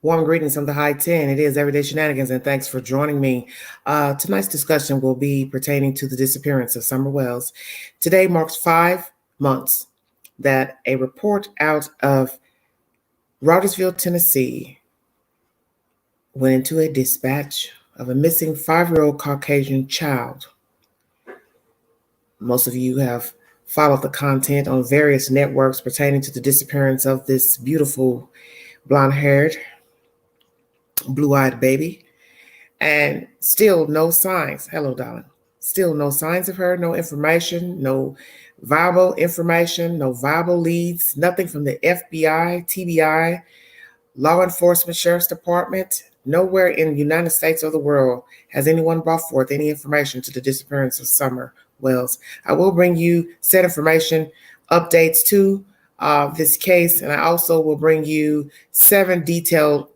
Warm greetings from the high 10. It is Everyday Shenanigans, and thanks for joining me. Tonight's discussion will be pertaining to the disappearance of Summer Wells. Today marks 5 months that a report out of Rogersville, Tennessee went into a dispatch of a missing 5-year-old Caucasian child. Most of you have followed the content on various networks pertaining to the disappearance of this beautiful blonde-haired, blue-eyed baby, and still no signs. Hello, darling. Still no signs of her, no information, no viable information, no viable leads, nothing from the FBI, TBI, law enforcement, sheriff's department. Nowhere in the United States or the world has anyone brought forth any information to the disappearance of Summer Wells. I will bring you said information updates to this case, and I also will bring you 7 detailed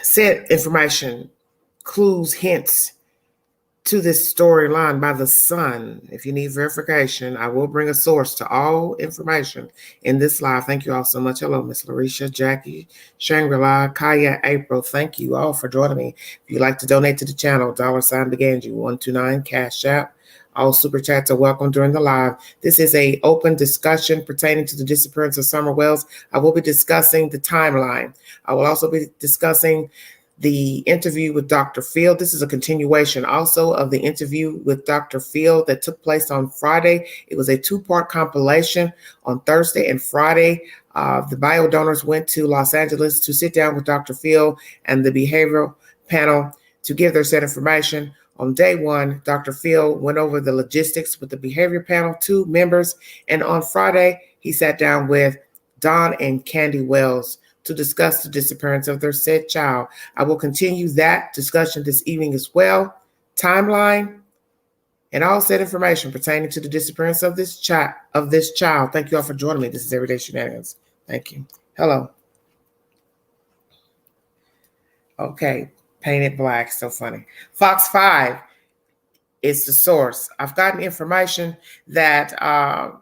said information, clues, hints to this storyline by the Sun. If you need verification, I will bring a source to all information in this live. Thank you all so much. Hello, Miss Larisha, Jackie, Shangri-La, Kaya, April. Thank you all for joining me. If you'd like to donate to the channel, $Beganji 129 Cash App. All super chats are welcome during the live. This is an open discussion pertaining to the disappearance of Summer Wells. I will be discussing the timeline. I will also be discussing the interview with Dr. Field. This is a continuation also of the interview with Dr. Field that took place on Friday. It was a 2-part compilation on Thursday and Friday. The bio donors went to Los Angeles to sit down with Dr. Field and the behavioral panel to give their said information. On day 1, Dr. Field went over the logistics with the behavior panel, 2 members, and on Friday, he sat down with Don and Candy Wells to discuss the disappearance of their said child. I will continue that discussion this evening as well. Timeline and all said information pertaining to the disappearance of this child. Thank you all for joining me. This is Everyday Shenanigans. Thank you. Hello. Okay. Painted black, so funny. Fox 5 is the source. I've gotten information that the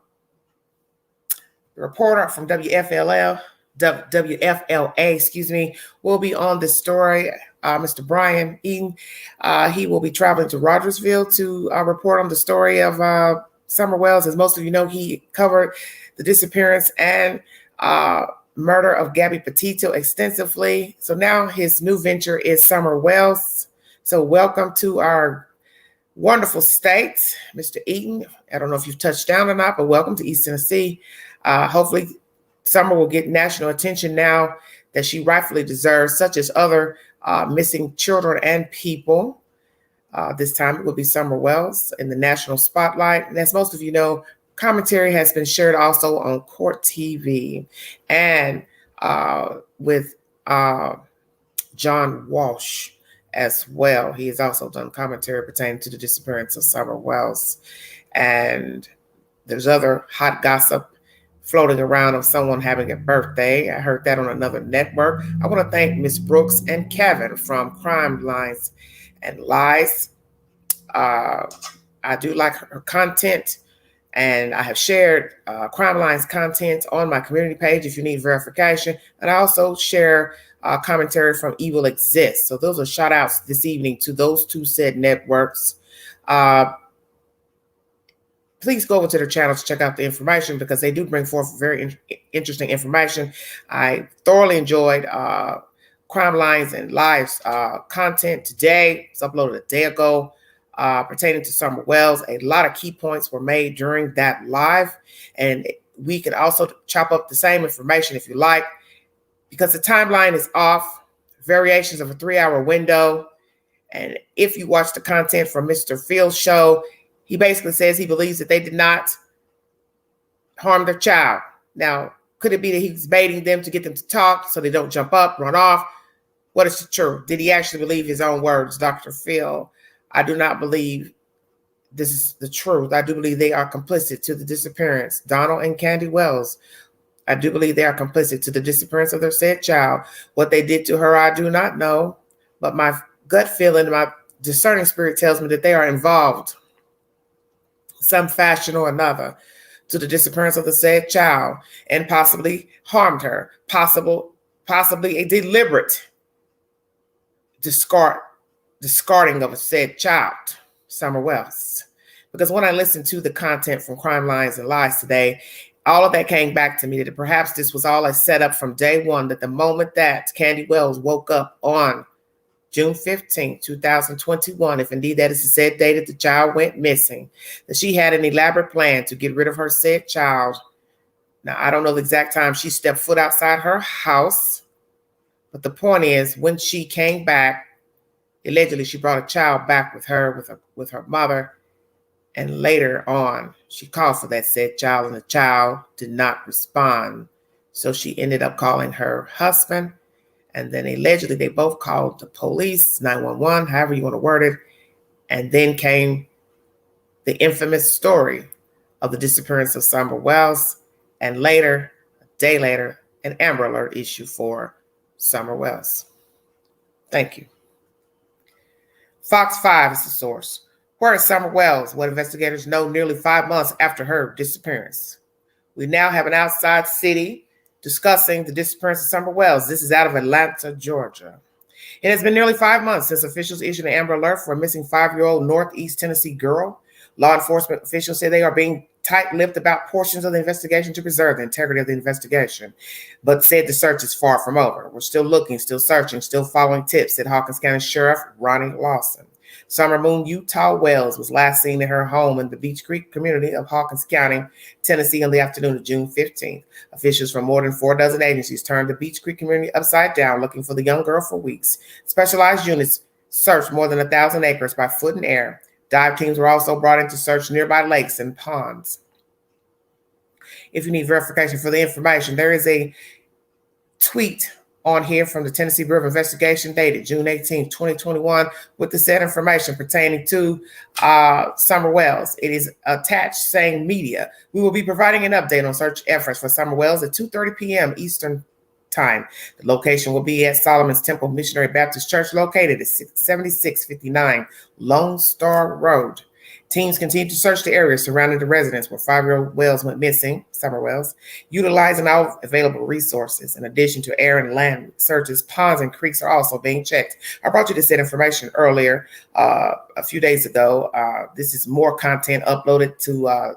reporter from WFLA, will be on this story. Mr. Brian Eaton, he will be traveling to Rogersville to report on the story of Summer Wells. As most of you know, he covered the disappearance and murder of Gabby Petito extensively. So now his new venture is Summer Wells. So welcome to our wonderful state, Mr. Eaton. I don't know if you've touched down or not, but welcome to East Tennessee. Hopefully Summer will get national attention now that she rightfully deserves, such as other missing children and people. This time it will be Summer Wells in the national spotlight. And as most of you know, commentary has been shared also on Court TV and with John Walsh as well. He has also done commentary pertaining to the disappearance of Summer Wells. And there's other hot gossip floating around of someone having a birthday. I heard that on another network. I want to thank Miss Brooks and Kevin from Crime Lines and Lies. I do like her content. And I have shared Crime Lines content on my community page if you need verification. And I also share commentary from Evil Exists. So those are shout outs this evening to those 2 said networks. Please go over to their channels to check out the information because they do bring forth very interesting information. I thoroughly enjoyed Crime Lines and Lives content today. It's uploaded a day ago. Pertaining to Summer Wells. A lot of key points were made during that live, and we can also chop up the same information if you like, because the timeline is off, variations of a 3-hour window. And if you watch the content from Mr. Field's show, he basically says he believes that they did not harm their child. Now, could it be that he's baiting them to get them to talk so they don't jump up, run off? What is the truth? Did he actually believe his own words, Dr. Field? I do not believe this is the truth. I do believe they are complicit to the disappearance. Donald and Candy Wells, I do believe they are complicit to the disappearance of their said child. What they did to her, I do not know. But my gut feeling, my discerning spirit tells me that they are involved some fashion or another. to the disappearance of the said child and possibly harmed her, possibly a deliberate discarding of a said child, Summer Wells. Because when I listened to the content from Crime Lions and Lies today, all of that came back to me that perhaps this was all a setup from day one, that the moment that Candy Wells woke up on June 15, 2021, if indeed that is the said day that the child went missing, that she had an elaborate plan to get rid of her said child. Now, I don't know the exact time she stepped foot outside her house, but the point is, when she came back, allegedly she brought a child back with her mother, and later on, she called for that said child, and the child did not respond. So she ended up calling her husband, and then allegedly they both called the police, 911, however you want to word it. And then came the infamous story of the disappearance of Summer Wells, and later, a day later, an Amber Alert issue for Summer Wells. Thank you. Fox 5 is the source. Where is Summer Wells? What investigators know nearly 5 months after her disappearance. We now have an outside city discussing the disappearance of Summer Wells. This is out of Atlanta, Georgia. It has been nearly 5 months since officials issued an Amber Alert for a missing 5-year-old Northeast Tennessee girl. Law enforcement officials say they are being tight-lipped about portions of the investigation to preserve the integrity of the investigation, but said the search is far from over. We're still looking, still searching, still following tips, said Hawkins County Sheriff Ronnie Lawson. Summer Moon Utah Wells was last seen at her home in the Beach Creek community of Hawkins County, Tennessee on the afternoon of June 15th. Officials from more than 4 dozen agencies turned the Beach Creek community upside down looking for the young girl for weeks. Specialized units searched more than 1,000 acres by foot and air. Dive teams were also brought in to search nearby lakes and ponds. If you need verification for the information, there is a tweet on here from the Tennessee Bureau of Investigation dated June 18, 2021, with the said information pertaining to Summer Wells. It is attached saying media. We will be providing an update on search efforts for Summer Wells at 2:30 p.m. Eastern Time. The location will be at Solomon's Temple Missionary Baptist Church, located at 7659 Lone Star Road. Teams continue to search the area surrounding the residence where 5-year-old Wells went missing, Summer Wells, utilizing all available resources. In addition to air and land searches, ponds and creeks are also being checked. I brought you this information earlier, a few days ago. This is more content uploaded to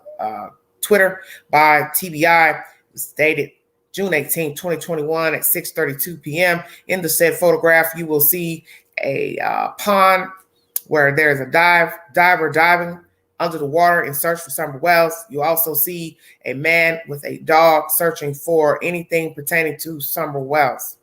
Twitter by TBI. It was dated June 18, 2021 at 6:32 p.m. In the said photograph, you will see a pond where there's a diver diving under the water in search for Summer Wells. You also see a man with a dog searching for anything pertaining to Summer Wells.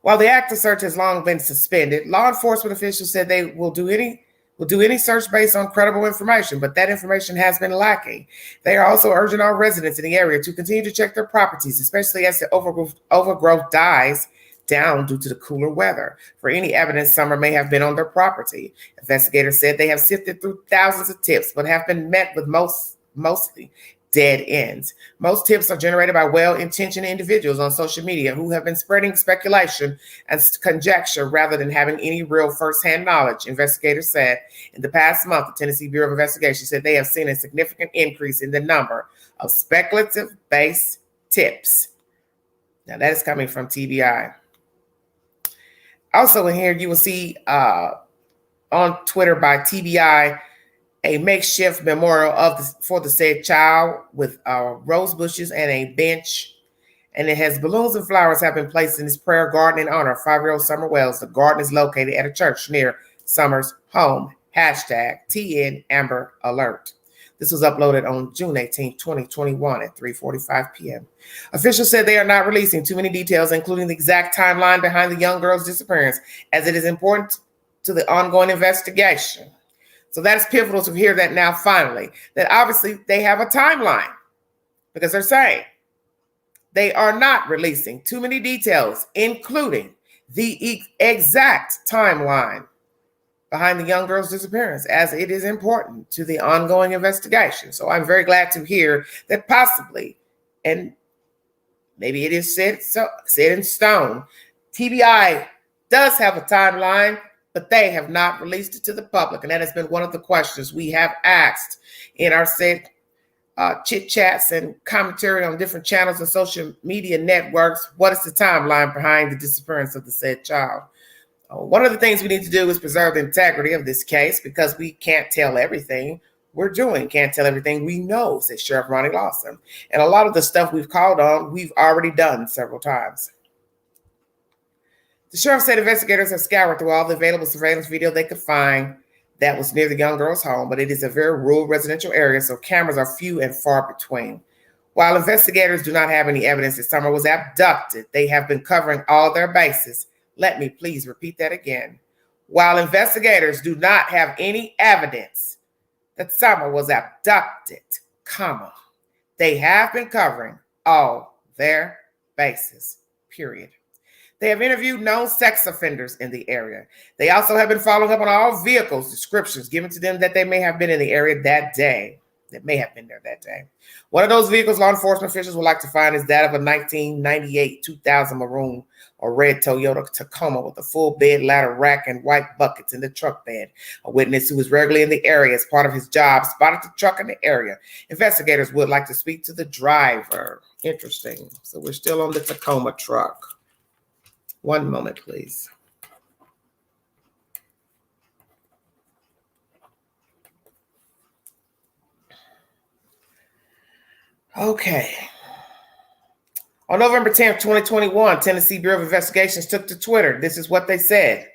While the active search has long been suspended, law enforcement officials said they will do any search based on credible information, but that information has been lacking. They are also urging all residents in the area to continue to check their properties, especially as the overgrowth dies down due to the cooler weather, for any evidence Summer may have been on their property. Investigators said they have sifted through thousands of tips, but have been met with mostly dead ends. Most tips are generated by well-intentioned individuals on social media who have been spreading speculation and conjecture rather than having any real firsthand knowledge, investigators said. In the past month, the Tennessee Bureau of Investigation said they have seen a significant increase in the number of speculative-based tips. Now, that is coming from TBI. Also in here, you will see on Twitter by TBI a makeshift memorial for the said child with rose bushes and a bench. And it has balloons and flowers have been placed in this prayer garden in honor of 5-year-old Summer Wells. The garden is located at a church near Summer's home. Hashtag TN Amber Alert. This was uploaded on June 18, 2021 at 3:45 p.m. Officials said they are not releasing too many details, including the exact timeline behind the young girl's disappearance, as it is important to the ongoing investigation. So that is pivotal to hear that now finally, that obviously they have a timeline, because they're saying they are not releasing too many details, including the exact timeline behind the young girl's disappearance, as it is important to the ongoing investigation. So I'm very glad to hear that possibly, and maybe it is set in stone, TBI does have a timeline, but they have not released it to the public. And that has been one of the questions we have asked in our said chit chats and commentary on different channels and social media networks. What is the timeline behind the disappearance of the said child? One of the things we need to do is preserve the integrity of this case because we can't tell everything we're doing, can't tell everything we know, said Sheriff Ronnie Lawson. And a lot of the stuff we've called on, we've already done several times. The sheriff said investigators have scoured through all the available surveillance video they could find that was near the young girl's home, but it is a very rural residential area, so cameras are few and far between. While investigators do not have any evidence that Summer was abducted, they have been covering all their bases. Let me please repeat that again. While investigators do not have any evidence that Summer was abducted, they have been covering all their bases, period. They have interviewed known sex offenders in the area. They also have been following up on all vehicles descriptions given to them that they may have been in the area that day, that may have been there that day. One of those vehicles law enforcement officials would like to find is that of a 1998 2000 maroon or red Toyota Tacoma with a full bed, ladder rack, and white buckets in the truck bed. A witness who was regularly in the area as part of his job spotted the truck in the area. Investigators would like to speak to the driver. Interesting. So we're still on the Tacoma truck. One moment, please. Okay. On November 10th, 2021, Tennessee Bureau of Investigations took to Twitter. This is what they said.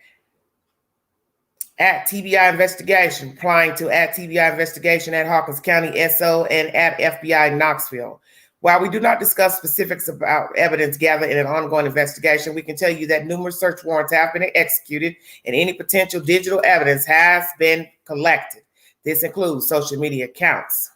At TBI Investigation, replying to at TBI Investigation at Hawkins County SO and at FBI Knoxville. While we do not discuss specifics about evidence gathered in an ongoing investigation, we can tell you that numerous search warrants have been executed and any potential digital evidence has been collected. This includes social media accounts.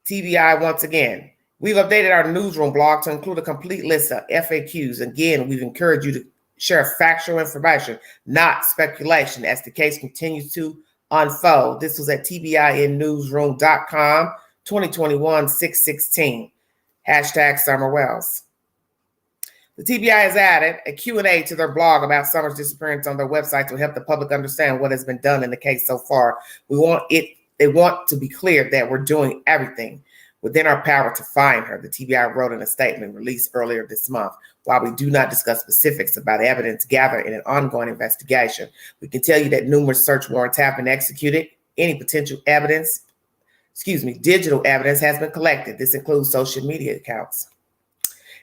TBI, once again, we've updated our newsroom blog to include a complete list of FAQs. Again, we've encouraged you to share factual information, not speculation, as the case continues to unfold. This was at tbinnewsroom.com, 2021-6/16, hashtag Summer Wells. The TBI has added a Q&A to their blog about Summer's disappearance on their website to help the public understand what has been done in the case so far. They want to be clear that we're doing everything within our power to find her, the TBI wrote in a statement released earlier this month. While we do not discuss specifics about evidence gathered in an ongoing investigation, we can tell you that numerous search warrants have been executed. Any potential evidence, digital evidence has been collected. This includes social media accounts.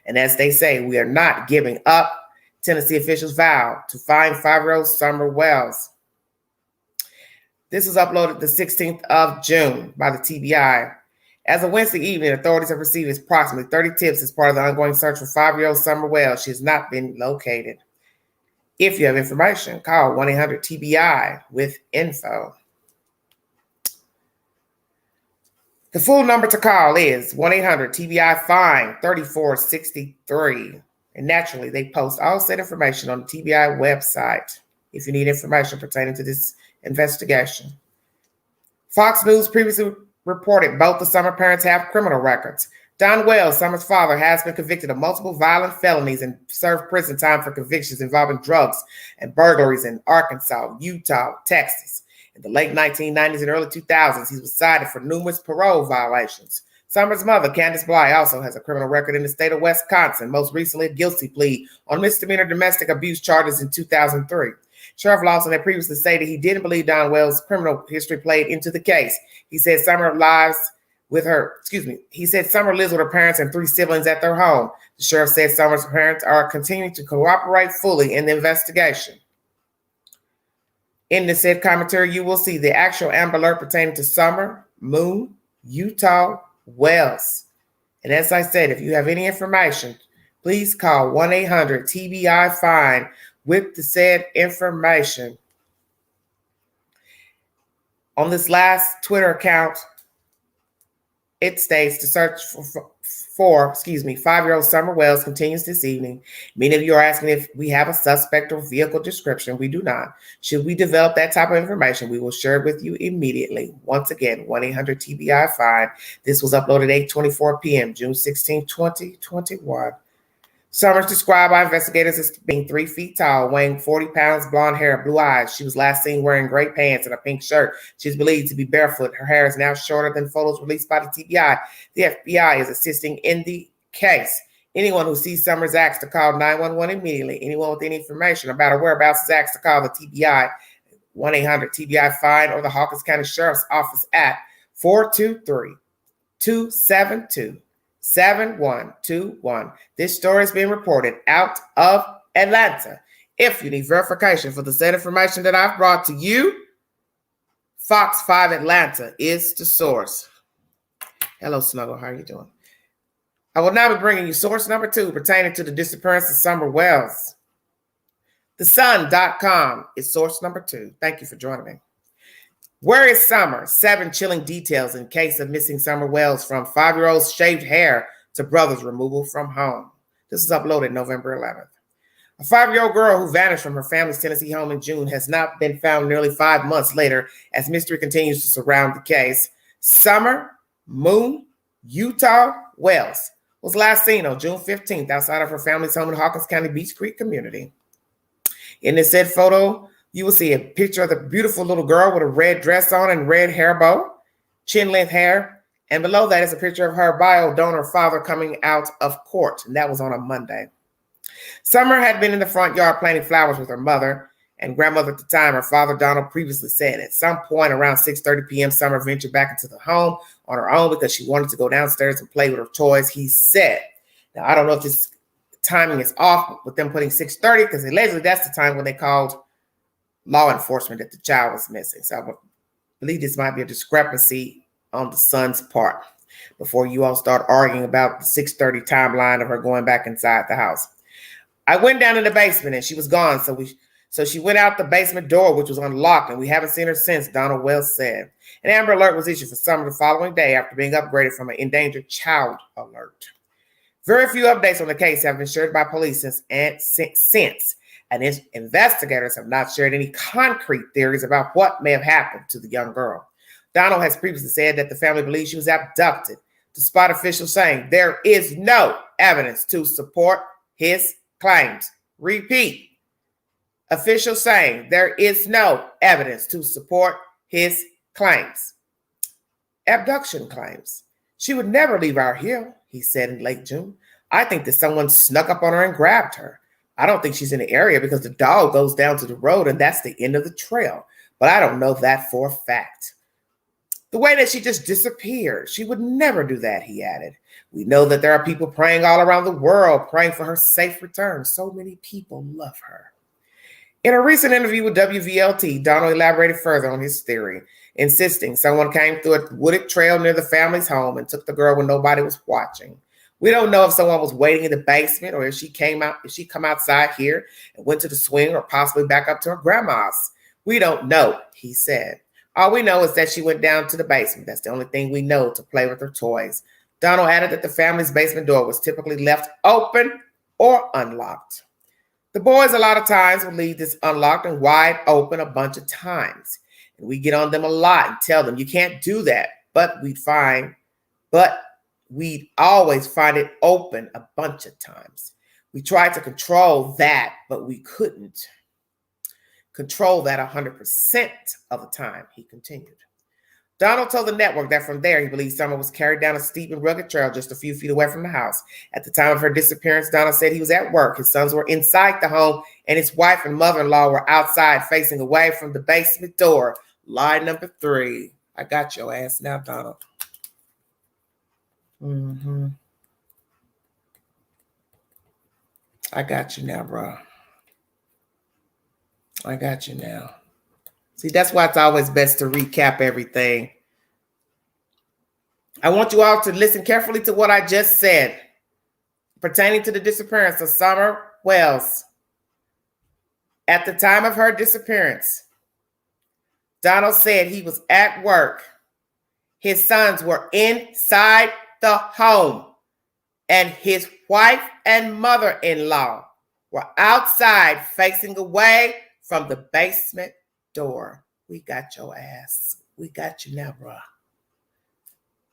And as they say, we are not giving up. Tennessee officials vow to find 5-year-old Summer Wells. This was uploaded the 16th of June by the TBI. As of Wednesday evening, authorities have received approximately 30 tips as part of the ongoing search for 5-year-old Summer Wells. She has not been located. If you have information, call 1-800-TBI with info. The full number to call is 1-800-TBI-FINE-3463. And naturally, they post all said information on the TBI website if you need information pertaining to this investigation. Fox News previously reported both the Summer parents have criminal records. Don Wells, Summer's father, has been convicted of multiple violent felonies and served prison time for convictions involving drugs and burglaries in Arkansas, Utah, Texas. In the late 1990s and early 2000s, he was cited for numerous parole violations. Summer's mother, Candace Bly, also has a criminal record in the state of Wisconsin, most recently a guilty plea on misdemeanor domestic abuse charges in 2003. Sheriff Lawson had previously stated he didn't believe Don Wells' criminal history played into the case. He said Summer lives with her parents and 3 siblings at their home. The sheriff said Summer's parents are continuing to cooperate fully in the investigation. In the said commentary, you will see the actual Amber Alert pertaining to Summer, Moon, Utah, Wells. And as I said, if you have any information, please call 1-800-TBI-FINE with the said information. On this last Twitter account, it states the search for 5-year-old Summer Wells continues this evening. Many of you are asking if we have a suspect or vehicle description. We do not. Should we develop that type of information, we will share it with you immediately. Once again, 1-800-TBI-FINE. This was uploaded 8:24 p.m., June 16, 2021. Summers described by investigators as being 3 feet tall, weighing 40 pounds, blonde hair, blue eyes. She was last seen wearing gray pants and a pink shirt. She is believed to be barefoot. Her hair is now shorter than photos released by the TBI. The FBI is assisting in the case. Anyone who sees Summers asked to call 911 immediately. Anyone with any information about her whereabouts is asked to call the TBI 1-800-TBI-FIND or the Hawkins County Sheriff's Office at 423-272-7121. This story is being reported out of Atlanta. If you need verification for the said information that I've brought to you, Fox 5 Atlanta is the source. Hello, Snuggle. How are you doing? I will now be bringing you source number 2 pertaining to the disappearance of Summer Wells. TheSun.com is source number 2. Thank you for joining me. Where is Summer? 7 chilling details in case of missing Summer Wells, from 5-year-old's shaved hair to brother's removal from home. This is uploaded November 11th. A 5-year-old girl who vanished from her family's Tennessee home in June has not been found nearly 5 months later as mystery continues to surround the case. Summer Moon Utah Wells was last seen on June 15th outside of her family's home in Hawkins County Beach Creek community. In this said photo, you will see a picture of the beautiful little girl with a red dress on and red hair bow, chin-length hair, and below that is a picture of her bio donor father coming out of court, and that was on a Monday. Summer had been in the front yard planting flowers with her mother and grandmother at the time. Her father, Donald, previously said at some point around 6:30 p.m., Summer ventured back into the home on her own because she wanted to go downstairs and play with her toys, he said. Now, I don't know if this timing is off with them putting 6:30, because allegedly that's the time when they called law enforcement that the child was missing. So I believe this might be a discrepancy on the son's part before you all start arguing about the 6:30 timeline of her going back inside the house. I went down in the basement and she was gone. So she went out the basement door, which was unlocked, and we haven't seen her since, Donald Wells said. An Amber Alert was issued for Summer the following day after being upgraded from an endangered child alert. Very few updates on the case have been shared by police since, and investigators have not shared any concrete theories about what may have happened to the young girl. Donald has previously said that the family believes she was abducted, despite officials saying there is no evidence to support his claims. Repeat. Officials saying there is no evidence to support his claims. Abduction claims. She would never leave our hill, he said in late June. I think that someone snuck up on her and grabbed her. I don't think she's in the area because the dog goes down to the road and that's the end of the trail. But I don't know that for a fact. The way that she just disappeared, she would never do that, he added. We know that there are people praying all around the world, praying for her safe return. So many people love her. In a recent interview with WVLT, Donald elaborated further on his theory, insisting someone came through a wooded trail near the family's home and took the girl when nobody was watching. We don't know if someone was waiting in the basement or if she come outside here and went to the swing or possibly back up to her grandma's. We don't know, he said. All we know is that she went down to the basement. That's the only thing we know, to play with her toys. Donald added that the family's basement door was typically left open or unlocked. The boys a lot of times will leave this unlocked and wide open a bunch of times. And we get on them a lot and tell them you can't do that. But we'd always find it open a bunch of times. We tried to control that, but we couldn't control that 100% of the time, he continued. Donald told the network that from there, he believes Summer was carried down a steep and rugged trail just a few feet away from the house. At the time of her disappearance, Donald said he was at work. His sons were inside the home, and his wife and mother-in-law were outside facing away from the basement door. Lie number 3. I got your ass now, Donald. I got you now, bro. I got you now. See, that's why it's always best to recap everything. I want you all to listen carefully to what I just said pertaining to the disappearance of Summer Wells. At the time of her disappearance, Donald said he was at work. His sons were inside the home, and his wife and mother-in-law were outside facing away from the basement door. We got your ass. We got you now, bro.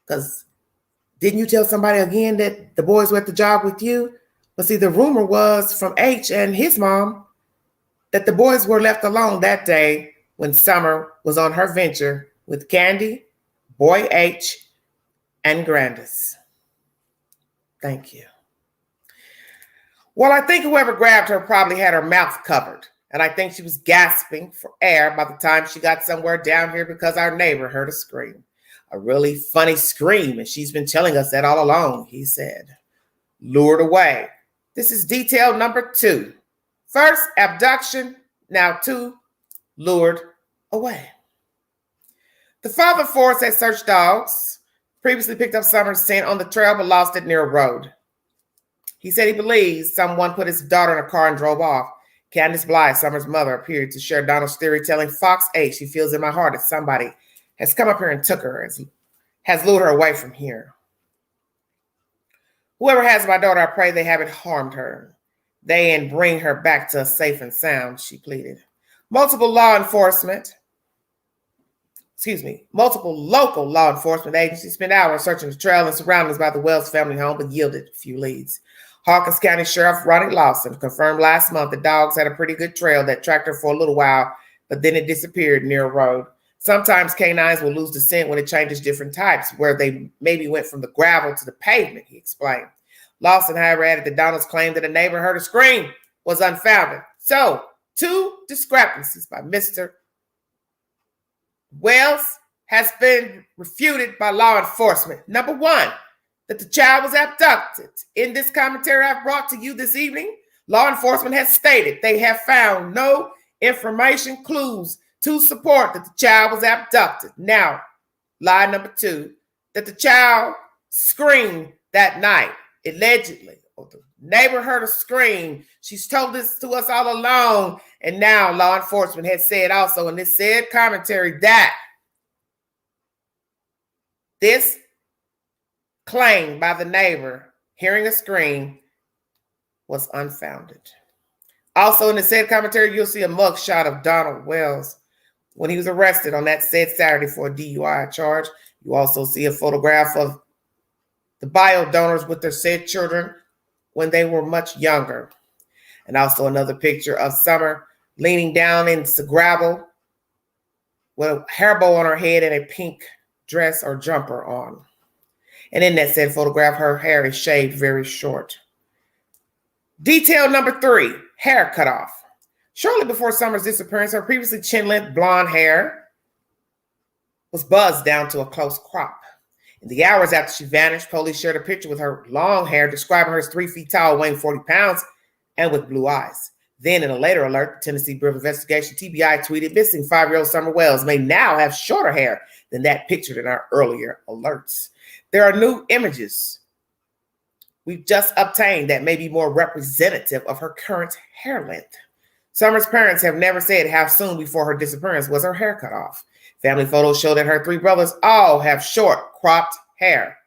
Because didn't you tell somebody again that the boys were at the job with you? But see, the rumor was from H and his mom that the boys were left alone that day when Summer was on her venture with Candy, Boy H, and Grandis. Thank you. Well, I think whoever grabbed her probably had her mouth covered, and I think she was gasping for air by the time she got somewhere down here because our neighbor heard a scream. A really funny scream, and she's been telling us that all along, he said. Lured away. This is detail number 2. First, abduction. Now 2, lured away. The father force had searched dogs, previously picked up Summer's scent on the trail but lost it near a road. He said he believes someone put his daughter in a car and drove off. Candace Blythe, Summer's mother, appeared to share Donald's theory, telling Fox 8 she feels in my heart that somebody has come up here and took her, has lured her away from here. Whoever has my daughter, I pray they haven't harmed her. They and bring her back to us safe and sound, she pleaded. Multiple local law enforcement agencies spent hours searching the trail and surroundings by the Wells family home, but yielded few leads. Hawkins County Sheriff Ronnie Lawson confirmed last month the dogs had a pretty good trail that tracked her for a little while, but then it disappeared near a road. Sometimes canines will lose the scent when it changes different types, where they maybe went from the gravel to the pavement, he explained. Lawson, however, added that Donald's claim that a neighbor heard a scream was unfounded. So, 2 discrepancies by Mr. Wells has been refuted by law enforcement. Number 1, that the child was abducted. In this commentary I've brought to you this evening, law enforcement has stated they have found no information, clues to support that the child was abducted. Now, lie number 2, that the child screamed that night, allegedly. Or the neighbor heard a scream. She's told this to us all along. And now law enforcement has said also in this said commentary that this claim by the neighbor hearing a scream was unfounded. Also in the said commentary, you'll see a mugshot of Donald Wells when he was arrested on that said Saturday for a DUI charge. You also see a photograph of the bio donors with their said children when they were much younger. And also another picture of Summer leaning down in the gravel with a hair bow on her head and a pink dress or jumper on. And in that said photograph, her hair is shaved very short. Detail number 3, hair cut off. Shortly before Summer's disappearance, her previously chin-length blonde hair was buzzed down to a close crop. In the hours after she vanished, police shared a picture with her long hair, describing her as 3 feet tall, weighing 40 pounds, and with blue eyes. Then, in a later alert, the Tennessee Bureau of Investigation, TBI, tweeted, missing 5-year-old Summer Wells may now have shorter hair than that pictured in our earlier alerts. There are new images we've just obtained that may be more representative of her current hair length. Summer's parents have never said how soon before her disappearance was her hair cut off. Family photos show that her 3 brothers all have short, cropped hair.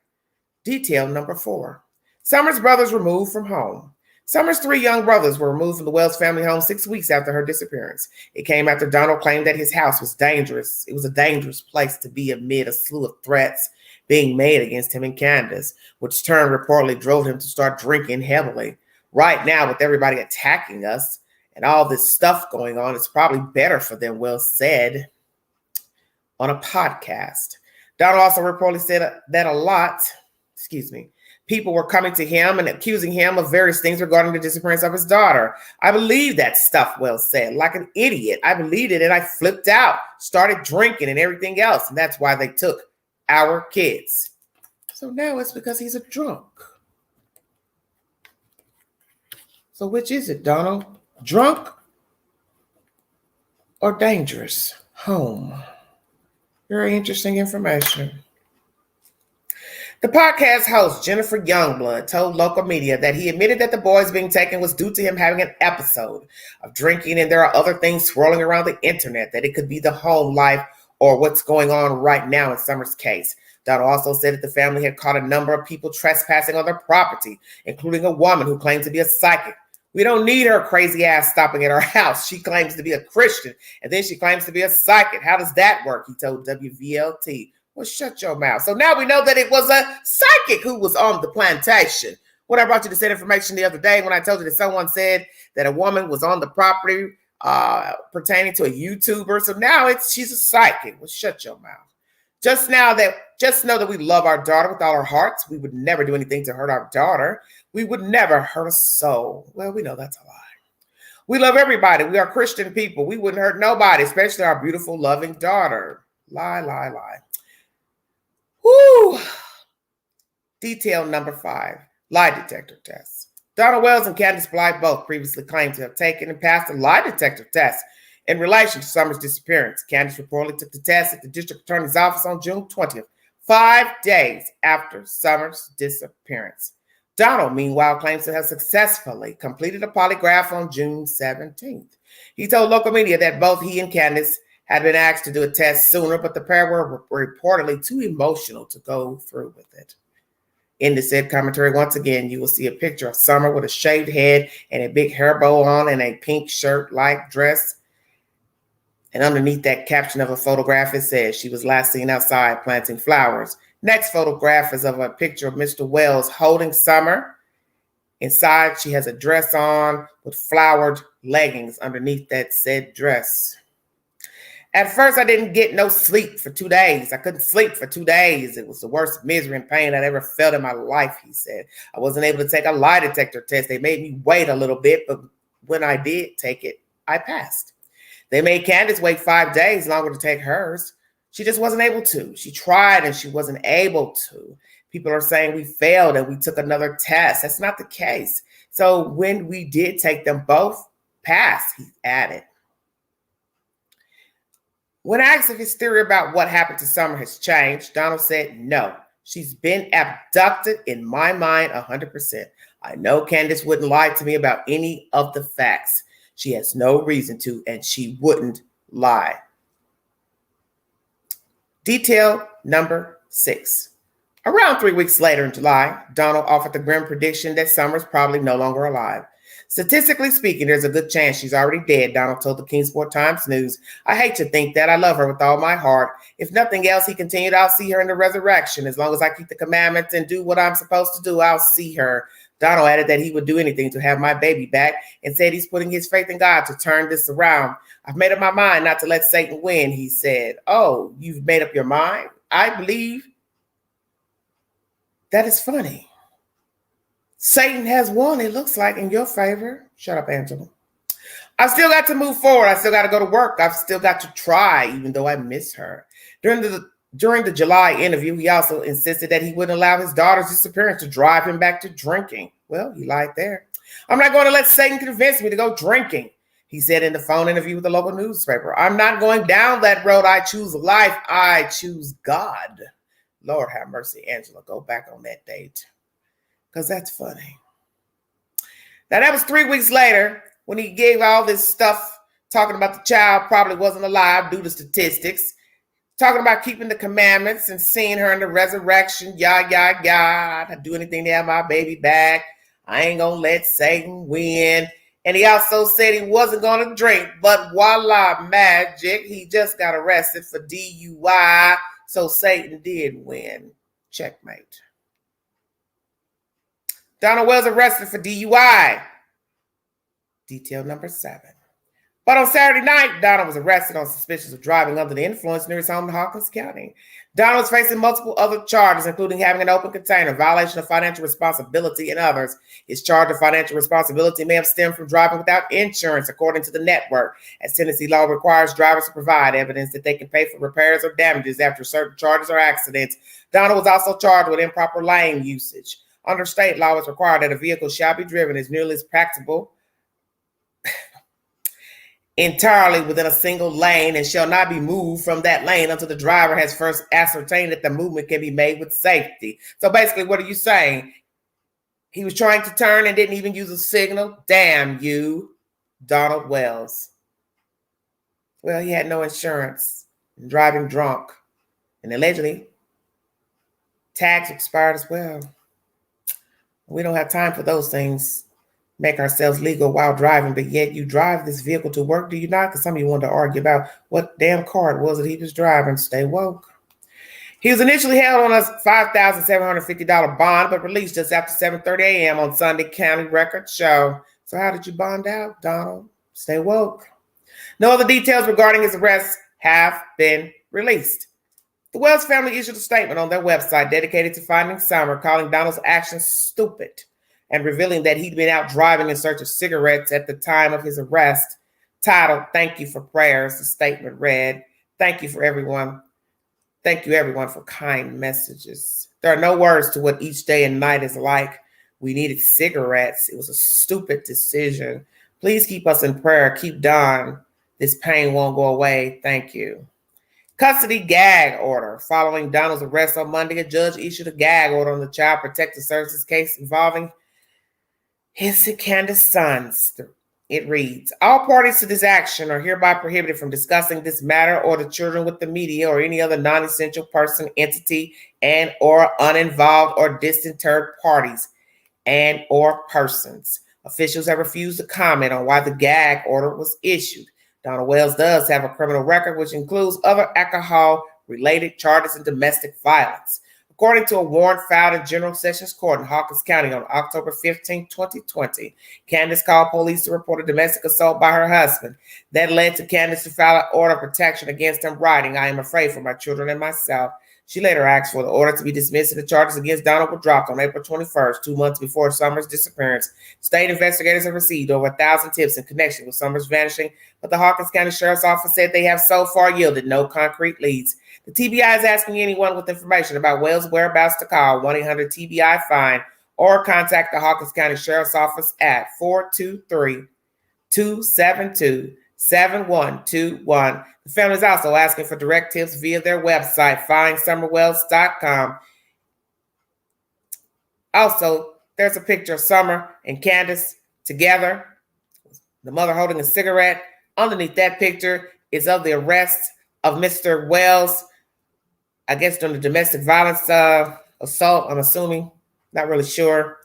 Detail number 4. Summer's brothers removed from home. Summer's 3 young brothers were removed from the Wells family home 6 weeks after her disappearance. It came after Donald claimed that his house was dangerous. It was a dangerous place to be amid a slew of threats being made against him and Candace, which turn reportedly drove him to start drinking heavily. Right now, with everybody attacking us and all this stuff going on, it's probably better for them, Wells said on a podcast. Donald also reportedly said that people were coming to him and accusing him of various things regarding the disappearance of his daughter. I believe that stuff, Wells said, like an idiot. I believed it and I flipped out, started drinking and everything else. And that's why they took our kids. So now it's because he's a drunk. So which is it, Donald? Drunk or dangerous? Home. Very interesting information. The podcast host, Jennifer Youngblood, told local media that he admitted that the boys being taken was due to him having an episode of drinking, and there are other things swirling around the internet, that it could be the home life or what's going on right now in Summer's case. Donald also said that the family had caught a number of people trespassing on their property, including a woman who claimed to be a psychic. We don't need her crazy ass stopping at our house. She claims to be a Christian, and then she claims to be a psychic. How does that work? He told WVLT. Well, shut your mouth. So now we know that it was a psychic who was on the plantation. When I brought you this information the other day, when I told you that someone said that a woman was on the property pertaining to a YouTuber. So now she's a psychic. Well, shut your mouth. Just know that we love our daughter with all our hearts. We would never do anything to hurt our daughter. We would never hurt a soul. Well, we know that's a lie. We love everybody. We are Christian people. We wouldn't hurt nobody, especially our beautiful, loving daughter. Lie, lie, lie. Woo! Detail number 5, lie detector test. Donald Wells and Candace Blythe both previously claimed to have taken and passed a lie detector test in relation to Summer's disappearance. Candace reportedly took the test at the district attorney's office on June 20th, 5 days after Summer's disappearance. Donald, meanwhile, claims to have successfully completed a polygraph on June 17th. He told local media that both he and Candace had been asked to do a test sooner, but the pair were reportedly too emotional to go through with it. In the said commentary, once again, you will see a picture of Summer with a shaved head and a big hair bow on and a pink shirt-like dress. And underneath that caption of a photograph, it says she was last seen outside planting flowers. Next photograph is of a picture of Mr. Wells holding Summer. Inside, she has a dress on with flowered leggings underneath that said dress. At first, I didn't get no sleep for 2 days. I couldn't sleep for 2 days. It was the worst misery and pain I'd ever felt in my life, he said. I wasn't able to take a lie detector test. They made me wait a little bit, but when I did take it, I passed. They made Candace wait 5 days longer to take hers. She just wasn't able to. She tried and she wasn't able to. People are saying we failed and we took another test. That's not the case. So when we did take them both, passed, he added. When asked if his theory about what happened to Summer has changed, Donald said, no, she's been abducted in my mind 100%. I know Candace wouldn't lie to me about any of the facts. She has no reason to, and she wouldn't lie. Detail number 6. Around 3 weeks later in July, Donald offered the grim prediction that Summer's probably no longer alive. Statistically speaking, there's a good chance she's already dead, Donald told the Kingsport Times News. I hate to think that. I love her with all my heart. If nothing else, he continued, I'll see her in the resurrection. As long as I keep the commandments and do what I'm supposed to do, I'll see her. Donald added that he would do anything to have my baby back and said he's putting his faith in God to turn this around. I've made up my mind not to let Satan win, he said. Oh, you've made up your mind? I believe that is funny. Satan has won, it looks like, in your favor. Shut up, Angela. I've still got to move forward. I still got to go to work. I've still got to try, even though I miss her. During the July interview, he also insisted that he wouldn't allow his daughter's disappearance to drive him back to drinking. Well, he lied there. I'm not going to let Satan convince me to go drinking, he said in the phone interview with the local newspaper. I'm not going down that road. I choose life. I choose God. Lord have mercy, Angela. Go back on that date. Because that's funny. Now, that was 3 weeks later when he gave all this stuff talking about the child probably wasn't alive due to statistics, talking about keeping the commandments and seeing her in the resurrection, I'd do anything to have my baby back. I ain't going to let Satan win. And he also said he wasn't going to drink, but voila, magic. He just got arrested for DUI, so Satan did win. Checkmate. Donald was arrested for DUI. Detail number 7. But on Saturday night, Donald was arrested on suspicions of driving under the influence near his home in Hawkins County. Donald is facing multiple other charges, including having an open container, violation of financial responsibility, and others. His charge of financial responsibility may have stemmed from driving without insurance, according to the network, as Tennessee law requires drivers to provide evidence that they can pay for repairs or damages after certain charges or accidents. Donald was also charged with improper lane usage. Under state law, it's required that a vehicle shall be driven as nearly as practicable entirely within a single lane and shall not be moved from that lane until the driver has first ascertained that the movement can be made with safety. So basically, what are you saying? He was trying to turn and didn't even use a signal? Damn you, Donald Wells. Well, he had no insurance and driving drunk. And allegedly, tags expired as well. We don't have time for those things. Make ourselves legal while driving, but yet you drive this vehicle to work, do you not? Because some of you wanted to argue about what damn car it was that he was driving. Stay woke. He was initially held on a $5,750 bond, but released just after 7:30 a.m. on Sunday, County records show. So how did you bond out, Donald? Stay woke. No other details regarding his arrest have been released. The Wells family issued a statement on their website dedicated to finding Summer, calling Donald's actions stupid and revealing that he'd been out driving in search of cigarettes at the time of his arrest. Titled, "Thank You for Prayers," the statement read, Thank you everyone for kind messages. There are no words to what each day and night is like. We needed cigarettes. It was a stupid decision. Please keep us in prayer. Keep Don. This pain won't go away. Thank you." Custody gag order. Following Donald's arrest on Monday, a judge issued a gag order on the Child Protective Services case involving his and Candace's sons. It reads, "All parties to this action are hereby prohibited from discussing this matter or the children with the media or any other non-essential person, entity, and or uninvolved or disinterred parties and or persons. Officials have refused to comment on why the gag order was issued. Donald Wells does have a criminal record, which includes other alcohol-related charges and domestic violence. According to a warrant filed in General Sessions Court in Hawkins County on October 15, 2020, Candace called police to report a domestic assault by her husband. That led to Candace to file an order of protection against him, writing, "I am afraid for my children and myself." She later asked for the order to be dismissed and the charges against Donald were dropped on April 21st, 2 months before Summer's disappearance. State investigators have received over 1,000 tips in connection with Summer's vanishing, but the Hawkins County Sheriff's Office said they have so far yielded no concrete leads. The TBI is asking anyone with information about Wells' whereabouts to call 1-800-TBI-FIND or contact the Hawkins County Sheriff's Office at 423-272-7121. The family is also asking for direct tips via their website, findsummerwells.com. Also, there's a picture of Summer and Candace together, the mother holding a cigarette. Underneath that picture is of the arrest of Mr. Wells, I guess during the domestic violence assault, I'm assuming, not really sure.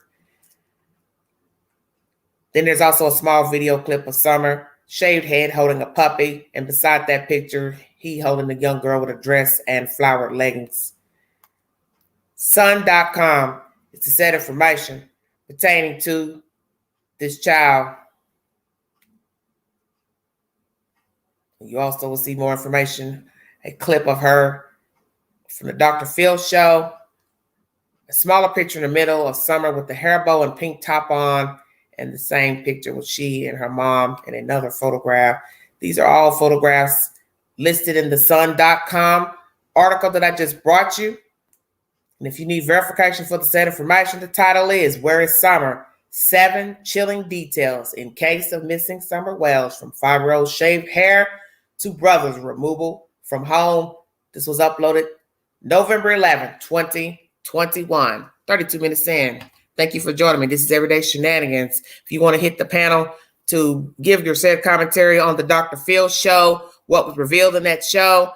Then there's also a small video clip of Summer, shaved head, holding a puppy, and beside that picture, he holding a young girl with a dress and flowered leggings. Sun.com is to set information pertaining to this child. You also will see more information, a clip of her from the Dr. Phil show, a smaller picture in the middle of Summer with the hair bow and pink top on, and the same picture with she and her mom and another photograph. These are all photographs listed in the Sun.com article that I just brought you. And if you need verification for the said information, the title is "Where is Summer? 7 Chilling Details in Case of Missing Summer Wells, from 5-year-old shaved hair to brother's removal from home." This was uploaded November 11th, 2021, 32 minutes in. Thank you for joining me. This is Everyday Shenanigans. If you want to hit the panel to give your said commentary on the Dr. Phil show, what was revealed in that show,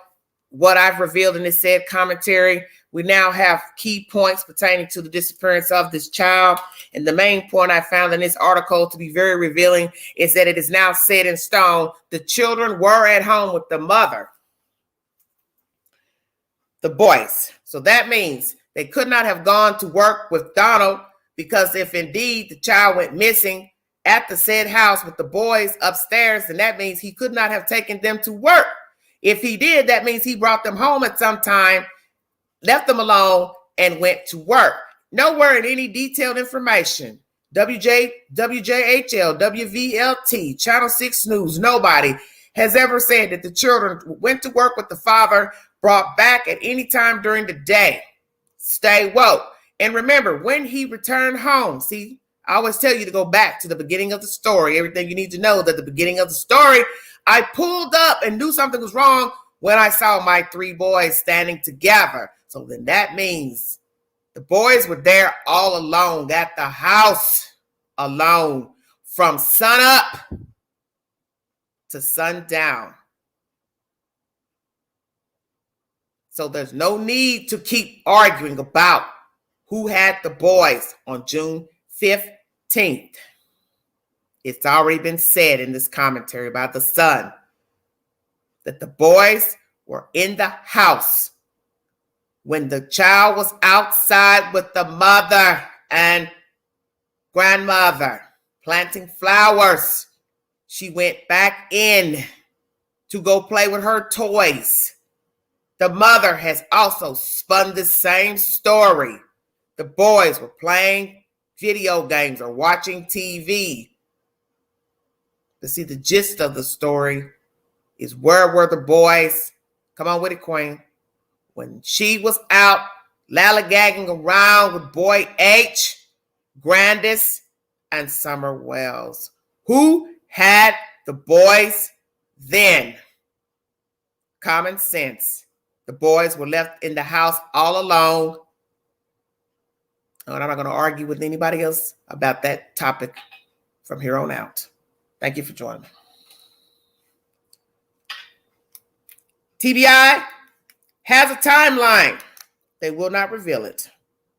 what I've revealed in this said commentary, we now have key points pertaining to the disappearance of this child. And the main point I found in this article to be very revealing is that it is now set in stone. The children were at home with the mother, the boys. So that means they could not have gone to work with Donald, because if indeed the child went missing at the said house with the boys upstairs, then that means he could not have taken them to work. If he did, that means he brought them home at some time, left them alone, and went to work. Nowhere in any detailed information. WJHL, WVLT, Channel 6 News, nobody has ever said that the children went to work with the father, brought back at any time during the day. Stay woke. And remember, when he returned home, see, I always tell you to go back to the beginning of the story. Everything you need to know, that the beginning of the story, I pulled up and knew something was wrong when I saw my 3 boys standing together. So then that means the boys were there all alone at the house, alone, from sun up to sundown. So there's no need to keep arguing about who had the boys on June 15th. It's already been said in this commentary by the Sun that the boys were in the house When the child was outside with the mother and grandmother planting flowers, she went back in to go play with her toys. The mother has also spun the same story. The boys were playing video games or watching TV. But see, the gist of the story is, where were the boys? Come on with it, Queen. When she was out lallygagging around with boy H, Grandis, and Summer Wells. Who had the boys then? Common sense. The boys were left in the house all alone. And I'm not going to argue with anybody else about that topic from here on out. Thank you for joining me. TBI has a timeline. They will not reveal it.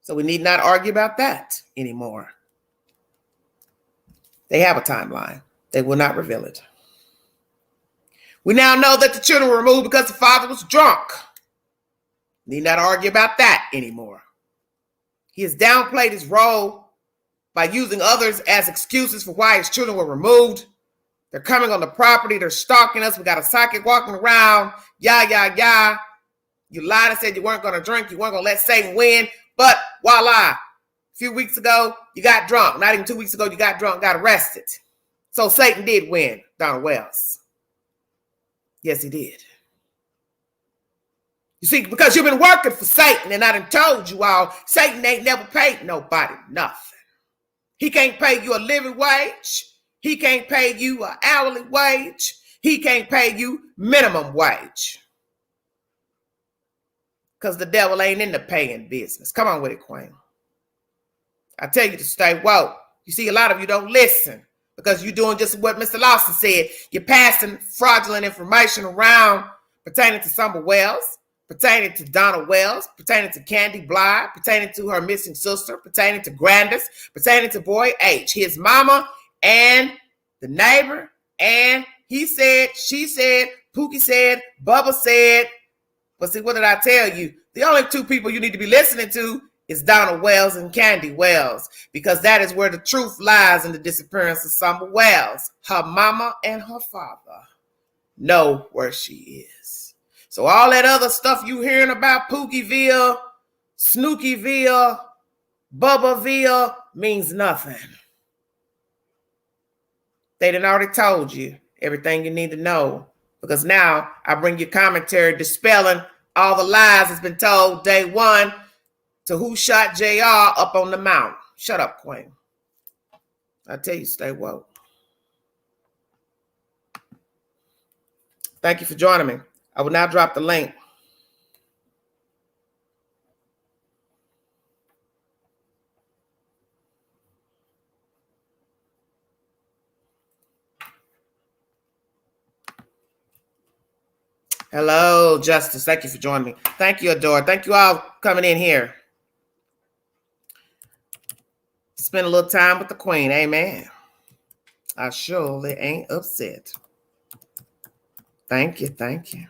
So we need not argue about that anymore. They have a timeline. They will not reveal it. We now know that the children were removed because the father was drunk. Need not argue about that anymore. He has downplayed his role by using others as excuses for why his children were removed. They're coming on the property. They're stalking us. We got a psychic walking around. Yeah. You lied and said you weren't going to drink. You weren't going to let Satan win. But voila, a few weeks ago, you got drunk. Not even 2 weeks ago, you got drunk, got arrested. So Satan did win, Donald Wells. Yes, he did. You see, because you've been working for Satan, and I done told you all, Satan ain't never paid nobody nothing. He can't pay you a living wage. He can't pay you an hourly wage. He can't pay you minimum wage. Because the devil ain't in the paying business. Come on with it, Queen. I tell you to stay woke. You see, a lot of you don't listen because you're doing just what Mr. Lawson said. You're passing fraudulent information around pertaining to Summer Wells, pertaining to Donna Wells, pertaining to Candy Bly, pertaining to her missing sister, pertaining to Grandis, pertaining to boy H, his mama, and the neighbor, and he said, she said, Pookie said, Bubba said. But see, what did I tell you? The only two people you need to be listening to is Donna Wells and Candy Wells, because that is where the truth lies in the disappearance of Summer Wells. Her mama and her father know where she is. So all that other stuff you hearing about Pookieville, Snookyville, Bubbaville means nothing. They done already told you everything you need to know, because now I bring you commentary dispelling all the lies that's been told day one to who shot JR up on the mountain. Shut up, Queen. I tell you, stay woke. Thank you for joining me. I will now drop the link. Hello, Justice. Thank you for joining me. Thank you, Adore. Thank you all coming in here. Spend a little time with the Queen. Amen. I surely ain't upset. Thank you. Thank you.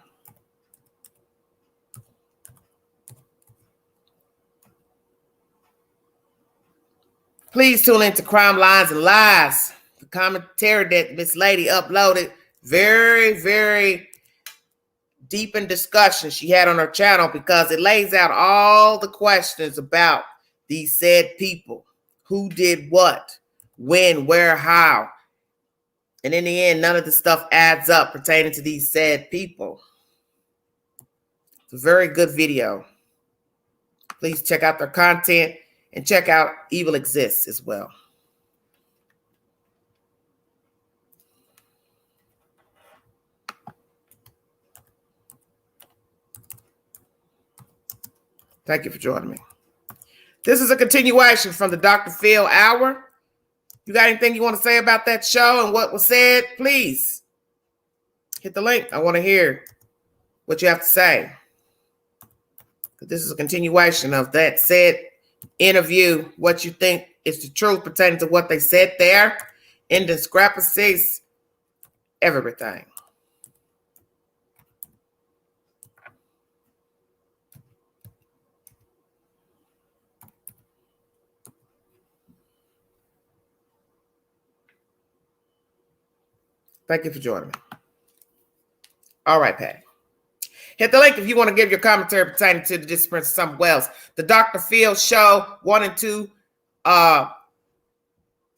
Please tune into Crime Lines and Lies. The commentary that Miss Lady uploaded, very, very deep in discussion she had on her channel, because it lays out all the questions about these said people. Who did what, when, where, how. And in the end, none of the stuff adds up pertaining to these said people. It's a very good video. Please check out their content and check out Evil Exists as well. Thank you for joining me. This is a continuation from the Dr. Phil Hour. You got anything you want to say about that show and what was said? Please hit the link. I want to hear what you have to say. This is a continuation of that said interview. What you think is the truth pertaining to what they said there, indiscrepancies, everything. Thank you for joining me. All right, Patty. Hit the link if you want to give your commentary pertaining to the disappearance of Summer Wells. The Dr. Phil Show 1 and 2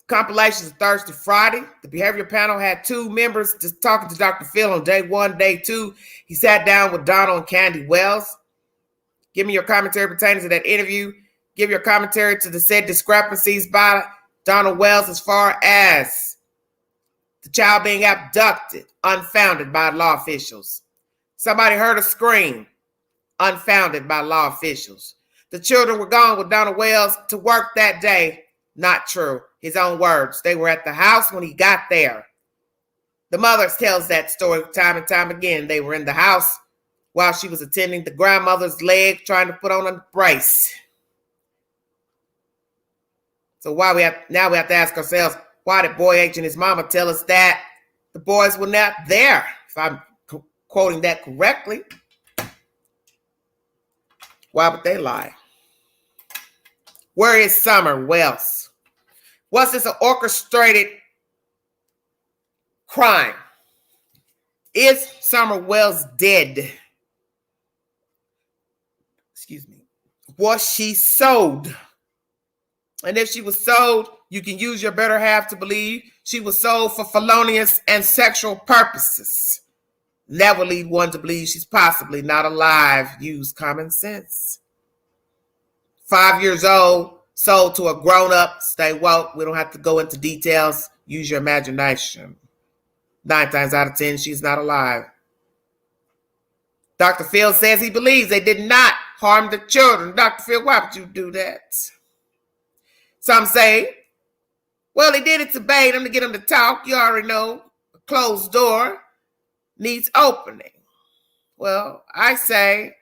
compilations of Thursday, Friday. The behavior panel had 2 members just talking to Dr. Phil on day 1, day 2. He sat down with Donald and Candy Wells. Give me your commentary pertaining to that interview. Give your commentary to the said discrepancies by Donald Wells as far as the child being abducted, unfounded by law officials. Somebody heard a scream, unfounded by law officials. The children were gone with Donald Wells to work that day. Not true. His own words. They were at the house when he got there. The mother tells that story time and time again. They were in the house while she was attending the grandmother's leg, trying to put on a brace. So we have to ask ourselves, why did Boy H and his mama tell us that the boys were not there? If I'm quoting that correctly, why would they lie? Where is Summer Wells? Was this an orchestrated crime? Is Summer Wells dead? Excuse me. Was she sold? And if she was sold, you can use your better half to believe she was sold for felonious and sexual purposes. That would lead one to believe she's possibly not alive. Use common sense. 5 years old, sold to a grown-up. Stay woke. We don't have to go into details. Use your imagination. 9 times out of 10, she's not alive. Dr. Phil says he believes they did not harm the children. Dr. Phil, why would you do that? Some say, well, he did it to bait them, to get them to talk. You already know, a closed door needs opening. Well, I say,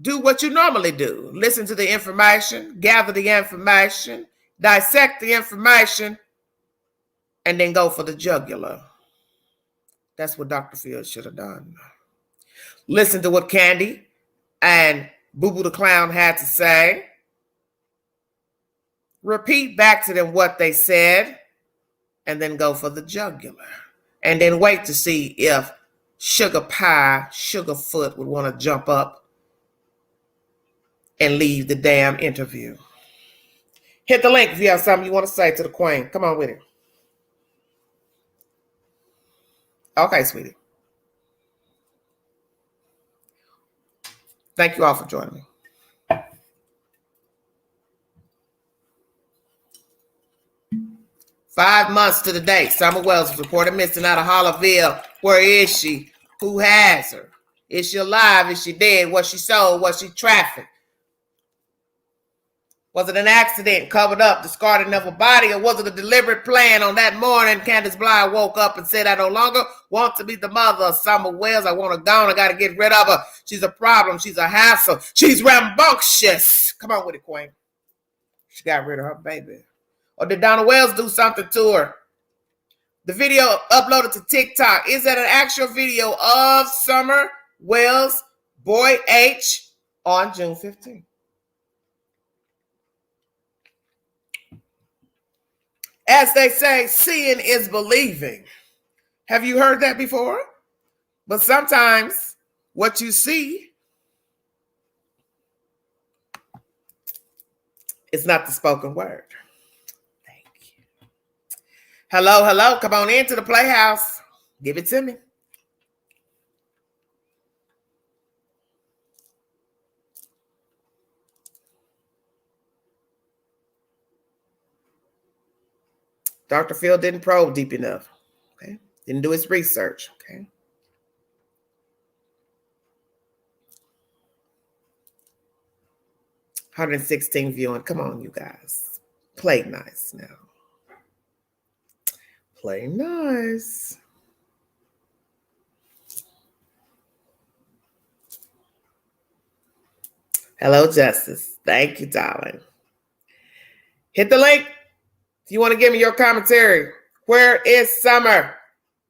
do what you normally do. Listen to the information, gather the information, dissect the information, and then go for the jugular. That's what Dr. Phil should have done. Listen to what Candy and Boo Boo the Clown had to say. Repeat back to them what they said, and then go for the jugular. And then wait to see if Sugar Pie, Sugarfoot would want to jump up and leave the damn interview. Hit the link if you have something you want to say to the queen. Come on with it. Okay, sweetie. Thank you all for joining me. 5 months to the date, Summer Wells was reported missing out of Hollerville. Where is she? Who has her? Is she alive? Is she dead? Was she sold? Was she trafficked? Was it an accident, covered up, discarding of a body, or was it a deliberate plan? On that morning, Candace Bly woke up and said, I no longer want to be the mother of Summer Wells. I want her gone. I got to get rid of her. She's a problem. She's a hassle. She's rambunctious. Come on with it, Queen. She got rid of her baby. Or did Donna Wells do something to her? The video uploaded to TikTok. Is that an actual video of Summer Wells, Boy H, on June 15th? As they say, seeing is believing. Have you heard that before? But sometimes what you see is not the spoken word. Thank you. Hello, hello. Come on into the Playhouse. Give it to me. Dr. Phil didn't probe deep enough. Okay. Didn't do his research. Okay. $116 viewing. Come on, you guys. Play nice now. Play nice. Hello, Justice. Thank you, darling. Hit the link if you want to give me your commentary. Where is Summer?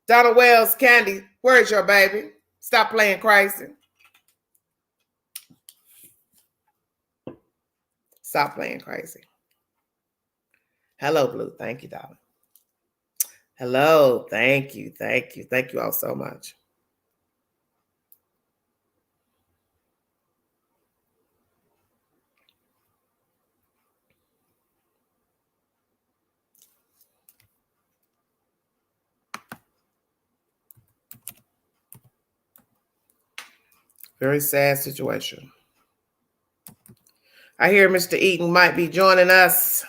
Donna Wells, Candy, where is your baby? Stop playing crazy. Stop playing crazy. Hello, Blue. Thank you, darling. Hello. Thank you. Thank you. Thank you all so much. Very sad situation. I hear Mr. Eaton might be joining us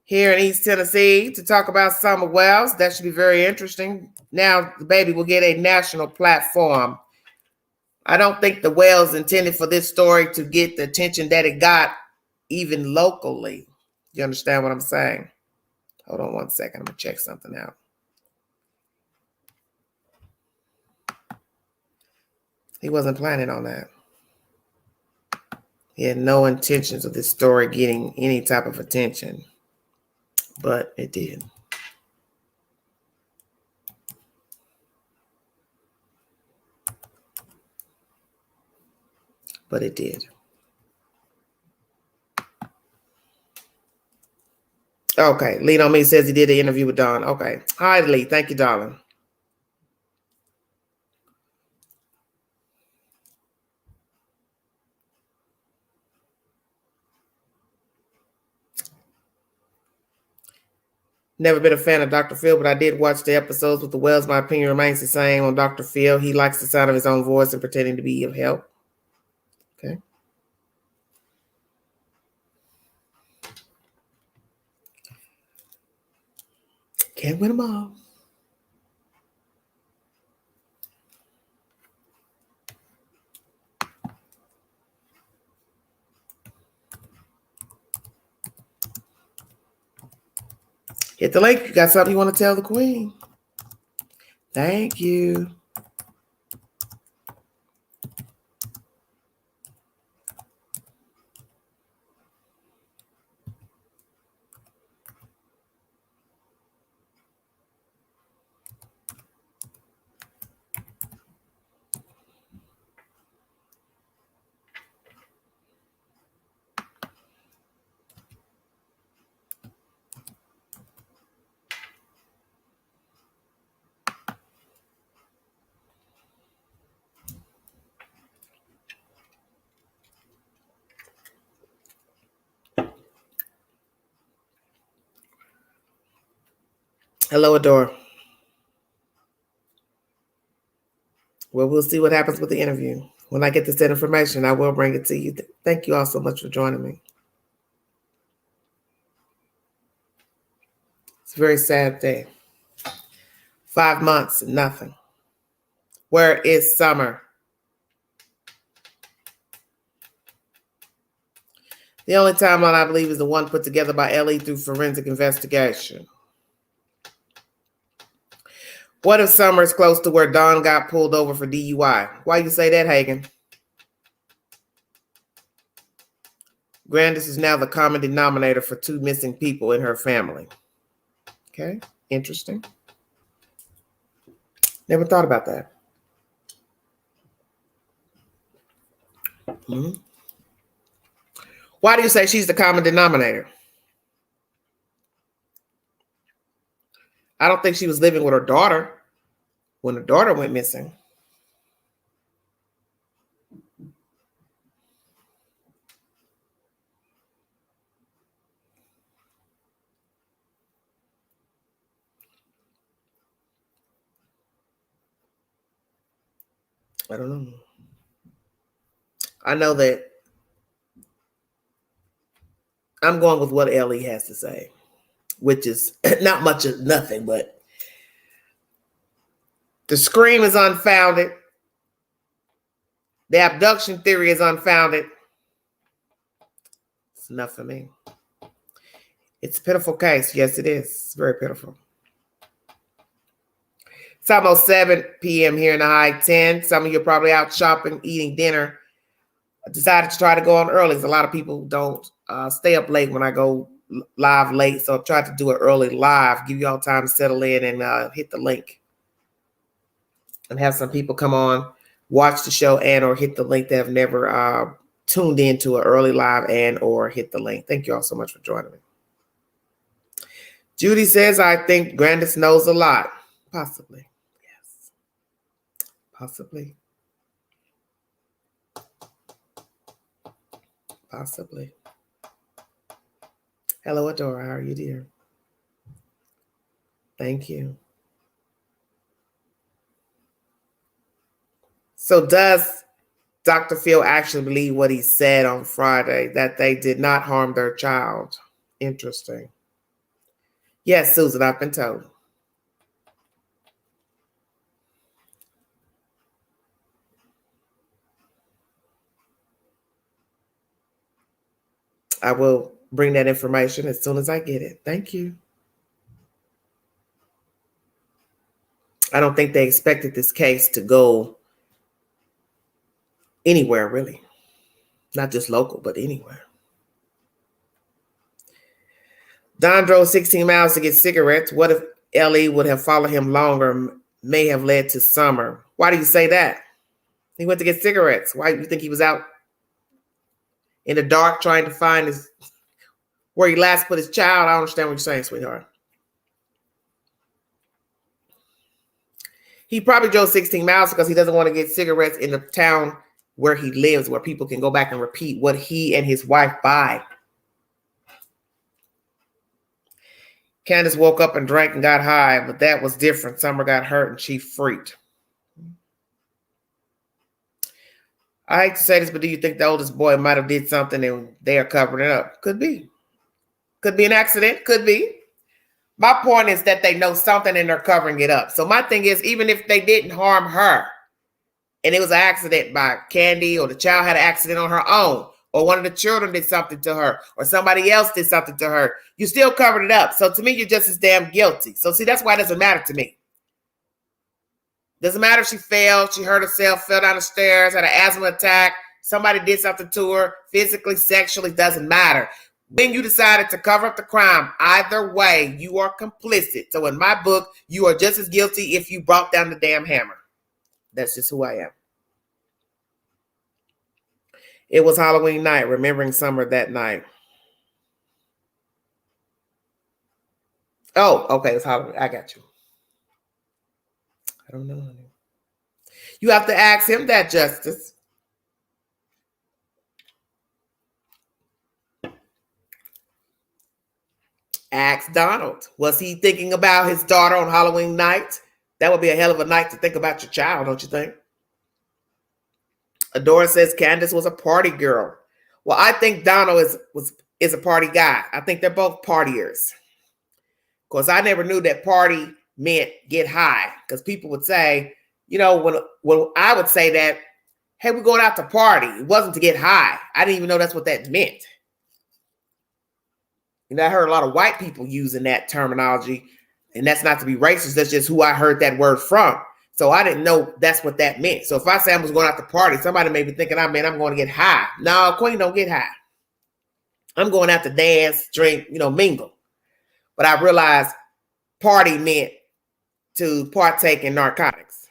here in East Tennessee to talk about Summer Wells. That should be very interesting. Now the baby will get a national platform. I don't think the Wells intended for this story to get the attention that it got even locally. You understand what I'm saying? Hold on one second. I'm going to check something out. He wasn't planning on that. He had no intentions of this story getting any type of attention, but it did. But it did. Okay, Lead on Me says he did the interview with Dawn. Okay. Hi, Lee. Thank you, darling. Never been a fan of Dr. Phil, but I did watch the episodes with the Wells. My opinion remains the same on Dr. Phil. He likes the sound of his own voice and pretending to be of help. Okay. Can't win them all. Hit the link. You got something you want to tell the queen? Thank you. Hello, Adore. Well, we'll see what happens with the interview. When I get this information, I will bring it to you. Thank you all so much for joining me. It's a very sad day. 5 months and nothing. Where is Summer? The only timeline I believe is the one put together by Ellie through forensic investigation. What if Summer is close to where Dawn got pulled over for DUI? Why you say that, Hagen? Grandis is now the common denominator for 2 missing people in her family. Okay, interesting. Never thought about that. Mm-hmm. Why do you say she's the common denominator? I don't think she was living with her daughter when her daughter went missing. I don't know. I know that I'm going with what Ellie has to say, which is not much of nothing, but the scream is unfounded. The abduction theory is unfounded. It's enough for me. It's a pitiful case. Yes, it is. It's very pitiful. It's almost 7 p.m. here in the high 10. Some of you are probably out shopping, eating dinner. I decided to try to go on early because a lot of people don't stay up late when I go live late. So I've tried to do an early live, give you all time to settle in and hit the link. And have some people come on, watch the show and or hit the link that have never tuned into an early live and or hit the link. Thank you all so much for joining me. Judy says, I think Grandis knows a lot. Possibly. Yes. Possibly. Possibly. Hello, Adora. How are you, dear? Thank you. So does Dr. Phil actually believe what he said on Friday, that they did not harm their child? Interesting. Yes, Susan, I've been told. I will bring that information as soon as I get it. Thank you. I don't think they expected this case to go anywhere, really. Not just local, but anywhere. Don drove 16 miles to get cigarettes. What if Ellie would have followed him longer, may have led to Summer? Why do you say that? He went to get cigarettes. Why do you think he was out in the dark trying to find where he last put his child? I don't understand what you're saying, sweetheart. He probably drove 16 miles because he doesn't want to get cigarettes in the town where he lives, where people can go back and repeat what he and his wife buy. Candace woke up and drank and got high, but that was different. Summer got hurt and she freaked. I hate to say this, but do you think the oldest boy might have did something and they are covering it up? Could be. Could be an accident. Could be. My point is that they know something and they're covering it up. So my thing is, even if they didn't harm her and it was an accident by Candy, or the child had an accident on her own, or one of the children did something to her, or somebody else did something to her, you still covered it up. So to me, you're just as damn guilty. So see, that's why it doesn't matter to me. Doesn't matter if she fell, she hurt herself, fell down the stairs, had an asthma attack, somebody did something to her, physically, sexually, doesn't matter. When you decided to cover up the crime, either way, you are complicit. So in my book, you are just as guilty if you brought down the damn hammer. That's just who I am. It was Halloween night, remembering Summer that night. Oh, okay, it's Halloween. I got you. I don't know, honey. You have to ask him that, Justice. Ask Donald. Was he thinking about his daughter on Halloween night? That would be a hell of a night to think about your child, don't you think? Adora says Candace was a party girl. Well, I think Donald is a party guy. I think they're both partiers. Because I never knew that party meant get high. Because people would say, you know, when I would say that, hey, we're going out to party. It wasn't to get high. I didn't even know that's what that meant. And I heard a lot of white people using that terminology. And that's not to be racist. That's just who I heard that word from. So I didn't know that's what that meant. So if I say I was going out to party, somebody may be thinking, I'm going to get high. No, Queen don't get high. I'm going out to dance, drink, mingle. But I realized party meant to partake in narcotics.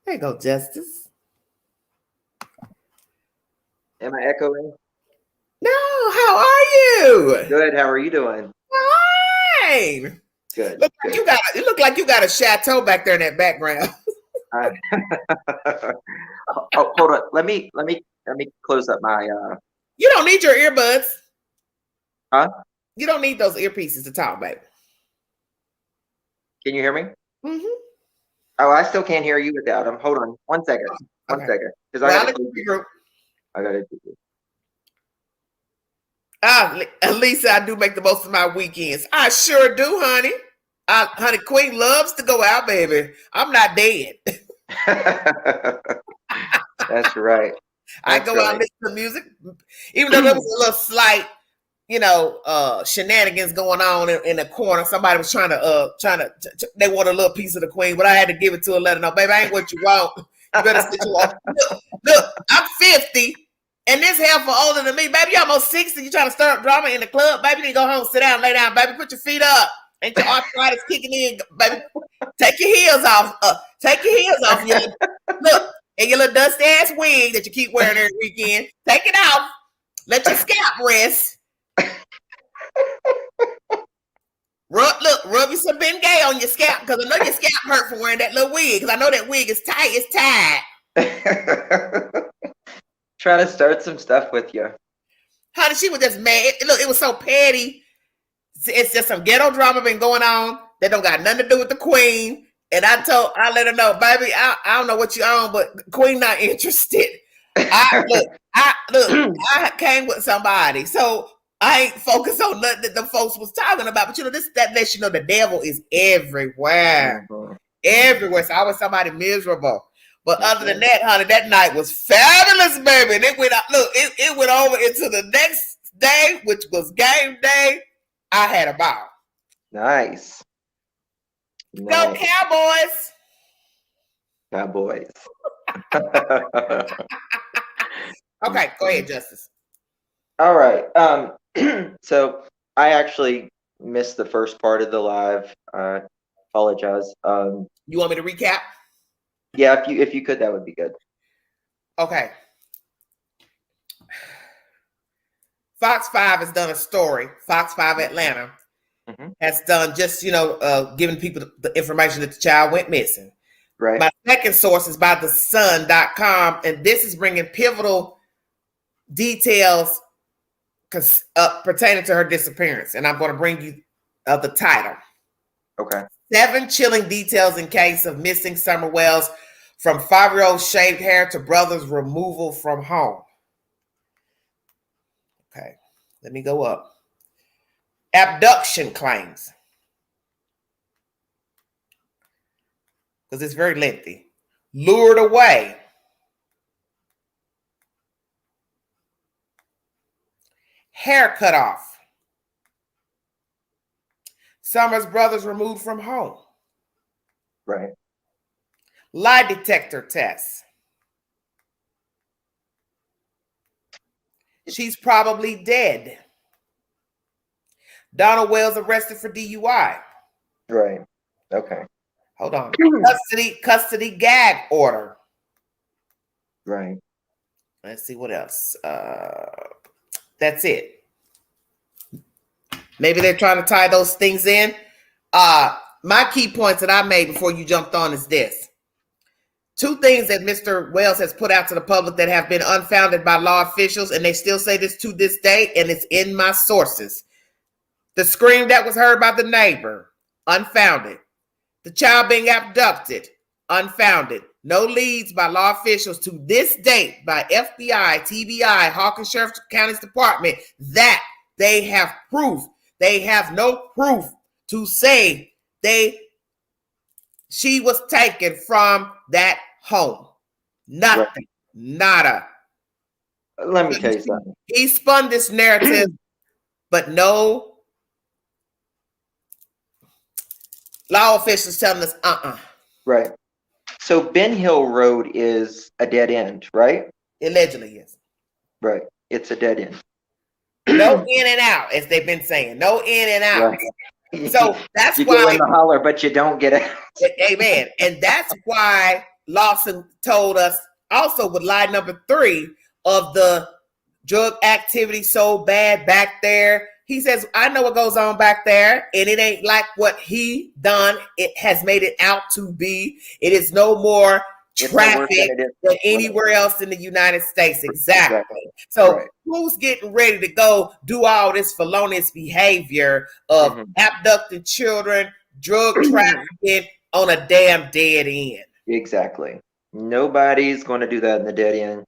There you go, Justice. Am I echoing? No, how are you? Good. How are you doing? Fine. Good. You look like you got a chateau back there in that background. Oh, hold on. Let me close up my. You don't need your earbuds. Huh? You don't need those earpieces to talk, baby. Can you hear me? Mm-hmm. Oh, I still can't hear you without them. Hold on. 1 second. One second. Because I got to do this. Lisa, I do make the most of my weekends. I sure do, honey. Honey, Queen loves to go out, baby. I'm not dead. That's right. I go out and listen to music. Even though there was a little slight, shenanigans going on in the corner. Somebody was trying to they want a little piece of the Queen, but I had to give it to her, let her know, baby, I ain't what you want. You better sit you off. Look, I'm 50. And this hell for older than me, baby. You almost 60. You trying to stir up drama in the club, baby? You need to go home, sit down, lay down, baby. Put your feet up. Ain't your arthritis kicking in, baby? Take your heels off. Take your heels off. Look, and your little dusty ass wig that you keep wearing every weekend. Take it off. Let your scalp rest. Rub you some Bengay on your scalp, because I know your scalp hurt from wearing that little wig, because I know that wig is tight. It's tight. Trying to start some stuff with you. Honey, she was just mad. Look, it was so petty. It's just some ghetto drama been going on that don't got nothing to do with the queen. And I let her know, baby, I don't know what you own, but queen not interested. I came with somebody, so I ain't focused on nothing that the folks was talking about. But that lets you know the devil is everywhere. Mm-hmm. Everywhere. So I was somebody miserable. But other than that, honey, that night was fabulous, baby. And it went out. Look, it went over into the next day, which was game day. I had a ball. Nice. Go Cowboys. Cowboys. Okay, go ahead, Justice. All right. So I actually missed the first part of the live. Apologize. You want me to recap? Yeah, if you could, that would be good. Okay. Fox 5 has done a story. Fox 5 Atlanta has done just, giving people the information that the child went missing. Right. My second source is by thesun.com, and this is bringing pivotal details pertaining to her disappearance. And I'm going to bring you the title. Okay. 7 chilling details in case of missing Summer Wells, from 5-year-old shaved hair to brother's removal from home. Okay, let me go up. Abduction claims, because it's very lengthy. Lured away. Hair cut off. Summer's brothers removed from home. Right. Lie detector test. She's probably dead. Donald Wells arrested for DUI. Right. Okay. Hold on. Custody gag order. Right. Let's see what else. That's it. Maybe they're trying to tie those things in. My key points that I made before you jumped on is this. 2 things that Mr. Wells has put out to the public that have been unfounded by law officials, and they still say this to this day, and it's in my sources. The scream that was heard by the neighbor, unfounded. The child being abducted, unfounded. No leads by law officials to this date by FBI, TBI, Hawkins Sheriff County's Department that they have proof. They have no proof to say she was taken from that home. Nothing. Right. Nada. Let me tell you something. He spun this narrative, but no law officials telling us, Right. So Ben Hill Road is a dead end, right? Allegedly, yes. Right. It's a dead end. No in and out, as they've been saying. No in and out. Right. So that's you why you go in the holler, but you don't get out. Amen. And that's why Lawson told us also with lie number 3 of the drug activity so bad back there. He says, I know what goes on back there, and it ain't like what he done. It has made it out to be. It is no more traffic than anywhere else in the United States. Exactly. So who's getting ready to go do all this felonious behavior of abducting children, drug trafficking on a damn dead end? Exactly. Nobody's going to do that in the dead end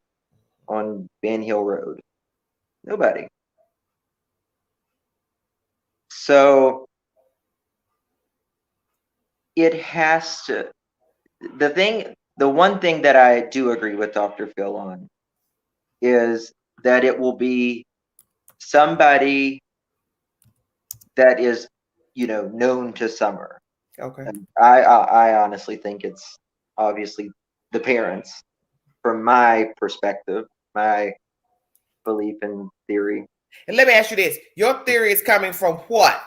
on Ben Hill Road. Nobody. So it has to, the one thing that I do agree with Dr. Phil on is that it will be somebody that is, known to Summer. Okay. And I honestly think it's obviously the parents, from my perspective, my belief and theory. And let me ask you this. Your theory is coming from what?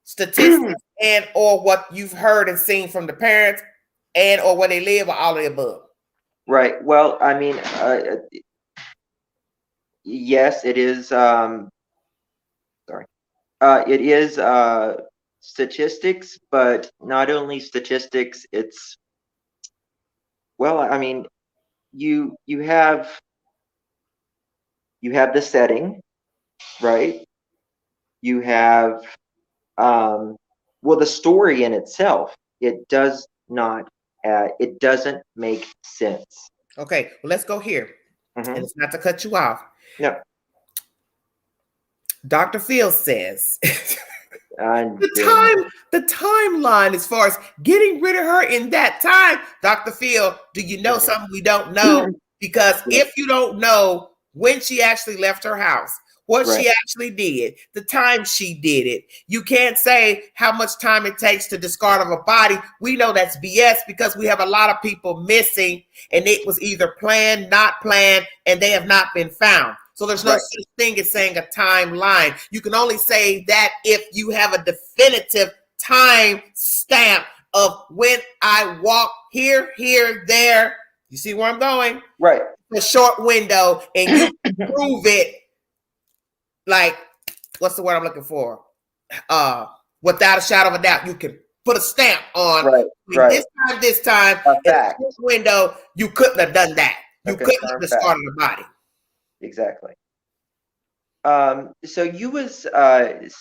Statistics and or what you've heard and seen from the parents and or where they live, or all of the above? Right. Well, I mean, yes, it is. It is statistics, but not only statistics, it's, well, I mean, you have the setting, right? You have well, the story in itself, it doesn't make sense. Okay, well, let's go here. Mhm. And it's not to cut you off. No, Dr. Phil says I'm the timeline as far as getting rid of her in that time. Dr. Phil, do you know something we don't know? Because if you don't know when she actually left her house, what Right. she actually did, the time she did it, you can't say how much time it takes to discard of a body. We know that's BS because we have a lot of people missing, and it was either planned, not planned, and they have not been found. So there's no Right. such thing as saying a timeline. You can only say that if you have a definitive time stamp of when I walk here, there. You see where I'm going? Right. A short window, and you prove it like, what's the word I'm looking for? Without a shadow of a doubt, you can put a stamp on. Right. Right. This time, A in fact. this window, you couldn't have done that. You Okay, couldn't have fact. discarded the body. Exactly. So you was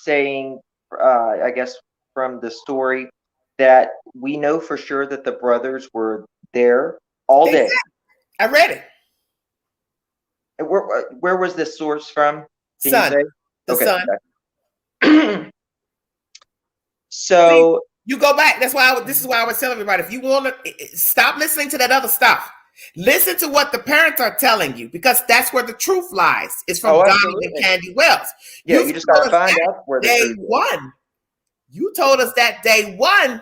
saying, I guess from the story, that we know for sure that the brothers were there all day. I read it. And where was this source from? Can Sun. you say? The Okay. Sun. So you go back. That's why this is why I was telling everybody, if you want to stop listening to that other stuff, listen to what the parents are telling you, because that's where the truth lies. It's from Donnie and Candy Wells. Yeah, you just gotta find out where the day truth one. You told us that day one,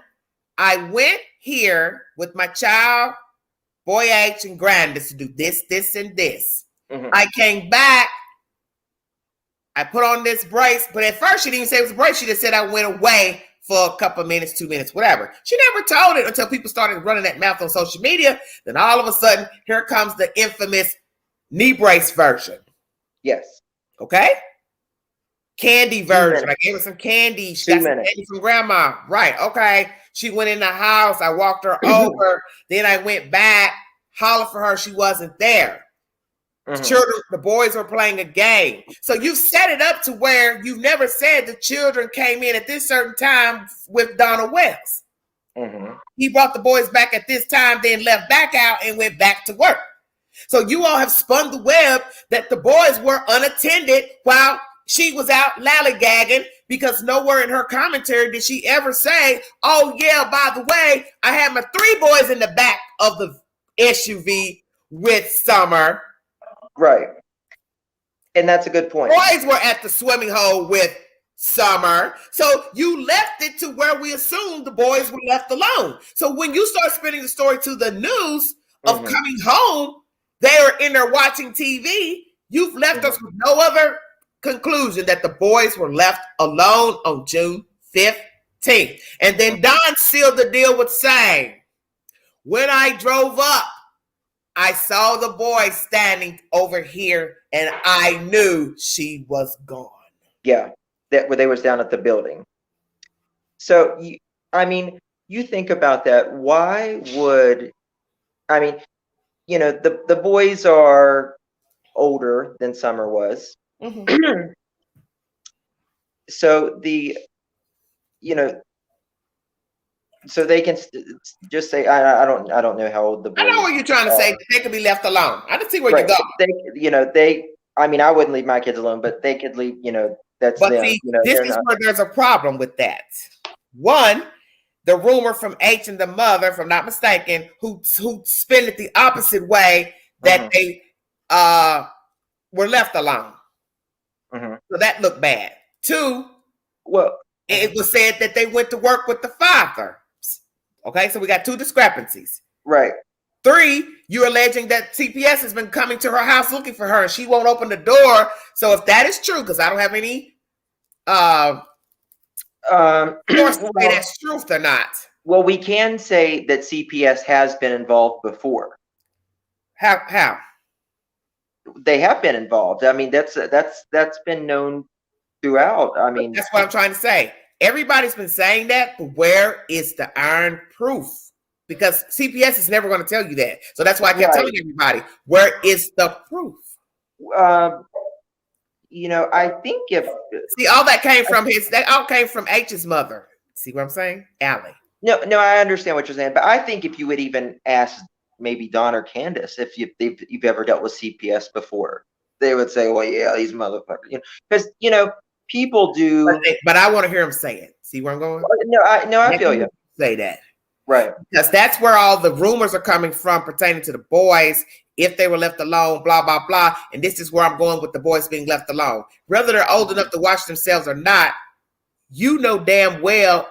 I went here with my child, Boy H and Grandis, to do this, this, and this. Mm-hmm. I came back. I put on this brace, but at first she didn't even say it was a brace. She just said I went away for a couple of minutes, 2 minutes, whatever. She never told it until people started running that mouth on social media. Then all of a sudden, here comes the infamous knee brace version. Yes. Okay? Candy version. I gave her some candy. She got some candy from grandma. Right. Okay. She went in the house. I walked her over. Then I went back, hollered for her. She wasn't there. The children, the boys were playing a game. So you've set it up to where you've never said the children came in at this certain time with Donna Wells. He brought the boys back at this time, then left back out and went back to work. So you all have spun the web that the boys were unattended while she was out lollygagging, because nowhere in her commentary did she ever say, oh yeah, by the way, I had my 3 boys in the back of the SUV with Summer. Right. And that's a good point. Boys were at the swimming hole with Summer. So you left it to where we assumed the boys were left alone. So when you start spinning the story to the news of coming home, they are in there watching TV. You've left us with no other conclusion that the boys were left alone on June 15th. And then Don sealed the deal with saying, when I drove up, I saw the boy standing over here and I knew she was gone. Yeah, that where they was down at the building. So, you think about that. Why would, the boys are older than Summer was. So so they can just say, I don't know how old the boys. I know what you're trying to say. They could be left alone. I don't see where you go. I wouldn't leave my kids alone, but they could leave. That's but them. See, this is where there's a problem with that. One, the rumor from H and the mother, if I'm not mistaken, who spin it the opposite way, that they were left alone. So that looked bad. 2, well, it was said that they went to work with the father. Okay, so we got 2 discrepancies. Right. 3, you're alleging that CPS has been coming to her house looking for her and she won't open the door. So if that is true, because I don't have any source to say that's truth or not. Well, we can say that CPS has been involved before. How? They have been involved. That's been known throughout. That's what I'm trying to say. Everybody's been saying that, but where is the iron proof? Because CPS is never going to tell you that. So that's why I kept telling everybody, where is the proof? I think if see, all that came from that all came from H's mother. See what I'm saying? Allie. No, I understand what you're saying, but I think if you would even ask maybe Don or Candace if you've ever dealt with CPS before, they would say, "Well, yeah, these motherfuckers," because people do. But I want to hear them say it. See where I'm going? No, I feel you. Say that. Right. Because that's where all the rumors are coming from pertaining to the boys, if they were left alone, blah, blah, blah. And this is where I'm going with the boys being left alone. Whether they're old enough to watch themselves or not, you know damn well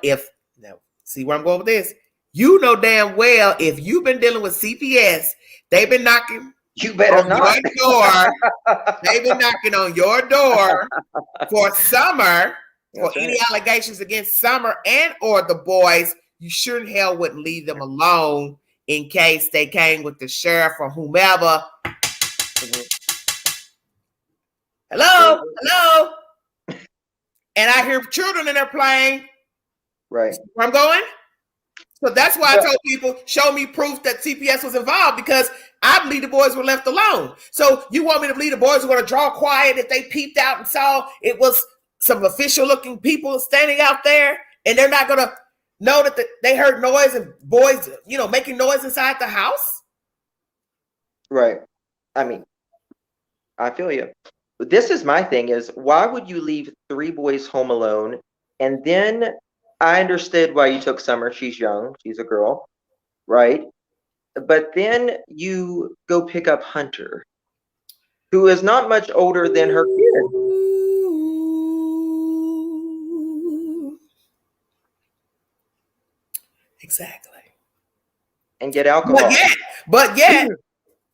see where I'm going with this? You know damn well if you've been dealing with CPS, they've been knocking you better not. Your door. They've been knocking on your door for Summer, for any allegations against Summer and or the boys. You sure in hell wouldn't leave them alone in case they came with the sheriff or whomever. Hello. And I hear children in there playing. Right. Where I'm going? So that's why I told people, show me proof that CPS was involved, because I believe the boys were left alone. So you want me to believe the boys were going to draw quiet if they peeped out and saw it was some official looking people standing out there, and they're not going to know that they heard noise and boys, making noise inside the house? Right. I mean, I feel you. This is my thing is, why would you leave 3 boys home alone? And then I understood why you took Summer. She's young. She's a girl. Right. But then you go pick up Hunter, who is not much older than her kid. Exactly. And get alcohol. But yet,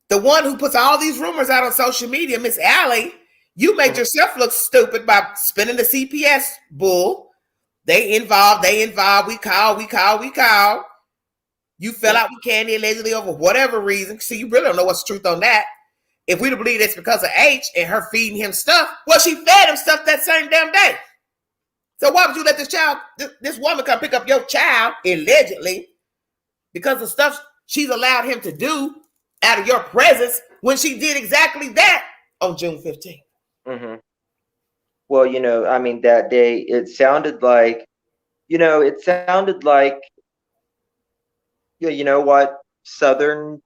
the one who puts all these rumors out on social media, Miss Allie, you made yourself look stupid by spinning the CPS bull. They involved, we call. You fell out with Candy allegedly over whatever reason. See, you really don't know what's the truth on that. If we believe it's because of H and her feeding him stuff, well, she fed him stuff that same damn day. So why would you let this woman come pick up your child, allegedly, because of stuff she's allowed him to do out of your presence when she did exactly that on June 15th? Mm-hmm. Well, that day, it sounded like, what Southern,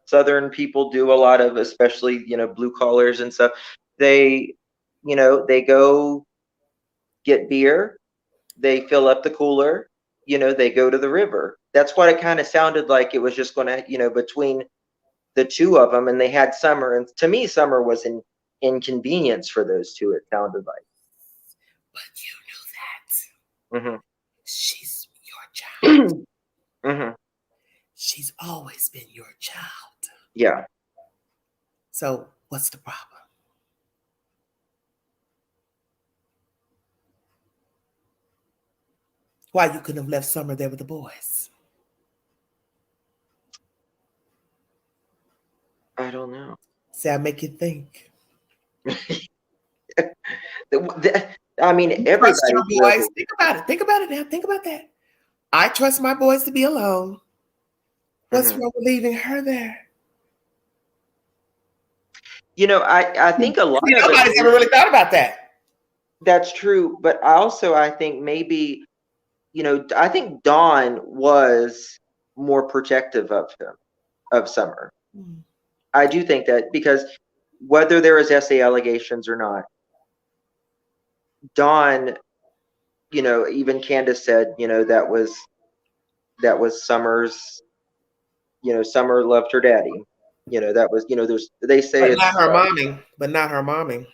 Southern people do a lot of, especially, blue collars and stuff. They go get beer, they fill up the cooler, they go to the river. That's what it kind of sounded like. It was just going to, between the two of them, and they had Summer. And to me, Summer was an inconvenience for those two, it sounded like. But you knew that. She's your child. She's always been your child. Yeah. So what's the problem? Why you couldn't have left Summer there with the boys? I don't know. See, I make you think. I mean, everybody. Boys. Think about it now. Think about that. I trust my boys to be alone. What's wrong with leaving her there? I think a lot of nobody's ever really thought about that. That's true, but I think maybe, I think Dawn was more protective of Summer. I do think that, because whether there is SA allegations or not, Dawn, even Candace said, that was Summer's, Summer loved her daddy. That was, they say but not her mommy.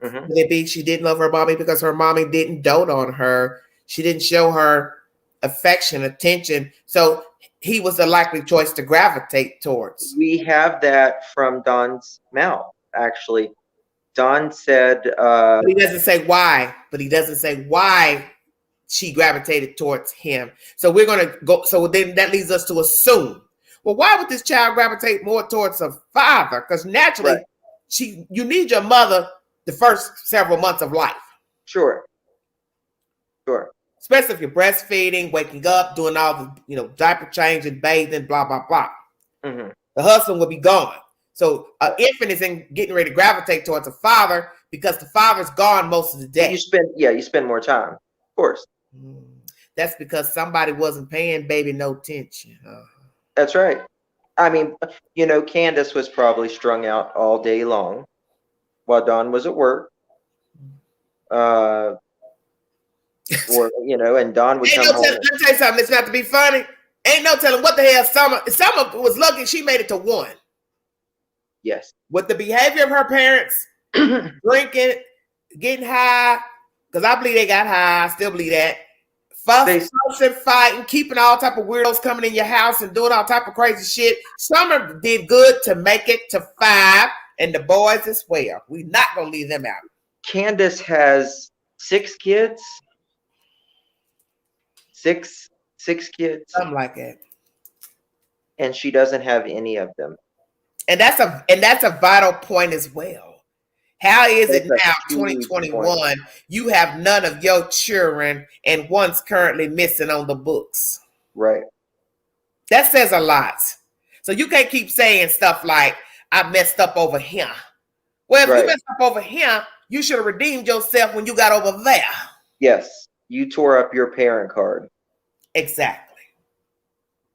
Could it be she didn't love her mommy because her mommy didn't dote on her? She didn't show her affection, attention. So he was the likely choice to gravitate towards. We have that from Dawn's mouth, actually. Dawn said... but he doesn't say why. But he doesn't say why she gravitated towards him. So we're going to go... So then that leads us to assume, well, why would this child gravitate more towards a father? Because naturally, you need your mother the first several months of life. Sure. Sure. Especially if you're breastfeeding, waking up, doing all the, diaper changing, bathing, blah, blah, blah. Mm-hmm. The husband will be gone. So an infant is getting ready to gravitate towards a father because the father's gone most of the day. You spend more time, of course. That's because somebody wasn't paying baby no attention. That's right. I mean, Candace was probably strung out all day long while Dawn was at work. And Dawn would come home. Let me tell you something. It's not to be funny. Ain't no telling what the hell Summer was lucky she made it to 1. Yes. With the behavior of her parents, drinking, getting high, because I believe they got high. I still believe that. Fussing, fighting, keeping all type of weirdos coming in your house and doing all type of crazy shit. Summer did good to make it to 5, and the boys as well. We're not going to leave them out. Candace has 6 kids. 6 kids. Something like that. And she doesn't have any of them. And that's a vital point as well. How is it now, 2021, you have none of your children and one's currently missing on the books? Right. That says a lot. So you can't keep saying stuff like, I messed up over here. Well, if you messed up over here, you should have redeemed yourself when you got over there. Yes. You tore up your parent card. Exactly.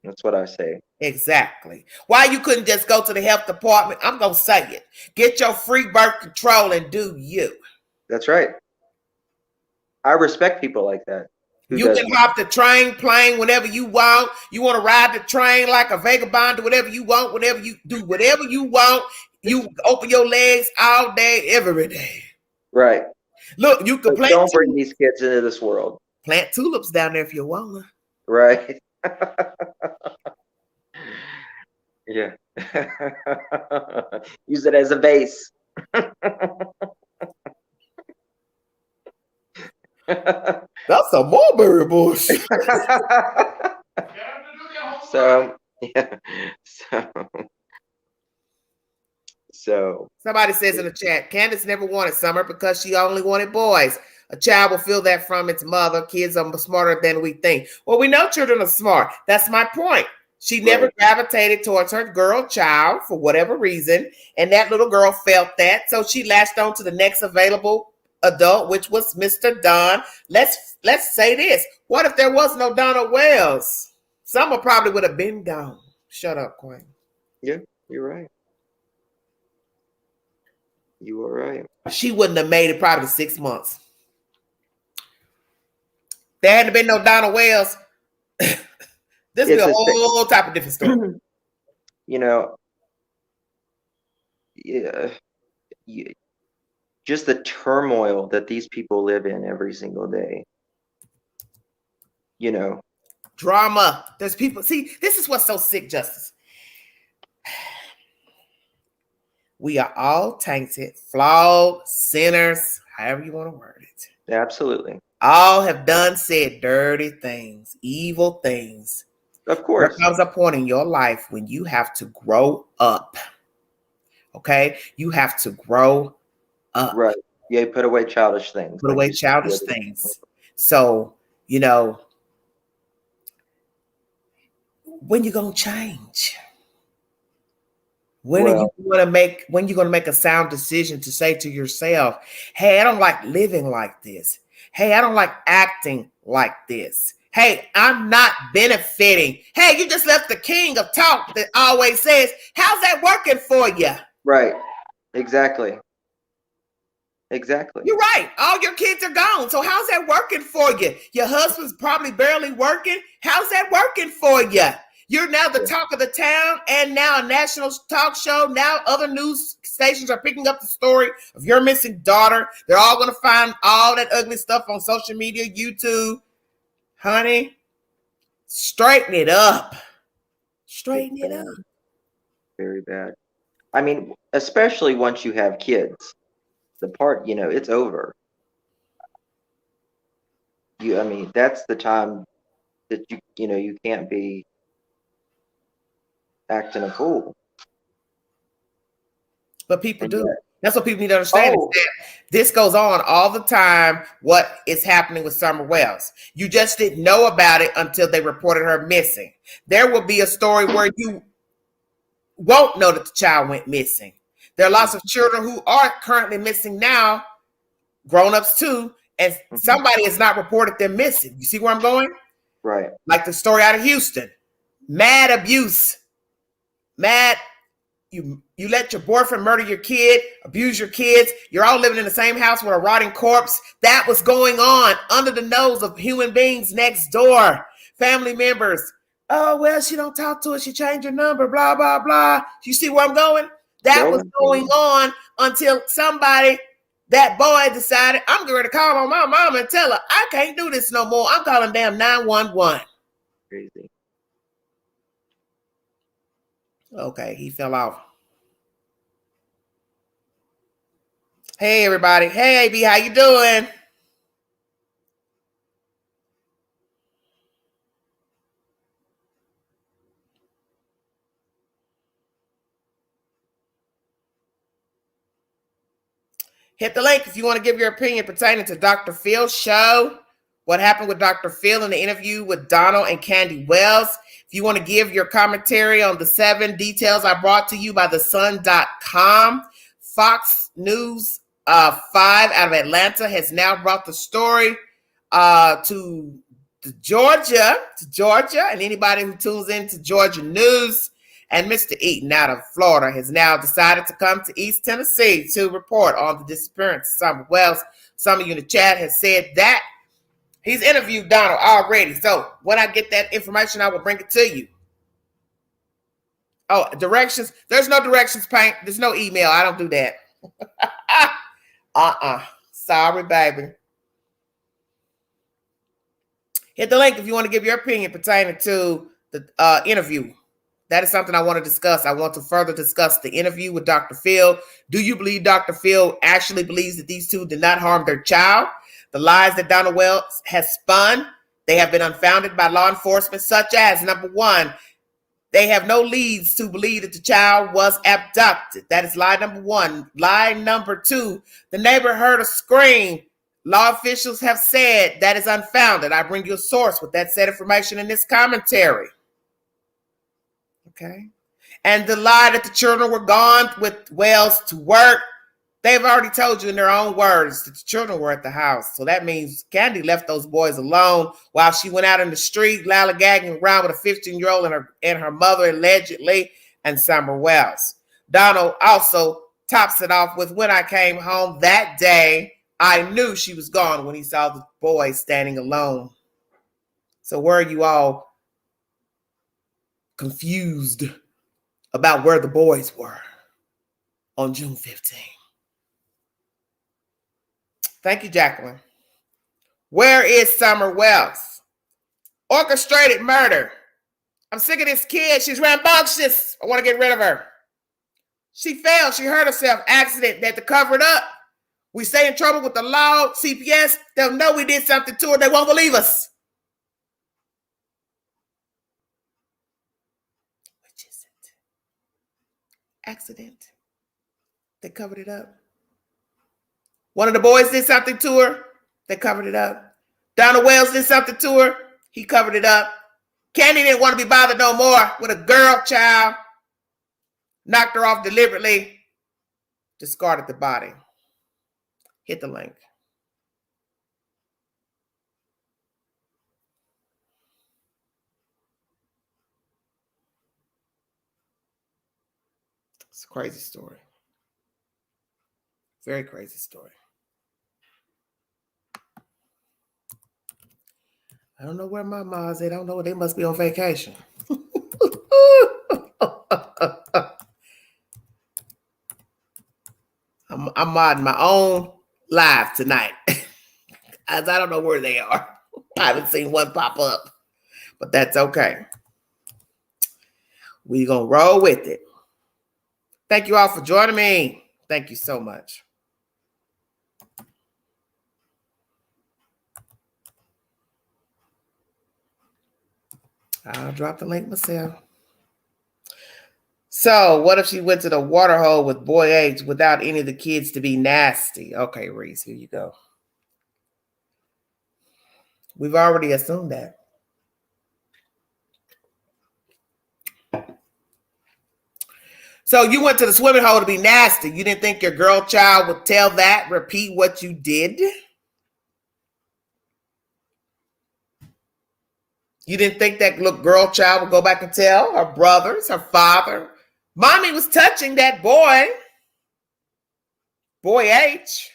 That's what I say. Exactly. Why you couldn't just go to the health department? I'm going to say it. Get your free birth control and do you. That's right. I respect people like that. You can hop the train, plane whenever you want. You want to ride the train like a vagabond, do whatever you want, whatever you want. You open your legs all day, every day. Right. Look, you can don't bring these kids into this world. Plant tulips down there if you want to. Right. Yeah. Use it as a vase. That's a mulberry bush. So somebody says in the chat, Candace never wanted Summer because she only wanted boys. A child will feel that from its mother. Kids are smarter than we think. Well, we know children are smart. That's my point. She never gravitated towards her girl child for whatever reason, and that little girl felt that, so she latched on to the next available adult, which was Mr. Don. Let's say this: what if there was no Donna Wells? Summer probably would have been gone. Shut up, Queen. Yeah, you're right. You are right. She wouldn't have made it probably 6 months. There hadn't been no Donna Wells. This is a whole type of different story. Just the turmoil that these people live in every single day. Drama. There's people. See, this is what's so sick, Justice. We are all tainted, flawed, sinners, however you want to word it. Absolutely. All have done, said dirty things, evil things. Of course. There comes a point in your life when you have to grow up. Okay? You have to grow up. Right. Yeah, put away childish things. Put away childish things. So, when you going to change? When are you going to make a sound decision to say to yourself, hey, I don't like living like this. Hey, I don't like acting like this. Hey, I'm not benefiting. Hey, you just left the king of talk that always says, how's that working for you? Right. Exactly. Exactly. You're right. All your kids are gone. So how's that working for you? Your husband's probably barely working. How's that working for you? You're now the talk of the town and now a national talk show. Now other news stations are picking up the story of your missing daughter. They're all going to find all that ugly stuff on social media, YouTube. Honey, straighten it up. Straighten it up. Very bad. I mean, especially once you have kids. The part, it's over. That's the time that you can't be acting a fool. But people do. That's what people need to understand. Oh. Is that this goes on all the time. What is happening with Summer Wells? You just didn't know about it until they reported her missing. There will be a story where you won't know that the child went missing. There are lots of children who are currently missing now, grown-ups too, and somebody has not reported them missing. You see where I'm going? Right. Like the story out of Houston. Mad abuse. Mad. You let your boyfriend murder your kid, abuse your kids. You're all living in the same house with a rotting corpse. That was going on under the nose of human beings next door. Family members. Oh, well, she don't talk to us. She changed her number, blah, blah, blah. You see where I'm going? That was going on until somebody, that boy decided, I'm going to call on my mama and tell her, I can't do this no more. I'm calling damn 911. Crazy. Okay, he fell off. Hey, everybody. Hey, AB, how you doing? Hit the link if you want to give your opinion pertaining to Dr. Phil's show. What happened with Dr. Phil in the interview with Donald and Candy Wells. If you want to give your commentary on the 7 details I brought to you by thesun.com. Fox News 5 out of Atlanta has now brought the story to Georgia, and anybody who tunes into Georgia news. And Mr. Eaton out of Florida has now decided to come to East Tennessee to report on the disappearance of Summer Wells. Some of you in the chat has said that he's interviewed Donald already. So when I get that information, I will bring it to you. Oh, directions. There's no directions, Paint. There's no email. I don't do that. Sorry, baby. Hit the link if you want to give your opinion pertaining to the interview. That is something I want to discuss. I want to further discuss the interview with Dr. Phil. Do you believe Dr. Phil actually believes that these two did not harm their child? The lies that Donald Wells has spun, they have been unfounded by law enforcement, such as, number 1, they have no leads to believe that the child was abducted. That is lie number 1. Lie number 2, the neighbor heard a scream. Law officials have said that is unfounded. I bring you a source with that said information in this commentary. Okay. And the lie that the children were gone with Wells to work, they've already told you in their own words that the children were at the house. So that means Candy left those boys alone while she went out in the street, lollygagging around with a 15-year-old and her mother, allegedly, and Summer Wells. Donald also tops it off with, when I came home that day, I knew she was gone when he saw the boys standing alone. So where are you all confused about where the boys were on June 15th? Thank you, Jacqueline. Where is Summer Wells? Orchestrated murder. I'm sick of this kid. She's rambunctious. I want to get rid of her. She fell. She hurt herself. Accident. They had to cover it up. We stay in trouble with the law, CPS. They'll know we did something to her. They won't believe us. Which is it? Accident. They covered it up. One of the boys did something to her. They covered it up. Donald Wells did something to her. He covered it up. Candy didn't want to be bothered no more with a girl child. Knocked her off deliberately. Discarded the body. Hit the link. It's a crazy story. Very crazy story. I don't know where my mom's at. I don't know. They must be on vacation. I'm modding my own live tonight. As I don't know where they are. I haven't seen one pop up. But that's okay. We're going to roll with it. Thank you all for joining me. Thank you so much. I'll drop the link myself. So what if she went to the water hole with boy H without any of the kids to be nasty? Okay, Reese, here you go. We've already assumed that. So you went to the swimming hole to be nasty. You didn't think your girl child would tell that, repeat what you did? You didn't think that little girl child would go back and tell her brothers, her father? Mommy was touching that boy. Boy H.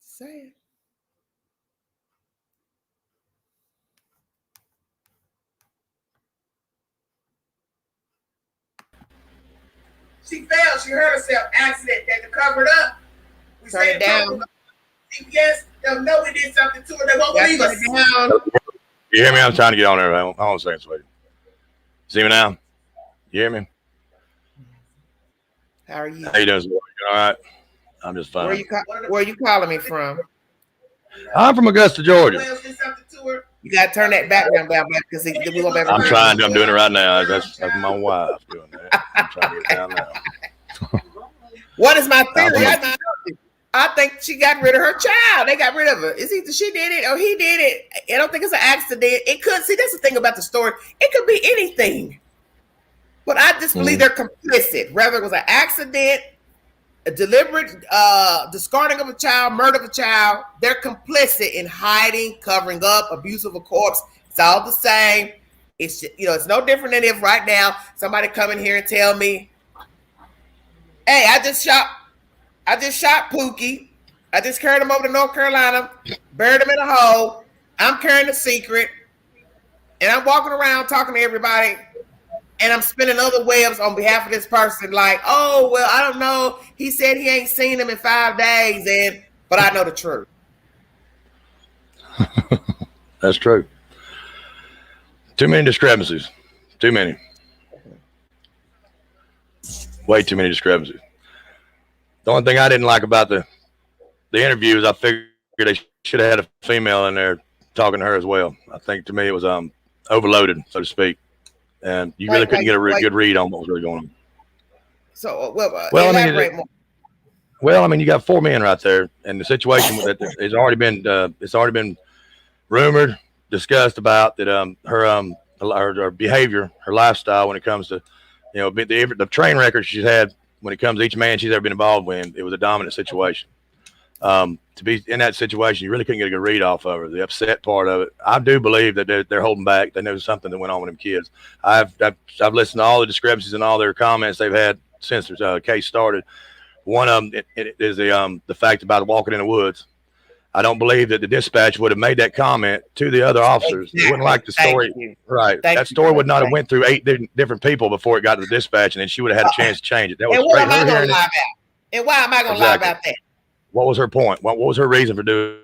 Say it. She fell. She hurt herself. Accident. They had to cover it up. We turn it down. Yes, they'll know we did something to her. They won't believe us. You hear me? I'm trying to get on there. Hold on a second, sweetie. See me now? You hear me? How are you? How you doing? You all right? I'm just fine. Where are you calling me from? I'm from Augusta, Georgia. You gotta turn that background down because we won't be able to. I'm trying to. I'm doing it right now. That's my wife doing that. I'm trying to get it down now. What is my theory? I think she got rid of her child. They got rid of her. It's either she did it or he did it. I don't think it's an accident. It could. See, that's the thing about the story. It could be anything. But I just believe they're complicit. Whether it was an accident, a deliberate discarding of a child, murder of a child, they're complicit in hiding, covering up, abuse of a corpse. It's all the same. It's it's no different than if right now somebody come in here and tell me, "Hey, I just shot Pookie. I just carried him over to North Carolina, buried him in a hole. I'm carrying a secret, and I'm walking around talking to everybody." And I'm spinning other webs on behalf of this person, like, oh, well, I don't know. He said he ain't seen him in 5 days, but I know the truth. That's true. Too many discrepancies. Too many. Way too many discrepancies. The only thing I didn't like about the interview is I figured they should have had a female in there talking to her as well. I think to me it was overloaded, so to speak. And you really couldn't get a good read on what was really going on. So, I mean, you got 4 men right there, and the situation that it's already been rumored, discussed about that her behavior, her lifestyle when it comes to the train record she's had when it comes to each man she's ever been involved with. It was a dominant situation. To be in that situation, you really couldn't get a good read off of her. The upset part of it, I do believe that they're holding back. They know something that went on with them kids. I've listened to all the discrepancies and all their comments they've had since the case started. One of them is the fact about walking in the woods. I don't believe that the dispatch would have made that comment to the other officers. Exactly. They wouldn't like the story. Right. That story would not have went through 8 different people before it got to the dispatch, and then she would have had a chance to change it. That was why am I going to lie about? And why am I going to lie about that? What was her point? What was her reason for doing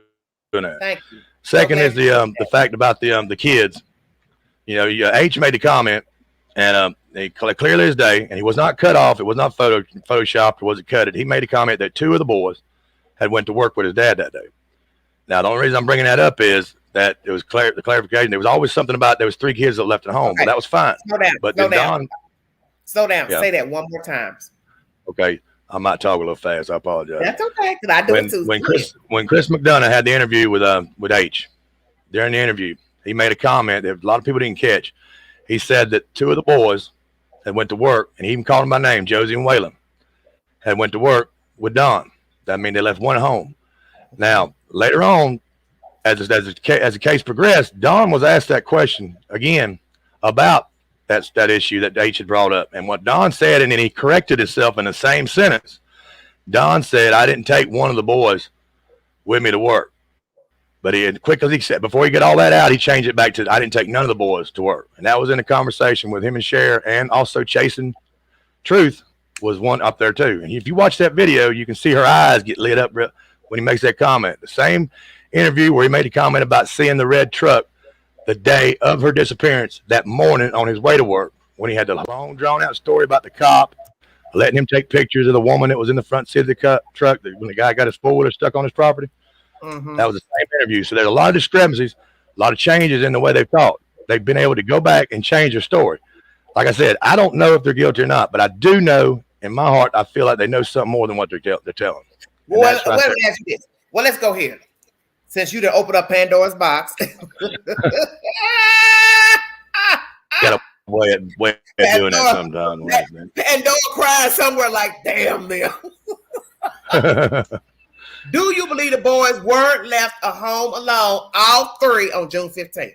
that? Thank you. Second is the fact about the kids. H made the comment, and clearly as day, and he was not cut off. It was not photoshopped, or was it cut? He made a comment that 2 of the boys had went to work with his dad that day. Now, the only reason I'm bringing that up is that it was the clarification. There was always something about there was 3 kids that left at home, but that was fine. Slow down. Slow down. Yeah. Say that one more time. Okay. I might talk a little fast. I apologize. That's okay, because I do it too. When Chris McDonough had the interview with H, during the interview, he made a comment that a lot of people didn't catch. He said that 2 of the boys had went to work, and he even called them by name, Josie and Waylon, had went to work with Don. That means they left 1 at home. Now, later on, as the case progressed, Don was asked that question again about that issue that H had brought up. And what Don said, and then he corrected himself in the same sentence. Don said, I didn't take 1 of the boys with me to work. But he said, before he got all that out, he changed it back to, I didn't take none of the boys to work. And that was in a conversation with him and Cher, and also Chasing Truth was one up there too. And if you watch that video, you can see her eyes get lit up when he makes that comment. The same interview where he made a comment about seeing the red truck the day of her disappearance, that morning on his way to work, when he had the long drawn-out story about the cop letting him take pictures of the woman that was in the front seat of the truck when the guy got his four-wheeler stuck on his property. Mm-hmm. That was the same interview. So there's a lot of discrepancies, a lot of changes in the way they've talked. they've been able to go back and change their story. Like I said, I don't know if they're guilty or not, but I do know in my heart, I feel like they know something more than what they're telling. Well, let me ask you this. Well, let's go here. Since you done opened up Pandora's box. Got a way of doing that sometimes. Pandora crying somewhere like, damn them. Do you believe the boys weren't left at home alone, all three, on June 15th?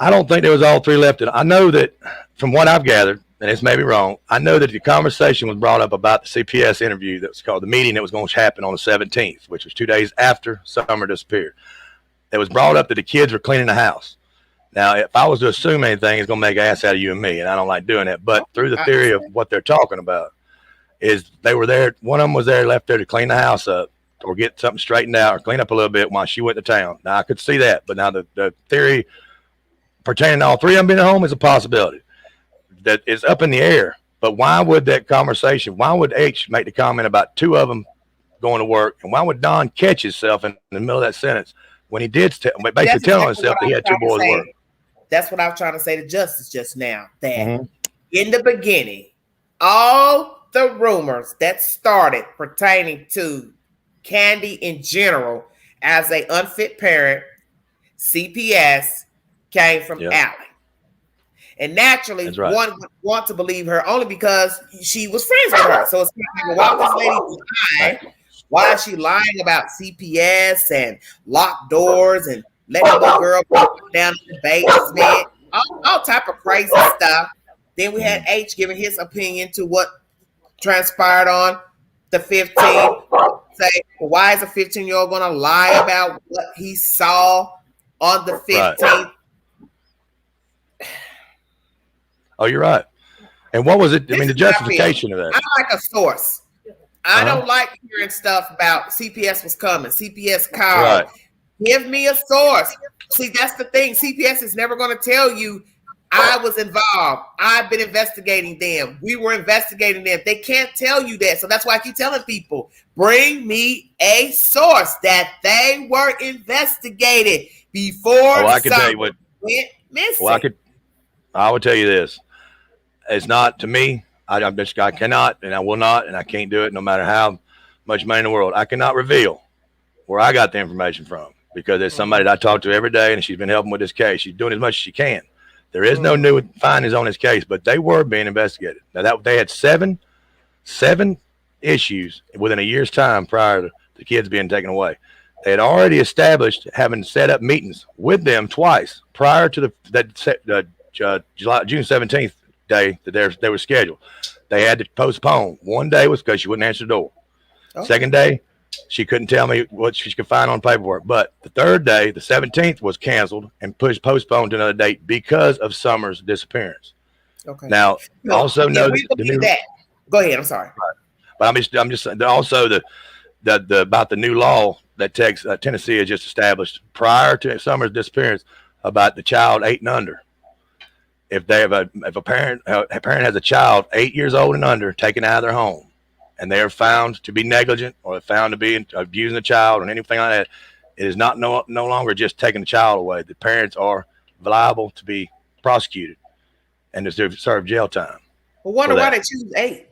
I don't think there was all three left. I know that from what I've gathered, and it's maybe wrong, I know that the conversation was brought up about the CPS interview that was called the meeting that was going to happen on the 17th, which was 2 days after Summer disappeared. It was brought up that the kids were cleaning the house. Now, if I was to assume anything, it's going to make an ass out of you and me, and I don't like doing that. But through the theory of what they're talking about is they were there. One of them was there, left there to clean the house up or get something straightened out or clean up a little bit while she went to town. Now, I could see that. But now the theory pertaining to all three of them being at home is a possibility. That is up in the air. But why would that conversation, why would H make the comment about two of them going to work? And why would Don catch himself in the middle of that sentence when he did basically telling himself that he had two boys to work? That's what I was trying to say to Justice just now. That in the beginning, all the rumors that started pertaining to Candy in general as an unfit parent, CPS, came from Allie. And naturally, one would want to believe her only because she was friends with her. So it's like, why this lady lying? Why is she lying about CPS and locked doors and letting the little girl go down in the basement? All type of crazy stuff. Then we had H giving his opinion to what transpired on the 15th. Say, why is a 15-year-old going to lie about what he saw on the 15th? Right. Oh, you're right. And what was it? I mean, the justification of that. I like a source. I don't like hearing stuff about CPS was coming. CPS called. Right. Give me a source. See, that's the thing. CPS is never going to tell you, I was involved. I've been investigating them. We were investigating them. They can't tell you that. So that's why I keep telling people, bring me a source that they were investigated before I can tell you what went missing. Well, I would tell you this. It's not, to me, I cannot and I will not and I can't do it no matter how much money in the world. I cannot reveal where I got the information from because it's somebody that I talk to every day and she's been helping with this case. She's doing as much as she can. There is no new findings on this case, but they were being investigated. Now they had seven issues within a year's time prior to the kids being taken away. They had already established having set up meetings with them twice prior to June 17th day that they were scheduled. They had to postpone. One day was because she wouldn't answer the door. Okay. Second day, she couldn't tell me what she could find on paperwork. But the third day, the 17th, was canceled and postponed to another date because of Summer's disappearance. Okay. Now, also know that. Go ahead. I'm sorry. But I'm just also the about the new law that Tennessee has just established prior to Summer's disappearance about the child 8 and under. If a parent has a child 8 years old and under taken out of their home, and they are found to be negligent or found to be abusing the child or anything like that, it is not no longer just taking the child away. The parents are liable to be prosecuted and to serve jail time. Well, wonder why they choose 8.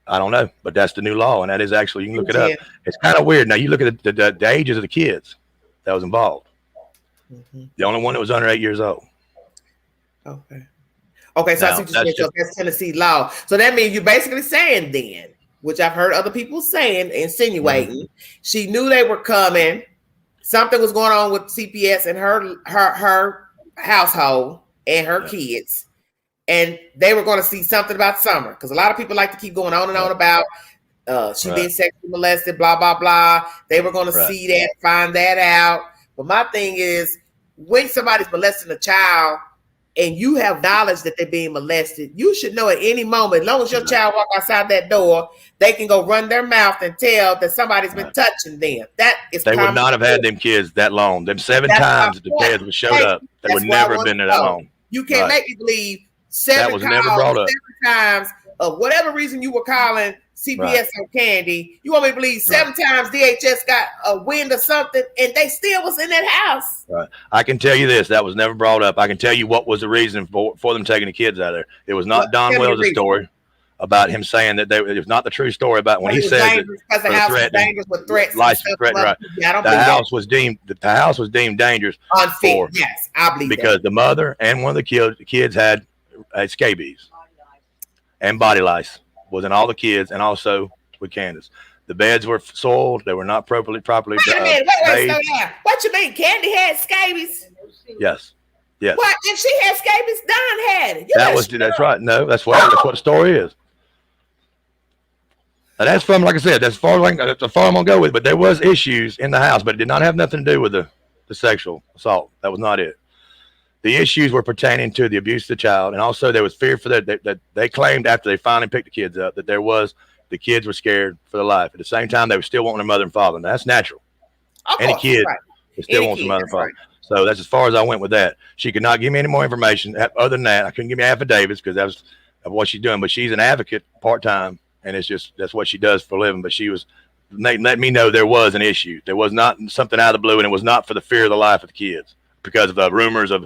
I don't know, but that's the new law, and that is actually, you can look it up. It's kind of weird. Now you look at the ages of the kids that was involved. The only one that was under 8 years old. Okay, so I see what you're saying. That's Tennessee law. So that means you're basically saying then, which I've heard other people saying, insinuating, she knew they were coming. Something was going on with CPS and her household and her kids, and they were going to see something about Summer because a lot of people like to keep going on and on about she being sexually molested, blah blah blah. They were going to see that, find that out. But my thing is, when somebody's molesting a child and you have knowledge that they're being molested, you should know at any moment, as long as your child walk outside that door, they can go run their mouth and tell that somebody's been touching them. That is they would not have had them kids that long. Them 7 times that the kids would showed up, they would never have been there that long. You can't make me believe 7 times of whatever reason you were calling CPS on Candy. You want me to believe 7 times DHS got a wind or something, and they still was in that house? Right. I can tell you this: that was never brought up. I can tell you what was the reason for them taking the kids out of there. It was not Don Wells' story about him saying that it was not the true story about when he said because the house was dangerous with threats. License threat, right? Yeah, the house was deemed dangerous. Unfit. Yes, I believe because the mother and one of the kids had scabies and body lice. Was in all the kids, and also with Candace. The beds were soiled. They were not properly Wait a minute. Wait, slow down. What you mean? Candy had scabies? Yes. Yes. What? If she had scabies, Don had it. That's right. No, that's what the story is. And that's from, like I said, that's far I'm gonna go with. But there was issues in the house, but it did not have nothing to do with the sexual assault. That was not it. The issues were pertaining to the abuse of the child, and also there was fear for that they claimed after they finally picked the kids up that the kids were scared for their life. At the same time, they were still wanting their mother and father. And that's natural. Any kid still wants their mother and father. Right. So that's as far as I went with that. She could not give me any more information. Other than that, I couldn't give me affidavits because that was what she's doing. But she's an advocate part-time, and that's what she does for a living. But she was letting me know there was an issue. There was not something out of the blue, and it was not for the fear of the life of the kids because of the rumors of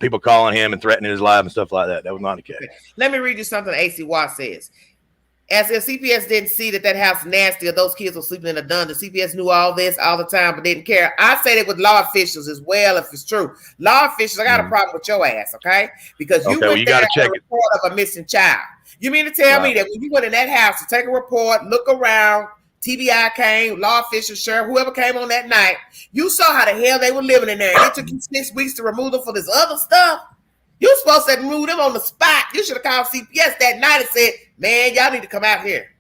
people calling him and threatening his life and stuff like that. That was not the case. Let me read you something AC Watt says. As if CPS didn't see that house nasty or those kids were sleeping in a dungeon. CPS knew all this all the time but didn't care. I say that with law officials as well, if it's true. Law officials, I got a problem with your ass, okay? Because you went there to a report of a missing child. You mean to tell me that when you went in that house to take a report, look around, TBI came, law officials, sheriff, whoever came on that night, you saw how the hell they were living in there. And it took you 6 weeks to remove them for this other stuff. You supposed to remove them on the spot. You should have called CPS that night and said, man, y'all need to come out here.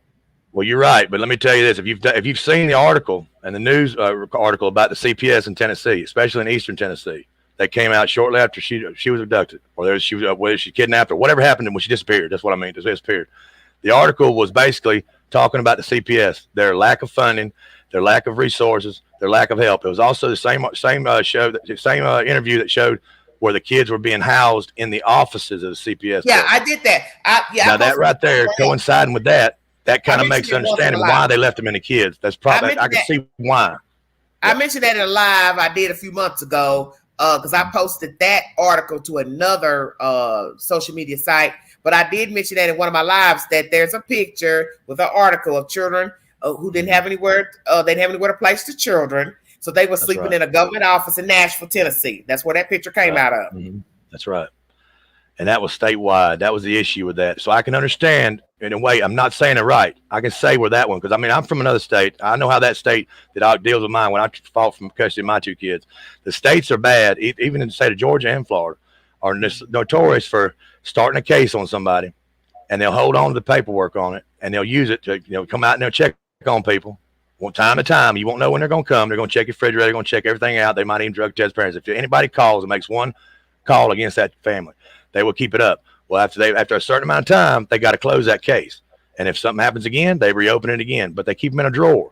Well, you're right. But let me tell you this. If you've seen the article and the news article about the CPS in Tennessee, especially in eastern Tennessee, they came out shortly after she was abducted, or whether she kidnapped or whatever happened when she disappeared. That's what I mean. Disappeared. The article was basically talking about the CPS, their lack of funding, their lack of resources, their lack of help. It was also the same interview that showed where the kids were being housed in the offices of the CPS. Yeah, I did that. Now that right there, coinciding with that kind of makes understanding why they left them in the kids. That's probably I can see why. I mentioned that in a live I did a few months ago because I posted that article to another social media site. But I did mention that in one of my lives that there's a picture with an article of children who didn't have anywhere. They didn't have anywhere to place the children, so they were sleeping in a government office in Nashville, Tennessee. That's where that picture came out of. Mm-hmm. That's right, and that was statewide. That was the issue with that. So I can understand in a way. I'm not saying it right. I can say where that one because I mean I'm from another state. I know how that state deals with mine when I fought from custody of my 2 kids. The states are bad, even in the state of Georgia and Florida, are notorious for starting a case on somebody, and they'll hold on to the paperwork on it, and they'll use it to come out and they'll check on people. One time to time, you won't know when they're going to come. They're going to check your refrigerator. They're going to check everything out. They might even drug test parents. If anybody calls and makes one call against that family, they will keep it up. Well, after a certain amount of time, they got to close that case. And if something happens again, they reopen it again. But they keep them in a drawer,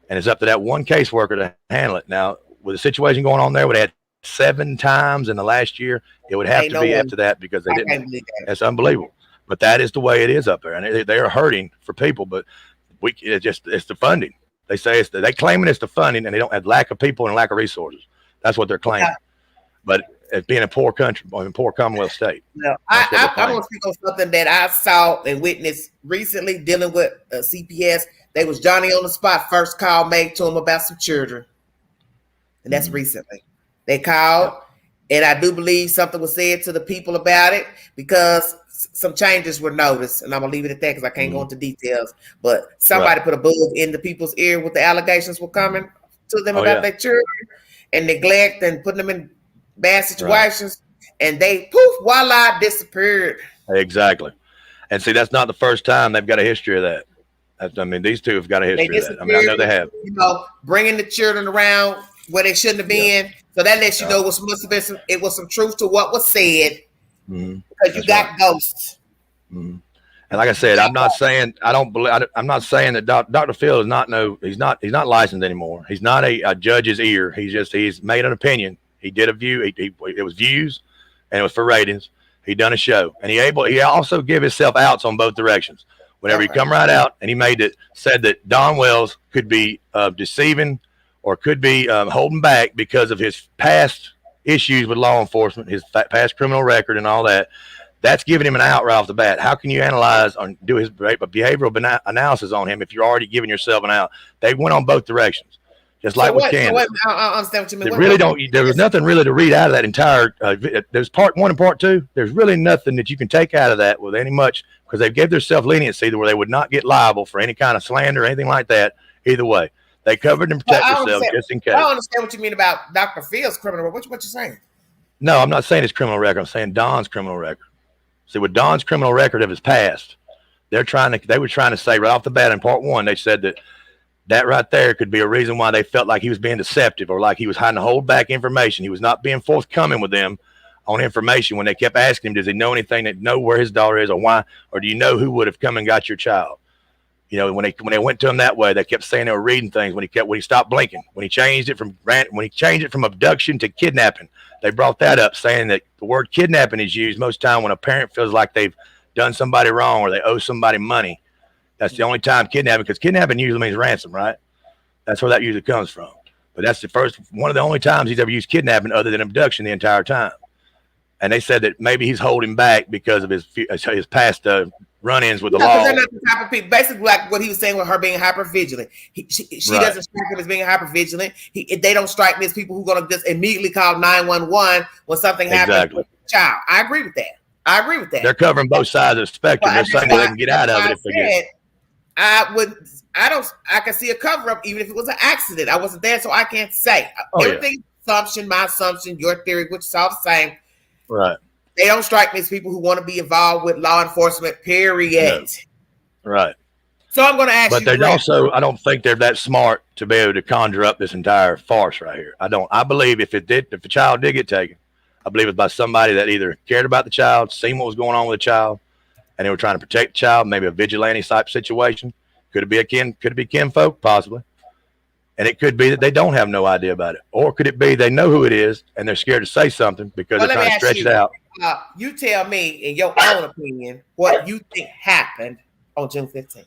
and it's up to that one caseworker to handle it. Now, with the situation going on there, where they had 7 times in the last year, it would have to be after that because they didn't. That's unbelievable. But that is the way it is up there, and they are hurting for people. But it's the funding. They say they claiming it's the funding, and they don't have lack of people and lack of resources. That's what they're claiming. Yeah. But it's being a poor country, a poor Commonwealth state. No, I want to speak on something that I saw and witnessed recently dealing with CPS. They was Johnny on the spot. First call made to him about some children, and that's recently. They called, and I do believe something was said to the people about it because some changes were noticed, and I'm gonna leave it at that because I can't go into details. But somebody put a bug in the people's ear with the allegations were coming to them about their children and neglect and putting them in bad situations, and they voila, disappeared. Exactly, and see that's not the first time they've got a history of that. I mean, these two have got a history of that. I mean, I know they have. Bringing the children around where they shouldn't have been. So that lets you know must have been it was some truth to what was said. Because you got ghosts. And like I said, I'm not saying I'm not saying that Dr. Phil is he's not licensed anymore. He's not a judge's ear. He's made an opinion. He did a view. It was views, and it was for ratings. He done a show, and he also give himself outs on both directions. Whenever he come right out and he said that Don Wells could be deceiving or could be holding back because of his past issues with law enforcement, his past criminal record and all that. That's giving him an out right off the bat. How can you analyze or do his behavioral analysis on him if you're already giving yourself an out? They went on both directions, just like with Candace. I understand what you mean. There was nothing really to read out of that entire. There's part 1 and part 2. There's really nothing that you can take out of that with any much, because they gave themselves leniency where they would not get liable for any kind of slander or anything like that. Either way, they covered and protect themselves just in case. I don't understand what you mean about Dr. Phil's criminal record. What you saying? No, I'm not saying his criminal record. I'm saying Don's criminal record. See, with Don's criminal record of his past, they were trying to say right off the bat in part 1, they said that right there could be a reason why they felt like he was being deceptive or like he was trying to hold back information. He was not being forthcoming with them on information when they kept asking him, does he know anything, that know where his daughter is or why, or do you know who would have come and got your child? You know, when they went to him that way, they kept saying they were reading things. When he stopped blinking, when he changed it from abduction to kidnapping, they brought that up, saying that the word kidnapping is used most time when a parent feels like they've done somebody wrong or they owe somebody money. That's the only time kidnapping, because kidnapping usually means ransom, right? That's where that usually comes from. But that's one of the only times he's ever used kidnapping other than abduction the entire time. And they said that maybe he's holding back because of his past run-ins with the law. They're not the type of people, basically like what he was saying with her being hypervigilant. She right. Doesn't strike him as being hypervigilant. They don't strike me as people who are going to just immediately call 911 when something happens with the child. I agree with that. They're covering both sides of the spectrum. They're saying they can get out of it if they get. I can see a cover up even if it was an accident. I wasn't there, so I can't say. Everything assumption, my assumption, your theory, which is all the same. Right. They don't strike me as people who want to be involved with law enforcement, period. No. Right. So I'm going to ask you. But I don't think they're that smart to be able to conjure up this entire farce right here. I believe if the child did get taken, I believe it's by somebody that either cared about the child, seen what was going on with the child, and they were trying to protect the child, maybe a vigilante type situation. Could it be kinfolk? Possibly. And it could be that they don't have no idea about it. Or could it be they know who it is and they're scared to say something because they're trying to stretch it out? You tell me, in your own opinion, what you think happened on June 15th.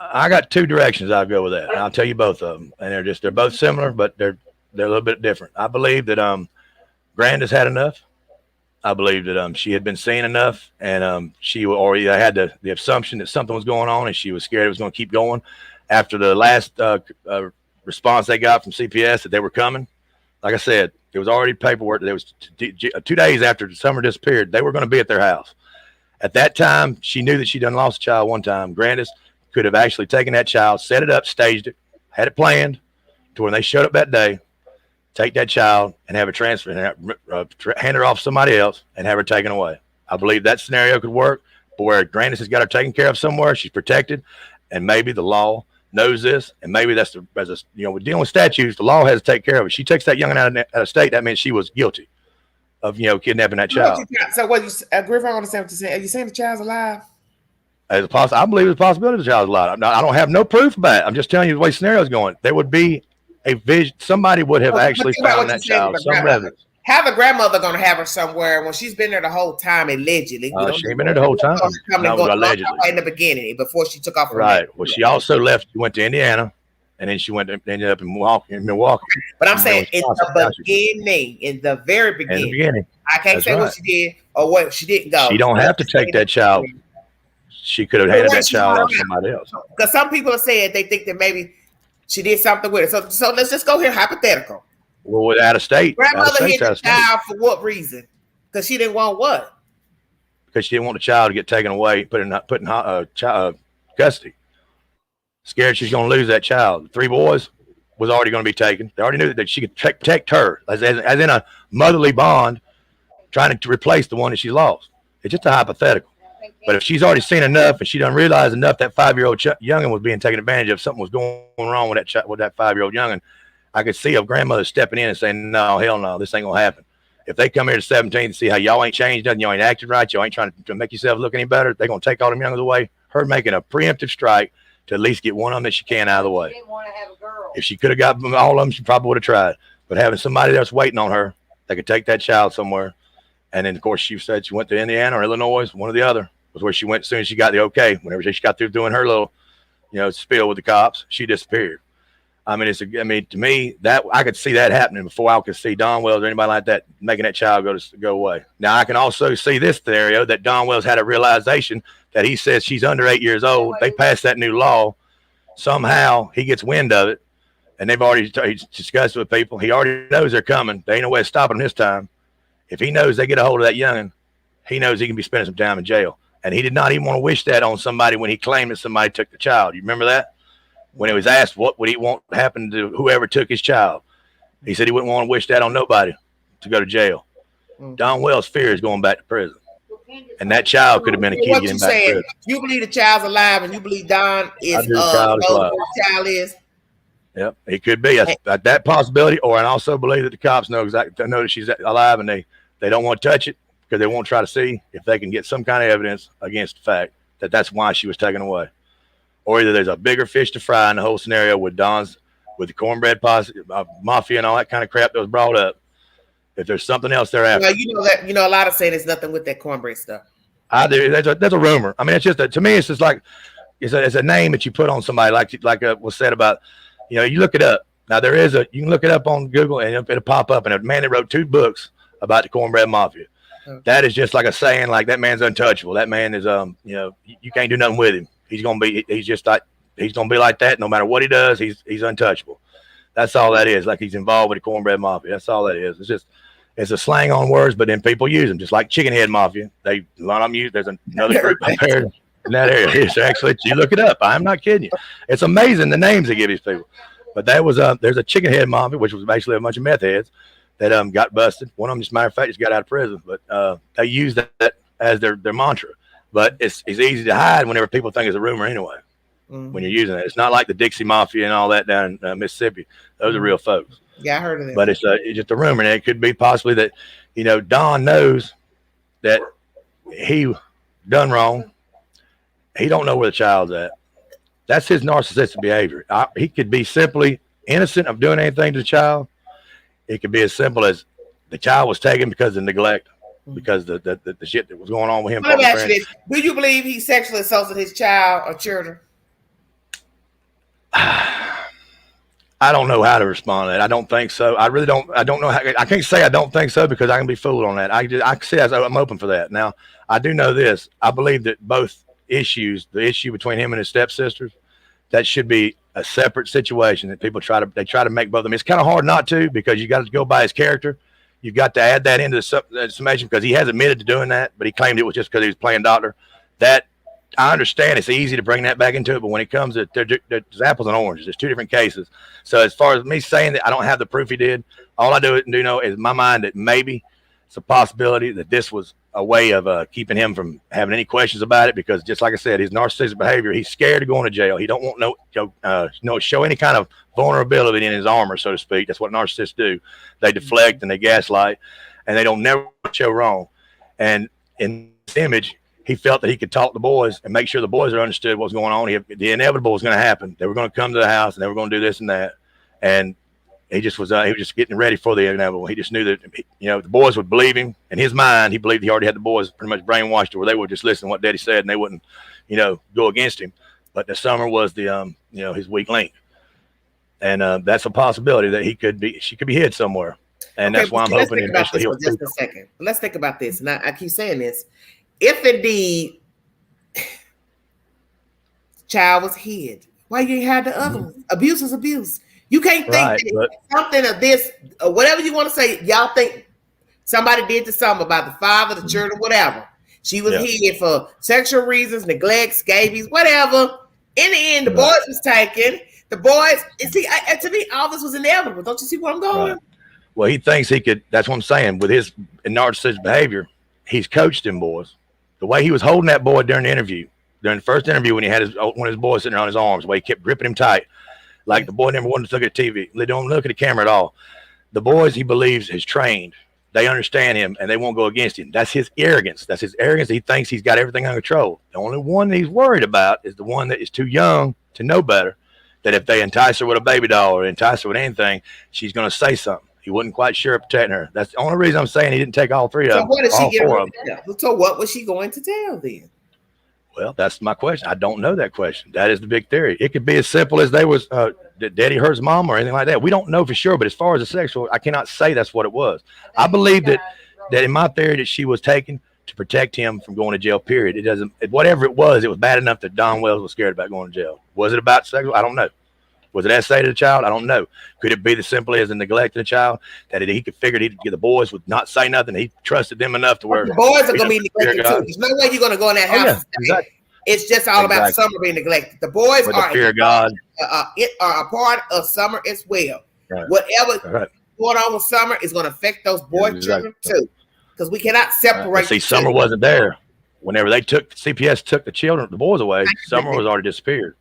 I got 2 directions I'll go with that. And I'll tell you both of them. And they're both similar, but they're a little bit different. I believe that Granda's had enough. I believe that she had been seeing enough, and she already had the assumption that something was going on, and she was scared it was going to keep going. After the last response they got from CPS that they were coming, like I said, there was already paperwork. There was 2 days after Summer disappeared, they were going to be at their house. At that time, she knew that she done lost a child one time. Grandis could have actually taken that child, set it up, staged it, had it planned to when they showed up that day, take that child and have it transferred, hand her off to somebody else and have her taken away. I believe that scenario could work, but where Grandis has got her taken care of somewhere, she's protected, and maybe the law knows this, and maybe that's we're dealing with statutes. The law has to take care of it. She takes that young out of state. That means she was guilty of kidnapping that child. So what you Griffin? I understand what you're saying. Are you saying the child's alive? I believe it's a possibility the child's alive. I don't have no proof of that. I'm just telling you the way the scenario's going. There would be a vision. Somebody would have actually found that child. Some evidence. Have a grandmother going to have her somewhere when she's been there the whole time, allegedly. She ain't been there the whole time. Allegedly. In the beginning, before she took off. Right. Well, she also left. She went to Indiana, and then she ended up in Milwaukee. But I'm saying in the very beginning. I can't say what she did or what she didn't go. She don't have to take that child. She could have handed that child off to somebody else. Because some people are saying they think that maybe she did something with it. So let's just go here hypothetical. Well, out of state. Grandmother hit the child for what reason? Because she didn't want what? Because she didn't want the child to get taken away, put in custody. Scared she's going to lose that child. 3 boys was already going to be taken. They already knew that she could protect her, as in a motherly bond, trying to replace the one that she lost. It's just a hypothetical. But if she's already seen enough and she done realized enough that 5-year-old youngin was being taken advantage of, something was going wrong with that 5-year-old youngin, I could see a grandmother stepping in and saying, no, hell no, this ain't going to happen. If they come here to 17 to see how y'all ain't changed nothing, y'all ain't acted right, y'all ain't trying to make yourself look any better, they're going to take all them youngins away. Her making a preemptive strike to at least get one of them that she can out of the way. She didn't want to have a girl. If she could have got all of them, she probably would have tried. But having somebody that's waiting on her that could take that child somewhere, and then, of course, she said she went to Indiana or Illinois, one or the other, was where she went as soon as she got the okay. Whenever she got through doing her little, spiel with the cops, she disappeared. I mean, to me, that I could see that happening before I could see Don Wells or anybody like that making that child go away. Now, I can also see this scenario that Don Wells had a realization that he says she's under 8 years old. They passed that new law. Somehow he gets wind of it, and they've already discussed it with people. He already knows they're coming. There ain't no way of stopping them this time. If he knows they get a hold of that youngin', he knows he can be spending some time in jail. And he did not even want to wish that on somebody when he claimed that somebody took the child. You remember that? When he was asked what would he want to happen to whoever took his child, he said he wouldn't want to wish that on nobody to go to jail. Don Wells' fear is going back to prison. And that child could have been a kid getting back to prison. You believe the child's alive and you believe Don is child is? Yep, it could be that possibility, or I also believe that the cops know that she's alive and they don't want to touch it because they won't try to see if they can get some kind of evidence against the fact that that's why she was taken away. Or either there's a bigger fish to fry in the whole scenario with the cornbread mafia and all that kind of crap that was brought up. If there's something else they're after. Well, a lot of say there's nothing with that cornbread stuff. I do. There's a rumor. I mean, it's just to me, it's just like it's a name that you put on somebody, like was said about. You look it up. Now you can look it up on Google and it'll pop up. And a man that wrote 2 books about the cornbread mafia. Okay. That is just like a saying, like that man's untouchable. That man is you can't do nothing with him. He's gonna be like that no matter what he does. He's untouchable. That's all that is. Like he's involved with the cornbread mafia. That's all that is. It's a slang on words, but then people use them just like chicken head mafia. They a lot of them use. There's another group up there in that area. It's actually, you look it up. I'm not kidding you. It's amazing the names they give these people. But that was there's a chicken head mafia, which was basically a bunch of meth heads that got busted. One of them, just a matter of fact, just got out of prison. But they use that as their mantra. But it's easy to hide whenever people think it's a rumor anyway. Mm-hmm. When you're using it, it's not like the Dixie Mafia and all that down in Mississippi. Those are real folks. Yeah, I heard of that. But it's just a rumor, and it could be possibly that Don knows that he done wrong. He don't know where the child's at. That's his narcissistic behavior. He could be simply innocent of doing anything to the child. It could be as simple as the child was taken because of neglect. Because the shit that was going on with him. Let me ask you this. Do you believe he sexually assaulted his child or children? I don't know how to respond to that. I don't think so. I really don't. I don't know how. I can't say I don't think so because I can be fooled on that. I say I'm open for that. Now, I do know this. I believe that both issues, the issue between him and his stepsisters, that should be a separate situation that people try to make both of them. It's kind of hard not to because you got to go by his character. You've got to add that into the summation because he has admitted to doing that, but he claimed it was just because he was playing doctor. That I understand it's easy to bring that back into it, but when it comes to there's apples and oranges, there's 2 different cases. So as far as me saying that I don't have the proof he did, all I do know is in my mind that maybe it's a possibility that this was a way of keeping him from having any questions about it because just like I said, his narcissistic behavior, he's scared of going to jail. He don't want show any kind of vulnerability in his armor, so to speak. That's what narcissists do. They deflect and they gaslight and they don't never show wrong. And in this image, he felt that he could talk to the boys and make sure the boys understood what was going on. The inevitable was going to happen. They were going to come to the house and they were going to do this and that. And he just was just getting ready for the inevitable. He just knew that, the boys would believe him. In his mind, he believed he already had the boys pretty much brainwashed to where they would just listen to what Daddy said and they wouldn't, go against him. But the summer was his weak link. And that's a possibility that she could be hid somewhere. And that's why I'm hoping eventually he'll. Just a second. Let's think about this. And I keep saying this. If indeed child was hid, why you had the other one? Abuse is abuse. You can't think that something of this, or whatever you want to say, y'all think somebody did to something about the father, the children, whatever. She was hid for sexual reasons, neglect, scabies, whatever. In the end, the boys was taken. The boys, to me, all this was inevitable. Don't you see where I'm going? Right. Well, he thinks he could, that's what I'm saying. With his narcissistic behavior, he's coached them boys. The way he was holding that boy during the first interview when he had one of his boys sitting on his arms, the way he kept gripping him tight. Like the boy never wanted to look at TV. They don't look at the camera at all. The boys he believes is trained. They understand him and they won't go against him. That's his arrogance. That's his arrogance. He thinks he's got everything under control. The only one that he's worried about is the one that is too young to know better. That if they entice her with a baby doll or entice her with anything, she's going to say something. He wasn't quite sure of protecting her. That's the only reason I'm saying he didn't take all 3 of them. So what is she getting ready to tell? So what was she going to tell then? Well, that's my question. I don't know that question. That is the big theory. It could be as simple as they was that daddy hurt his mom or anything like that. We don't know for sure, but as far as the sexual, I cannot say that's what it was. I believe that in my theory that she was taken to protect him from going to jail, period. It doesn't, whatever it was bad enough that Don Wells was scared about going to jail. Was it about sexual? I don't know. Was it essay to the child? I don't know. Could it be as simply as a neglect of the child that he could figure he'd get the boys would not say nothing? He trusted them enough to where the boys are going to be neglected too. There's no way you're going to go in that house. Yeah, exactly. It's just all about Summer being neglected. The boys with are the fear of God. Are a part of Summer as well. Right. Whatever going on with Summer is going to affect those boy children too, because we cannot separate. See, Summer wasn't there whenever they took CPS took the boys away. Summer was already disappeared.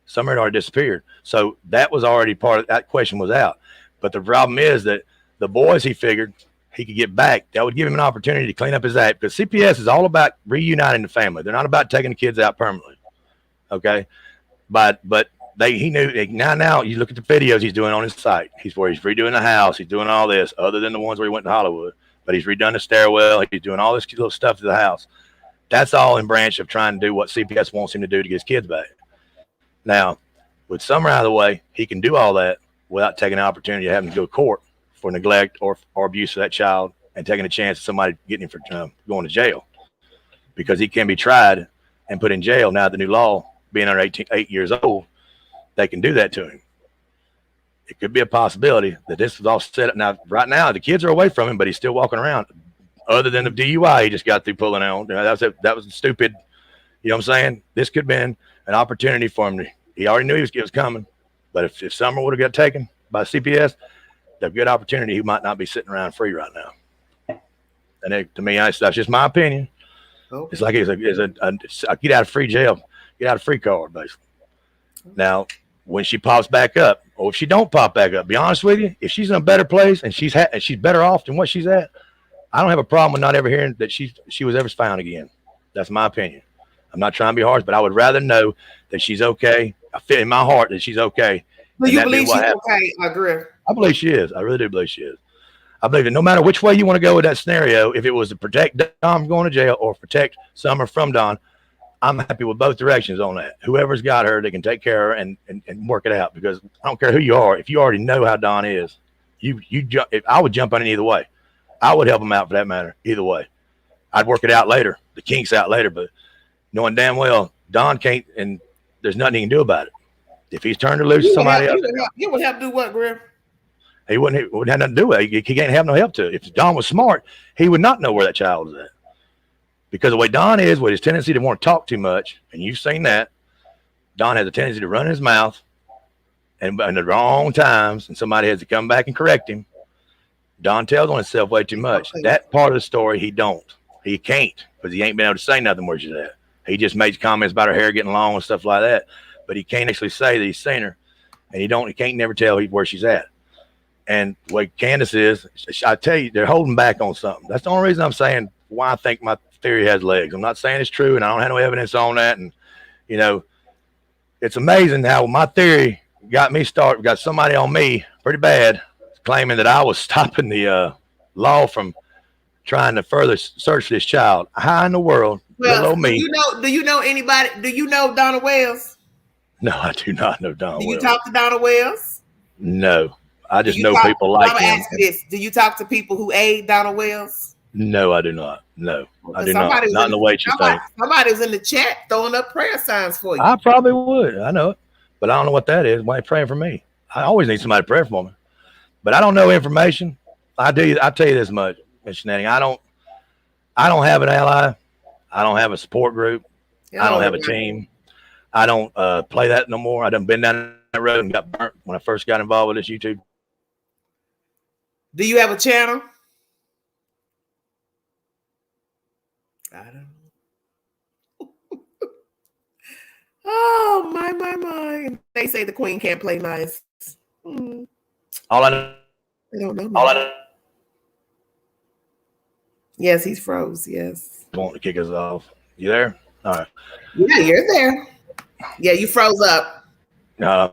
Summer had already disappeared. So that was already part of that question was out. But the problem is that the boys, he figured he could get back. That would give him an opportunity to clean up his act, because CPS is all about reuniting the family. They're not about taking the kids out permanently. Okay. But he knew now you look at the videos he's doing on his site. He's redoing the house. He's doing all this other than the ones where he went to Hollywood, but he's redone the stairwell. He's doing all this little stuff to the house. That's all in branch of trying to do what CPS wants him to do to get his kids back. Now, with Summer out of the way, he can do all that without taking the opportunity of having to go to court for neglect or abuse of that child and taking a chance of somebody getting him for going to jail, because he can be tried and put in jail. Now, the new law, being under 8 years old, they can do that to him. It could be a possibility that this was all set up. Now, right now, the kids are away from him, but he's still walking around. Other than the DUI he just got through pulling on. That was stupid. You know what I'm saying? This could have been an opportunity for him. He already knew he was coming. But if Summer would have got taken by CPS, a good opportunity, he might not be sitting around free right now. And to me, that's just my opinion. Okay. It's like it's a get out of free jail, get out of free card, basically. Now, when she pops back up, or if she don't pop back up, be honest with you, if she's in a better place and she's better off than what she's at, I don't have a problem with not ever hearing that she was ever found again. That's my opinion. I'm not trying to be harsh, but I would rather know that she's okay. I feel in my heart that she's okay. Do you believe she's okay? I agree. I believe she is. I really do believe she is. I believe that no matter which way you want to go with that scenario, if it was to protect Don from going to jail or protect Summer from Don, I'm happy with both directions on that. Whoever's got her, they can take care of her and work it out, because I don't care who you are. If you already know how Don is, I would jump on it either way. I would help him out for that matter, either way. I'd work it out later, the kinks out later, but knowing damn well Don can't, and there's nothing he can do about it. If he's turned her loose to somebody else. You would have to do what, Griff? He wouldn't have nothing to do with it. He can't have no help to it. If Don was smart, he would not know where that child was at. Because the way Don is, with his tendency to want to talk too much, and you've seen that, Don has a tendency to run his mouth and in the wrong times, and somebody has to come back and correct him. Don tells on himself way too much. Okay. That part of the story, he don't. He can't, because he ain't been able to say nothing where she's at. He just makes comments about her hair getting long and stuff like that, but he can't actually say that he's seen her, and he can't never tell where she's at. And the way Candace is, I tell you, they're holding back on something. That's the only reason I'm saying why I think my theory has legs. I'm not saying it's true, and I don't have no evidence on that. And, you know, it's amazing how my theory got somebody on me pretty bad, claiming that I was stopping the law from trying to further search this child. How in the world? Well, me. Do you know anybody? Do you know Donna Wells? No, I do not know Donna Wells. Do you talk to Donna Wells? No, I just know people like him. Ask this: do you talk to people who aid Donna Wells? No, I do not. No, I do not. Not in the way you think. Somebody was in the chat throwing up prayer signs for you. I probably would. I know it, but I don't know what that is. Why are you praying for me? I always need somebody to pray for me, but I don't know information. I'll tell you this much, Ms. Shenanigans. I don't have an ally. I don't have a support group. I don't have a team. I don't play that no more. I done been down that road and got burnt when I first got involved with this YouTube. Do you have a channel? I don't know. Oh, my. They say the queen can't play nice. All I know. I don't know. All I know. Yes, he's froze. Yes. Want to kick us off. You there? All right. Yeah, you're there. Yeah, you froze up. No,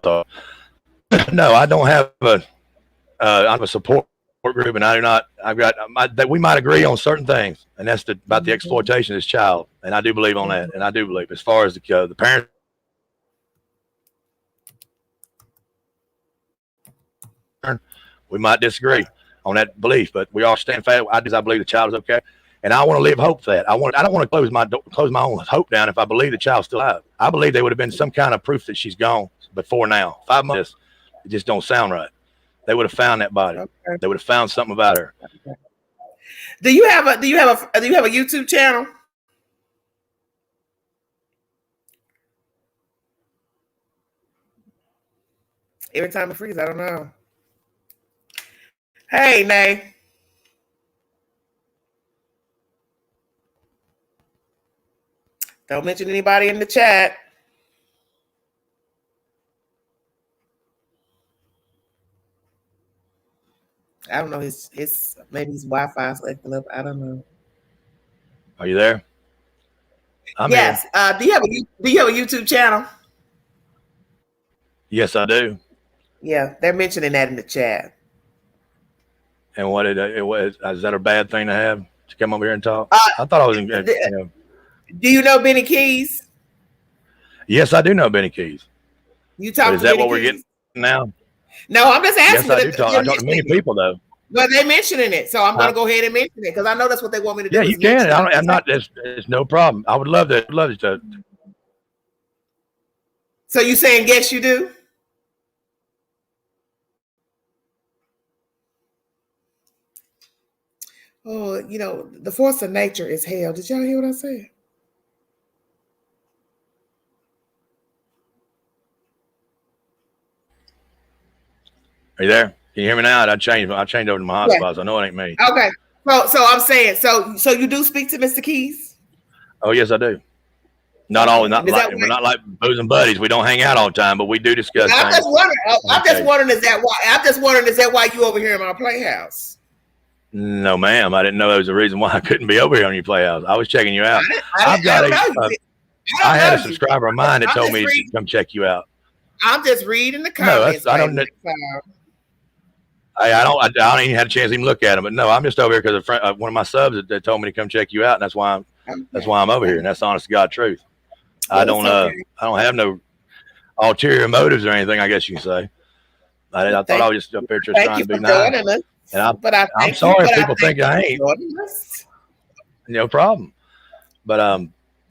I don't have a support group, and I do not. That we might agree on certain things, and that's about the exploitation of this child, and I do believe on that, and I do believe as far as the parents. We might disagree on that belief, but we all stand fast. I believe the child is okay, and I want to live hope for that. I don't want to close my own hope down if I believe the child's still alive. I believe there would have been some kind of proof that she's gone before now. 5 months, it just don't sound right. They would have found that body. Okay. They would have found something about her. Okay. Do you have a YouTube channel? Every time it freezes, I don't know. Hey, Nay. Don't mention anybody in the chat. I don't know. His maybe his Wi-Fi is acting up. I don't know. Are you there? I'm yes. Here. Do you have a YouTube channel? Yes, I do. Yeah, they're mentioning that in the chat. And what is that a bad thing to have to come over here and talk? I thought I was. Do you know Benny Keys? Yes, I do know Benny Keys. You talk to is that Benny what we're Keys? getting now? No, I'm just asking. Yes, I do talk. I talk to many people though. Well, they're mentioning it, so I'm going to go ahead and mention it because I know that's what they want me to do. Yeah, you can. I'm not. It's no problem. I would love to. So you saying yes, you do? Oh, the force of nature is hell. Did y'all hear what I said? Are you there? Can you hear me now? I changed over to my hotspot. So I know it ain't me. Okay. So I'm saying, so you do speak to Mr. Keys? Oh yes, I do. Not always. We're not like bosom buddies. We don't hang out all the time, but we do discuss. I'm just wondering. Is that why you over here in my playhouse? No, ma'am. I didn't know there was a reason why I couldn't be over here on your playhouse. I was checking you out. I had a subscriber of mine that told me to come check you out. I'm just reading the comments. No, I don't. I don't even had a chance to even look at them. But no, I'm just over here because one of my subs that told me to come check you out, and that's why I'm over here, and that's the honest to God truth. I don't have no ulterior motives or anything. I guess you can say. I thought I was just up there just trying to be nice. And I'm sorry if people think I ain't. No problem. But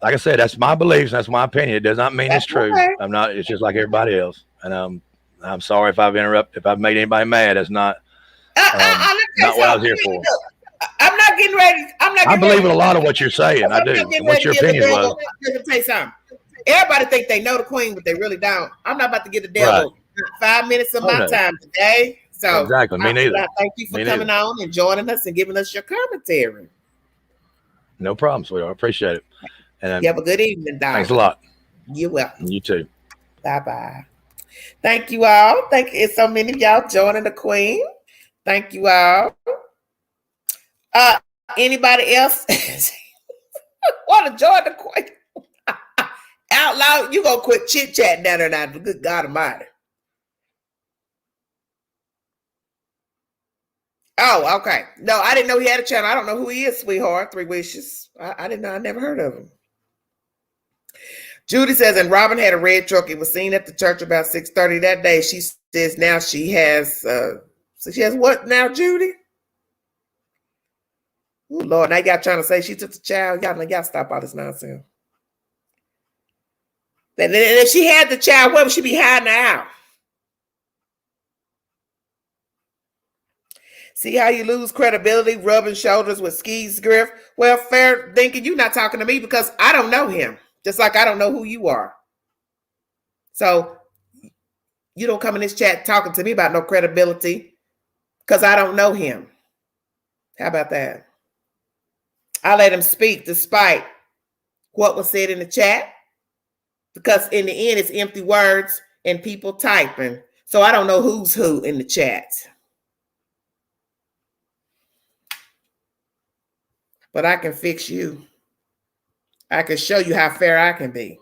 like I said, that's my beliefs. That's my opinion. It does not mean it's true. Okay. I'm not. It's just like everybody else. And I'm sorry if I've made anybody mad. That's not not what I was here for. I'm not getting ready. I believe in a lot of what you're saying. I do. And what your opinion was. Let me tell you something. Everybody think they know the queen, but they really don't. I'm not about to give the devil 5 minutes of my time today. So exactly. Me neither. Thank you for coming on and joining us and giving us your commentary. No problem, sweetheart. I appreciate it. And you have a good evening, Doc. Thanks a lot. You're welcome. You too. Bye-bye. Thank you all. Thank you. So many of y'all joining the queen. Thank you all. Anybody else want to join the queen? Out loud, you gonna quit chit-chatting down there now. Good God Almighty. Oh, okay. No, I didn't know he had a channel. I don't know who he is, sweetheart. 3 Wishes. I didn't know. I never heard of him. Judy says, and Robin had a red truck. It was seen at the church about 6:30 that day. She says now she has, so she has what now, Judy? Oh, Lord, now y'all trying to say she took the child. Y'all stop all this nonsense. And if she had the child, where would she be hiding out? See how you lose credibility, rubbing shoulders with Skee's Griff? Well, fair thinking, you're not talking to me because I don't know him, just like I don't know who you are. So you don't come in this chat talking to me about no credibility because I don't know him. How about that? I let him speak despite what was said in the chat because in the end, it's empty words and people typing. So I don't know who's who in the chat. But I can fix you. I can show you how fair I can be.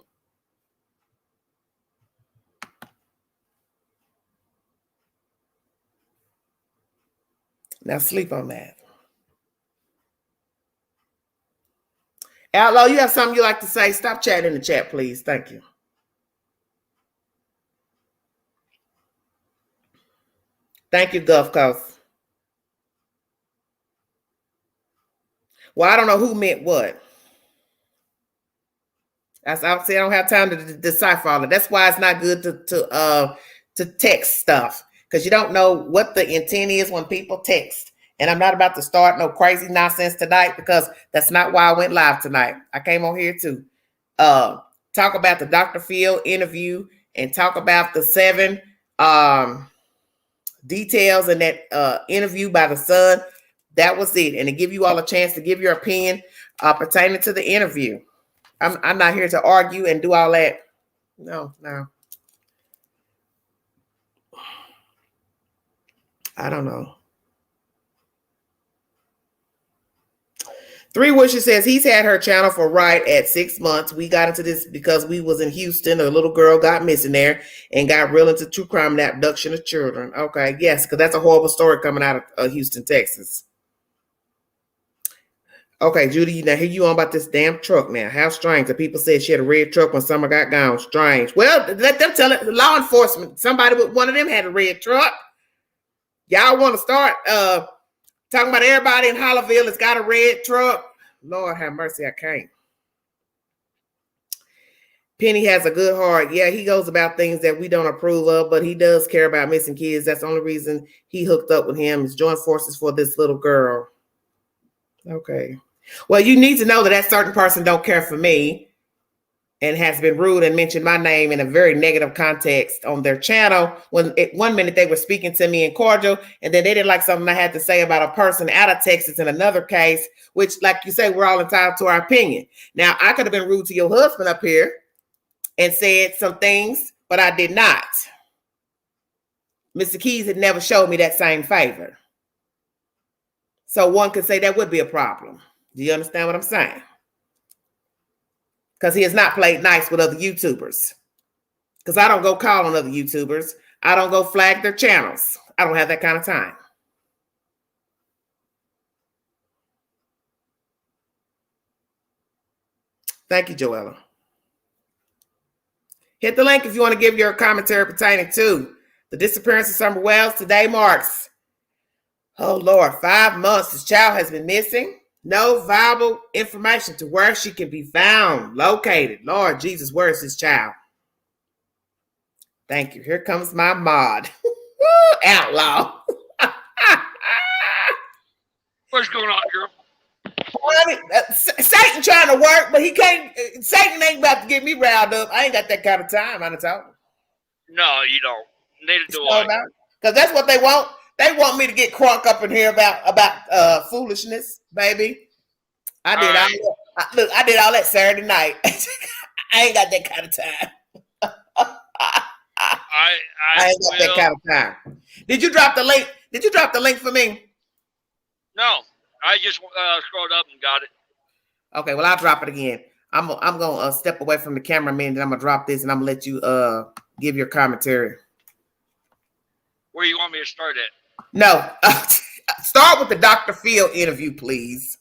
Now sleep on that. Outlaw, you have something you like to say? Stop chatting in the chat, please. Thank you. Thank you, Gulf Coast. Well, I don't know who meant what. I don't have time to decipher all of it. That's why it's not good to text stuff, because you don't know what the intent is when people text. And I'm not about to start no crazy nonsense tonight, because that's not why I went live tonight. I came on here to talk about the Dr. Phil interview and talk about the 7 details in that interview by the Sun. That was it. And to give you all a chance to give your opinion pertaining to the interview. I'm not here to argue and do all that. No. I don't know. 3 Wishes says he's had her channel for right at 6 months. We got into this because we was in Houston. A little girl got missing there and got real into true crime and abduction of children. Okay, yes, because that's a horrible story coming out of Houston, Texas. Okay, Judy, now here you on about this damn truck now. How strange. The people said she had a red truck when Summer got gone. Strange. Well, let them tell it. Law enforcement, somebody with one of them had a red truck. Y'all want to start talking about everybody in Hollerville that's got a red truck? Lord have mercy, I can't. Penny has a good heart. Yeah, he goes about things that we don't approve of, but he does care about missing kids. That's the only reason he hooked up with him, is join forces for this little girl. Okay. Well, you need to know that certain person don't care for me and has been rude and mentioned my name in a very negative context on their channel. When 1 minute they were speaking to me in cordial, and then they didn't like something I had to say about a person out of Texas in another case, which, like you say, we're all entitled to our opinion. Now, I could have been rude to your husband up here and said some things, but I did not. Mr. Keys had never showed me that same favor. So one could say that would be a problem. Do you understand what I'm saying? Because he has not played nice with other YouTubers. Because I don't go call on other YouTubers. I don't go flag their channels. I don't have that kind of time. Thank you, Joella. Hit the link if you want to give your commentary pertaining to the disappearance of Summer Wells. Today marks, oh Lord, 5 months this child has been missing. No viable information to where she can be found, located. Lord Jesus, where is this child? Thank you. Here comes my mod. Outlaw. What's going on, girl? Satan trying to work, but he can't. Satan ain't about to get me riled up. I ain't got that kind of time. I done told him. No, you don't. Neither do I. Because that's what they want. They want me to get crunk up in here about foolishness, baby. I did all that Saturday night. I ain't got that kind of time. I ain't got that kind of time. Did you drop the link? Did you drop the link for me? No, I just scrolled up and got it. Okay, well, I'll drop it again. I'm gonna step away from the cameraman, and I'm gonna drop this, and I'm gonna let you give your commentary. Where you want me to start at? No, start with the Dr. Phil interview, please.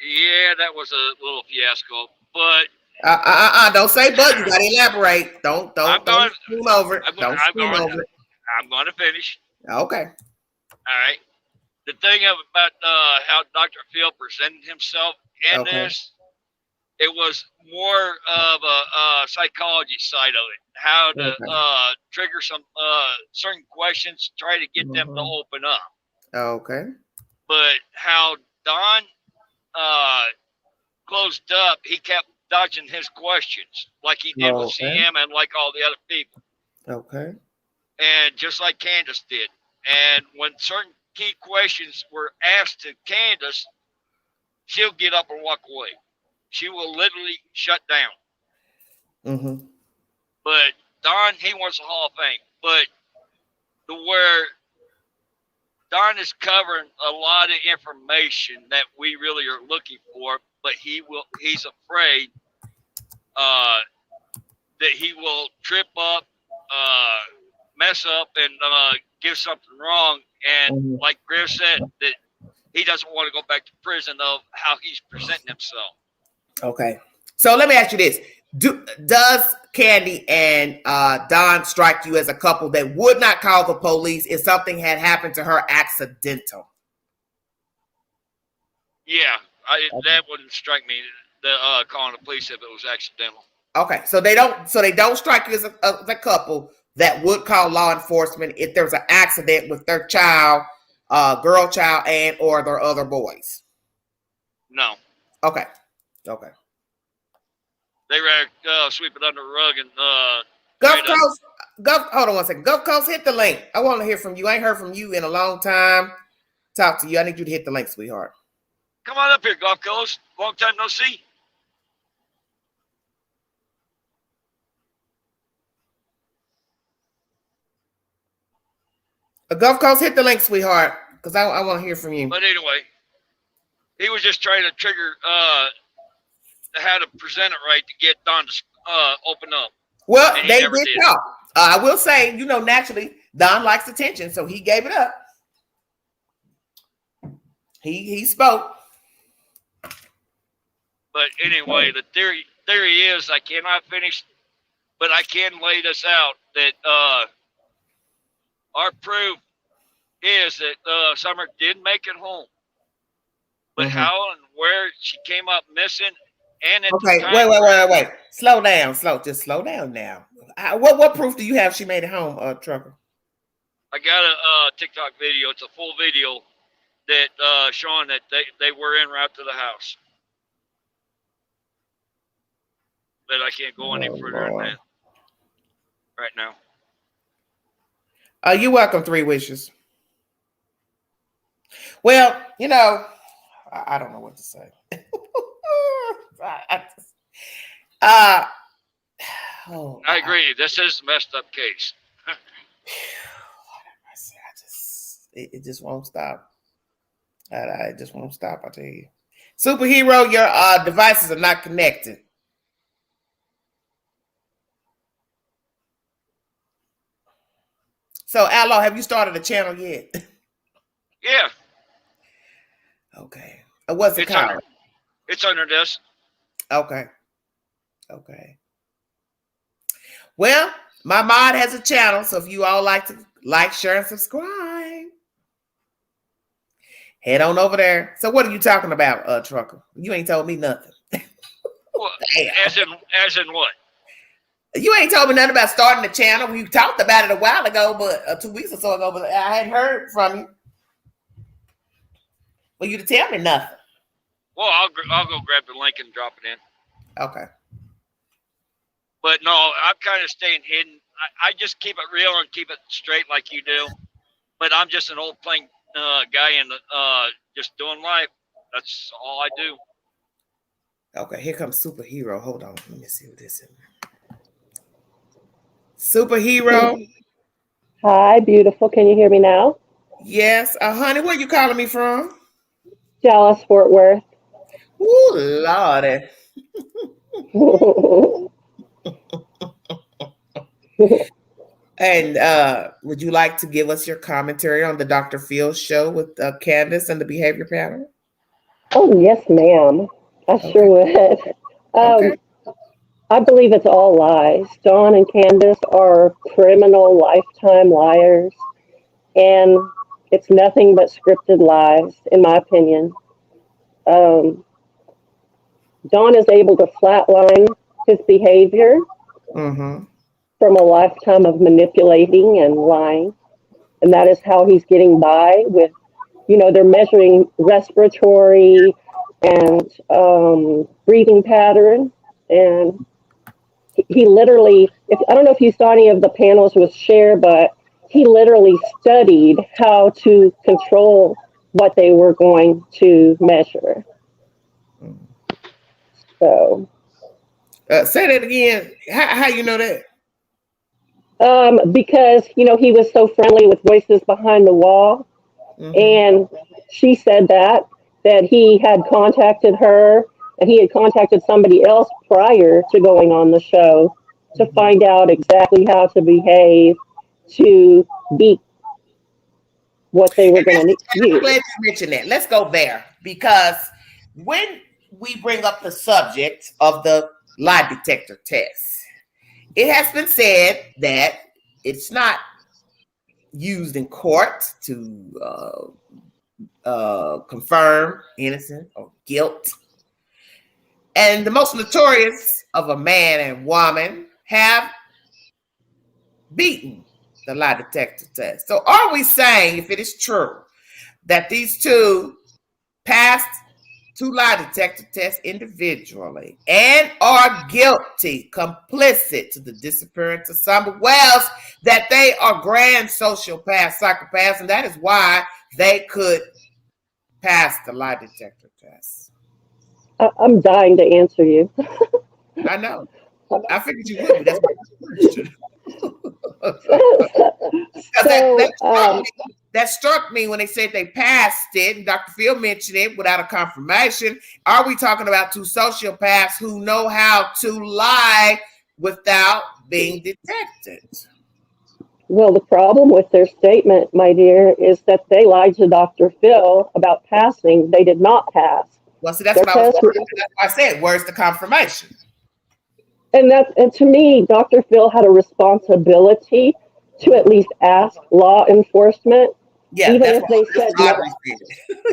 Yeah, that was a little fiasco, but don't say but. You gotta elaborate. Don't spoon over it. Don't spoon over it. I'm going to finish. Okay. All right. The thing about how Dr. Phil presented himself in this, it was more of a psychology side of it. How to trigger some certain questions, try to get them to open up. Okay. But how Don closed up, he kept dodging his questions like he did with CM and like all the other people. Okay. And just like Candace did. And when certain key questions were asked to Candace, she'll get up and walk away. She will literally shut down. Mm-hmm. But Don, he wants a Hall of Fame. But where Don is covering a lot of information that we really are looking for, but he's afraid that he will trip up, mess up and give something wrong. And like Griff said, that he doesn't want to go back to prison of how he's presenting himself. Okay. So let me ask you this. Does Candy and Don strike you as a couple that would not call the police if something had happened to her accidental? Yeah, that wouldn't strike me, the calling the police if it was accidental. Okay, so they don't strike you as a couple that would call law enforcement if there's an accident with their child, girl child, and or their other boys. No. Okay. They rather sweep it under the rug and Gulf Coast. Hold on one second. Gulf Coast, hit the link. I want to hear from you. I ain't heard from you in a long time. Talk to you. I need you to hit the link, sweetheart. Come on up here, Gulf Coast. Long time no see. Gulf Coast, hit the link, sweetheart, because I want to hear from you. But anyway, he was just trying to trigger how to present it right to get Don to open up. Well, they did talk. I will say, naturally, Don likes attention, so he gave it up. He spoke. But anyway, the theory is, I cannot finish, but I can lay this out, that our proof is that Summer did make it home. But how and where she came up missing, and okay, wait. Slow down. Just slow down now. What proof do you have she made it home, Trucker? I got a TikTok video. It's a full video that showing that they were en route to the house. But I can't go any further than that right now. You're welcome, Three Wishes. Well, I don't know what to say. I agree. This is a messed up case. It just won't stop. It just won't stop, I tell you. Superhero, your devices are not connected. So, Outlaw, have you started a channel yet? Yeah. Okay. What's it called? It's under this. Okay. Well, my mod has a channel, so if you all like to like, share, and subscribe, head on over there. So what are you talking about, Trucker? You ain't told me nothing. Well, as in what? You ain't told me nothing about starting the channel. We talked about it a while ago, but 2 weeks or so ago, but I hadn't heard from you. For you to tell me nothing. Well, I'll go grab the link and drop it in. Okay. But no, I'm kind of staying hidden. I just keep it real and keep it straight like you do. But I'm just an old plain guy and just doing life. That's all I do. Okay, here comes Superhero. Hold on. Let me see what this is. Superhero. Hi, beautiful. Can you hear me now? Yes. Honey, where you calling me from? Dallas, Fort Worth. Ooh, Lordy. And would you like to give us your commentary on the Dr. Phil show with Candace and the behavior pattern? Oh, yes, ma'am. I sure would. Okay. I believe it's all lies. Dawn and Candace are criminal lifetime liars, and it's nothing but scripted lies, in my opinion. Dawn is able to flatline his behavior from a lifetime of manipulating and lying, and that is how he's getting by with, they're measuring respiratory and breathing pattern, and he literally, I don't know if you saw any of the panels with Cher, but he literally studied how to control what they were going to measure. So, say that again. How you know that? because he was so friendly with Voices Behind the Wall, and she said that he had contacted her. And he had contacted somebody else prior to going on the show to find out exactly how to behave to beat what they were going to use. I'm glad you mentioned that. Let's go there, because when we bring up the subject of the lie detector test, it has been said that it's not used in court to confirm innocence or guilt. And the most notorious of a man and woman have beaten the lie detector test. So are we saying, if it is true, that these two passed two lie detector tests individually and are guilty, complicit to the disappearance of Summer Wells, that they are grand sociopaths, psychopaths, and that is why they could pass the lie detector test? I'm dying to answer you. I know. I figured you would, but that's my question. That struck me when they said they passed it, and Dr. Phil mentioned it without a confirmation. Are we talking about two sociopaths who know how to lie without being detected? Well, the problem with their statement, my dear, is that they lied to Dr. Phil about passing. They did not pass. Well, see, that's what I said. Where's the confirmation? And to me, Dr. Phil had a responsibility to at least ask law enforcement. Yeah, even if they said no.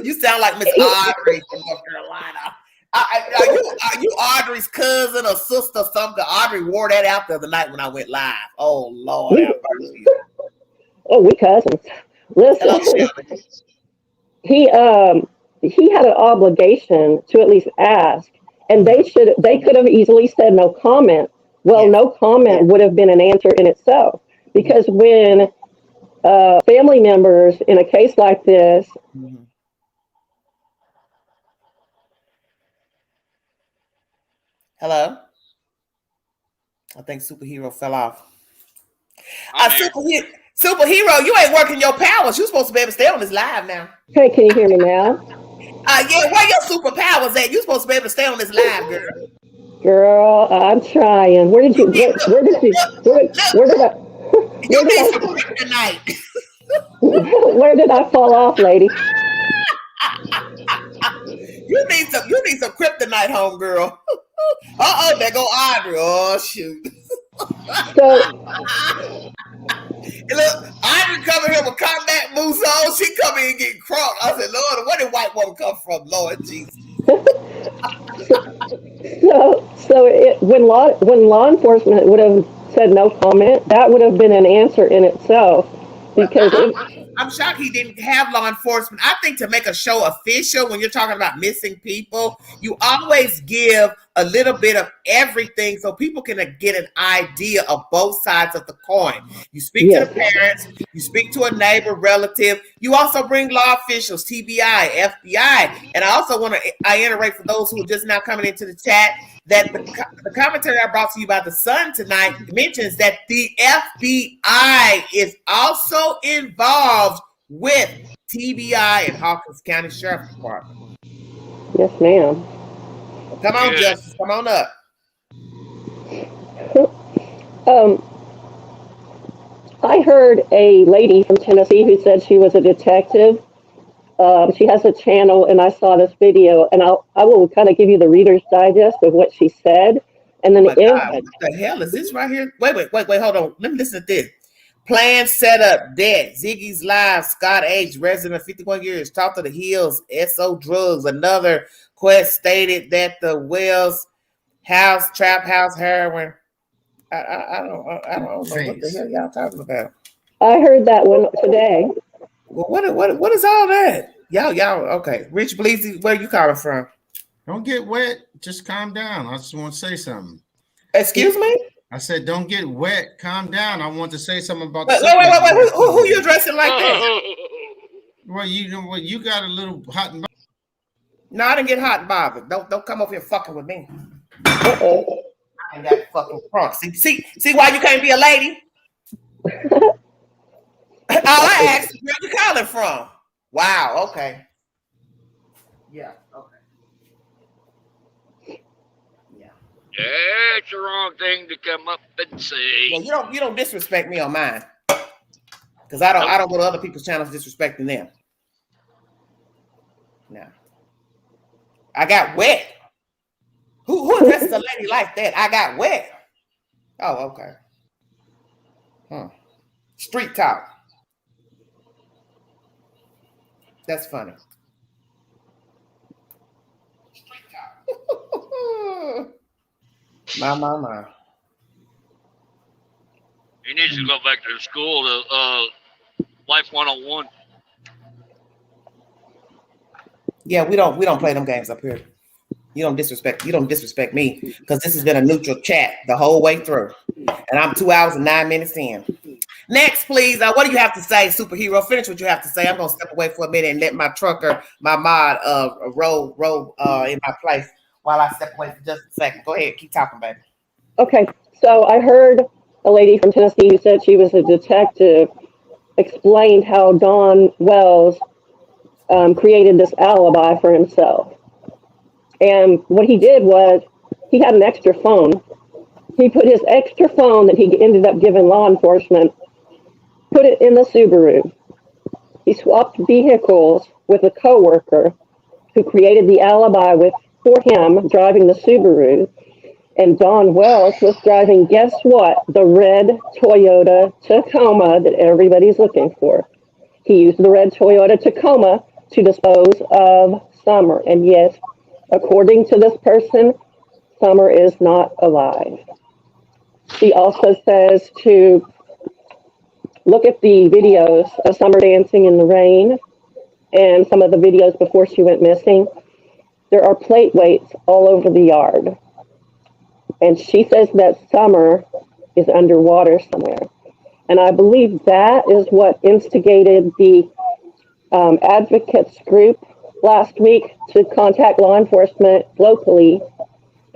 You sound like Miss Audrey from North Carolina. Are you Audrey's cousin or sister or something? Audrey wore that out the other night when I went live. Oh, Lord. Oh, we cousins. Listen, he had an obligation to at least ask, and they could have easily said no comment. Well, no comment would have been an answer in itself, because when family members in a case like this. Mm-hmm. Hello? I think Superhero fell off. Superhero, you ain't working your powers. You're supposed to be able to stay on this live now. Hey, can you hear me now? Yeah, where your superpowers at? You're supposed to be able to stay on this live, girl. Girl, I'm trying. Where did I? Where did I fall off, lady? You need some kryptonite, homegirl. There go Audrey. Oh shoot. Look, Audrey coming here with combat boots on. She coming in and getting crunk. I said, Lord, where did white woman come from? Lord Jesus. When law enforcement would have said no comment, that would have been an answer in itself. Because I'm shocked he didn't have law enforcement. I think to make a show official, when you're talking about missing people, you always give a little bit of everything so people can get an idea of both sides of the coin. You speak to the parents, you speak to a neighbor, relative. You also bring law officials, TBI, FBI. And I also want to iterate for those who are just now coming into the chat that the commentary I brought to you by the Sun tonight mentions that the FBI is also involved with TBI and Hawkins County Sheriff Department. Yes, ma'am. Well, come on, Justice. Come on up. I heard a lady from Tennessee who said she was a detective. She has a channel, and I saw this video, and I will kind of give you the Reader's Digest of what she said, and then what the hell is this right here? Wait, hold on. Let me listen to this. Plan set up, dead. Ziggy's live. Scott H, resident, 51 years. Talk to the Hills. SO Drugs. Another quest stated that the Wells house, trap house, heroin. I don't know what the hell y'all talking about. I heard that one today. Well, what is all that? Y'all, okay. Rich Bleezy, where you calling from? Don't get wet. Just calm down. I just want to say something. Excuse me? I said, don't get wet. Calm down. I want to say something about. Wait. Who you addressing like that? Well, you got a little hot and bothered. No, I didn't get hot and bothered. Don't come over here fucking with me. I ain't got fucking crunk. See why you can't be a lady? All I asked is where you calling from. Wow, okay. Yeah, okay. That's the wrong thing to come up and say. Well, you don't disrespect me on mine. Because I don't go to other people's channels disrespecting them. No. I got wet. Who addresses a lady like that? I got wet. Oh, okay. Street talk. That's funny. Street talk. My. He needs to go back to school to Life 101. Yeah, we don't play them games up here. You don't disrespect me, because this has been a neutral chat the whole way through. And I'm 2 hours and 9 minutes in. Next, please. What do you have to say, superhero? Finish what you have to say. I'm gonna step away for a minute and let my trucker, my mod, roll in my place while I step away for just a second. Go ahead, keep talking, baby. Okay, so I heard a lady from Tennessee who said she was a detective explained how Don Wells created this alibi for himself. And what he did was he had an extra phone. He put his extra phone that he ended up giving law enforcement, put it in the Subaru. He swapped vehicles with a coworker who created the alibi for him driving the Subaru. And Don Wells was driving, guess what? The red Toyota Tacoma that everybody's looking for. He used the red Toyota Tacoma to dispose of Summer. And yes, according to this person, Summer is not alive. She also says to look at the videos of Summer dancing in the rain and some of the videos before she went missing. There are plate weights all over the yard. And she says that Summer is underwater somewhere. And I believe that is what instigated the advocates group last week to contact law enforcement locally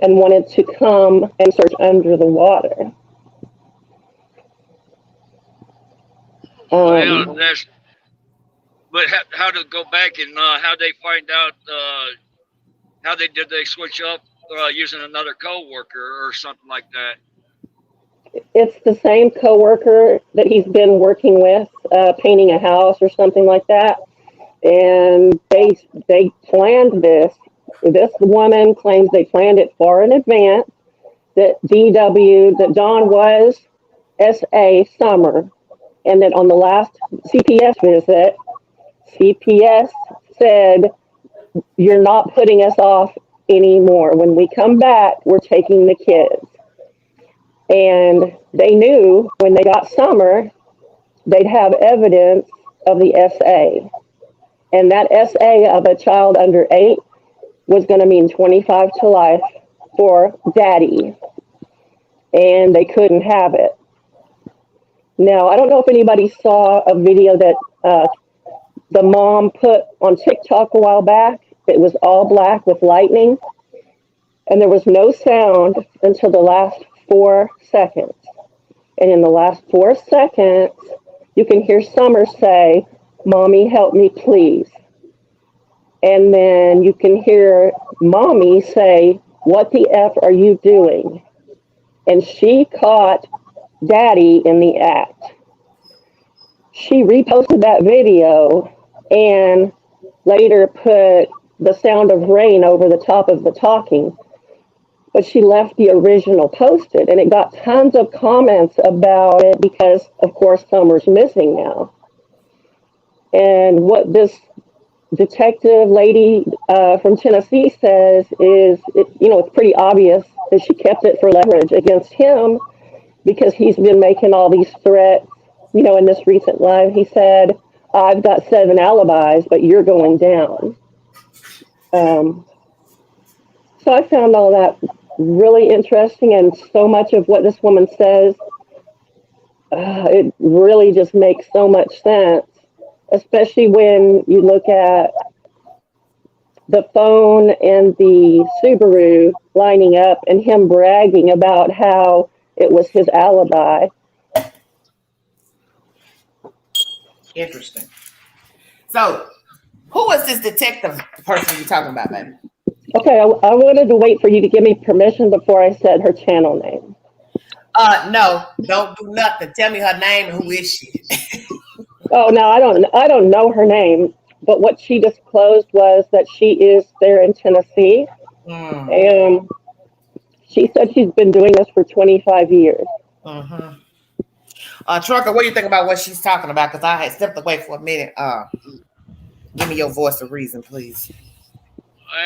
and wanted to come and search under the water. But how to go back and how they find out how they switch up using another coworker or something like that? It's the same coworker that he's been working with, painting a house or something like that. And they planned this. This woman claims they planned it far in advance. That Don was S.A. Summer, and that on the last CPS visit, CPS said, "You're not putting us off anymore. When we come back, we're taking the kids." And they knew when they got Summer, they'd have evidence of the SA. And that SA of a child under 8 was going to mean 25 to life for daddy. And they couldn't have it. Now, I don't know if anybody saw a video that the mom put on TikTok a while back. It was all black with lightning. And there was no sound until the last 4 seconds. And in the last 4 seconds, you can hear Summer say, "Mommy, help me, please." And then you can hear Mommy say, "What the F are you doing?" And she caught Daddy in the act. She reposted that video and later put the sound of rain over the top of the talking. But she left the original posted, and it got tons of comments about it because, of course, Summer's missing now. And what this detective lady from Tennessee says is, it's pretty obvious that she kept it for leverage against him because he's been making all these threats. In this recent live, he said, "I've got 7 alibis, but you're going down." So I found all that really interesting, and so much of what this woman says, it really just makes so much sense, especially when you look at the phone and the Subaru lining up and him bragging about how it was his alibi. Interesting. So, who is this detective person you're talking about, baby? Okay, I wanted to wait for you to give me permission before I said her channel name. No, don't do nothing. Tell me her name and who is she? Oh no, I don't know her name, but what she disclosed was that she is there in Tennessee, Mm. and she said she's been doing this for 25 years. Mm-hmm. Trucker, what do you think about what she's talking about? Because I had stepped away for a minute. Give me your voice of reason, please.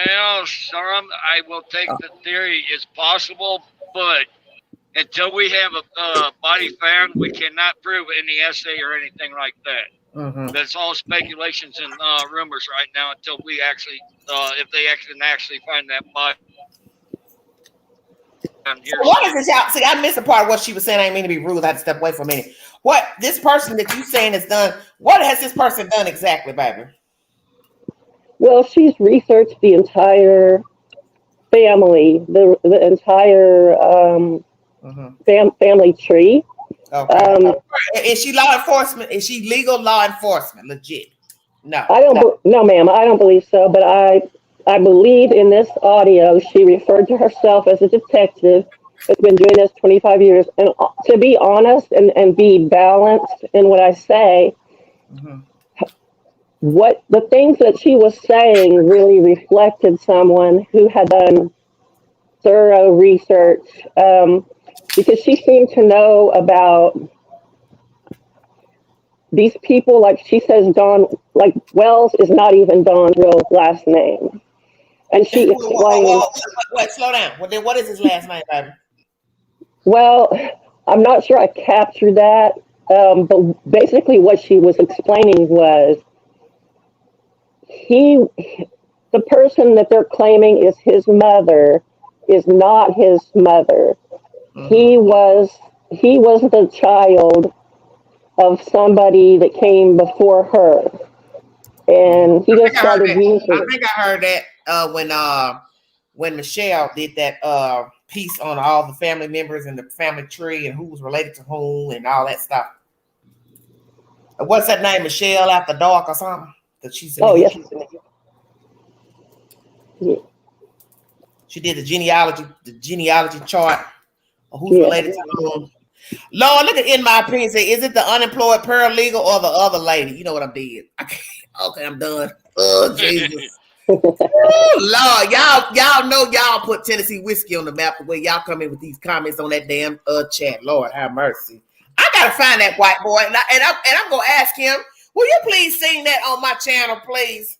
Well, some I will take the theory is possible, but until we have a body found, we cannot prove any essay or anything like that. Mm-hmm. That's all speculations and rumors right now until we actually, if they actually find that body. So what is this, y'all? See, I missed a part of what she was saying. I didn't mean to be rude. I had to step away for a minute. What this person that you saying has done? What has this person done exactly, baby? Well, she's researched the entire family, the entire family tree. Okay. Is she law enforcement? Is she legal law enforcement? Legit? No. No, ma'am. I don't believe so. But I believe in this audio she referred to herself as a detective that's been doing this 25 years. And to be honest and be balanced in what I say, what the things that she was saying really reflected someone who had done thorough research, because she seemed to know about these people. Like she says, Dawn, like Wells is not even Dawn's real last name. And she explained. Wait, slow down. What is his last name, baby? Well, I'm not sure I captured that, but basically what she was explaining was the person that they're claiming is his mother is not his mother. He was the child of somebody that came before her, and he just started using. I think I heard that when Michelle did that piece on all the family members and the family tree and who was related to whom and all that stuff. What's that name? Michelle After Dark or something? That she said. Oh yes. Yeah. She did the genealogy chart of who's related to whom. Lord, look at in my opinion. Say, is it the unemployed paralegal or the other lady? You know what I'm dead. Okay, I'm done. Oh Jesus. Oh Lord, y'all know y'all put Tennessee whiskey on the map the way y'all come in with these comments on that damn chat. Lord have mercy. I gotta find that white boy, and I'm gonna ask him. Will you please sing that on my channel, please?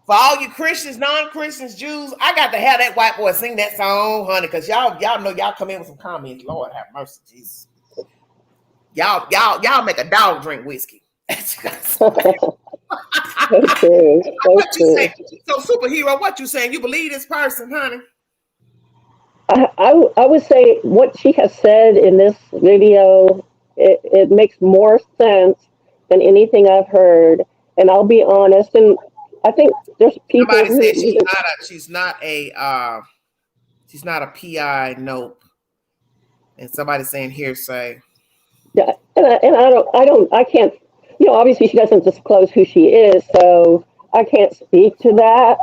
For all you Christians, non-Christians, Jews, I got to have that white boy sing that song, honey, because y'all know y'all come in with some comments. Lord have mercy, Jesus. Y'all make a dog drink whiskey. So true. What you say? So superhero, what you saying? You believe this person, honey? I would say what she has said in this video, it makes more sense than anything I've heard. And I'll be honest, and I think there's people. Somebody said she's not a PI. Nope. And somebody saying hearsay. Yeah, and I can't. You know, obviously she doesn't disclose who she is, so I can't speak to that.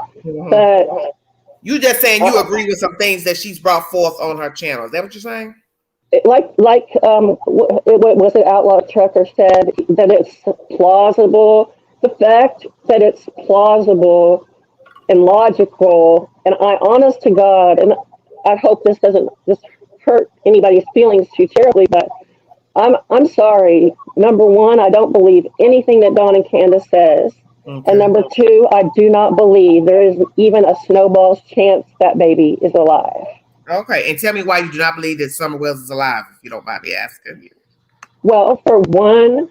But you just saying you agree with some things that she's brought forth on her channel. Is that what you're saying? What was it? Outlaw Trucker said that it's plausible. The fact that it's plausible and logical, and I, honest to God, and I hope this doesn't just hurt anybody's feelings too terribly, but I'm sorry. Number one, I don't believe anything that Dawn and Candace says. Okay. And number two, I do not believe there is even a snowball's chance that baby is alive. Okay, and tell me why you do not believe that Summer Wells is alive, if you don't mind me asking you. Well, for one,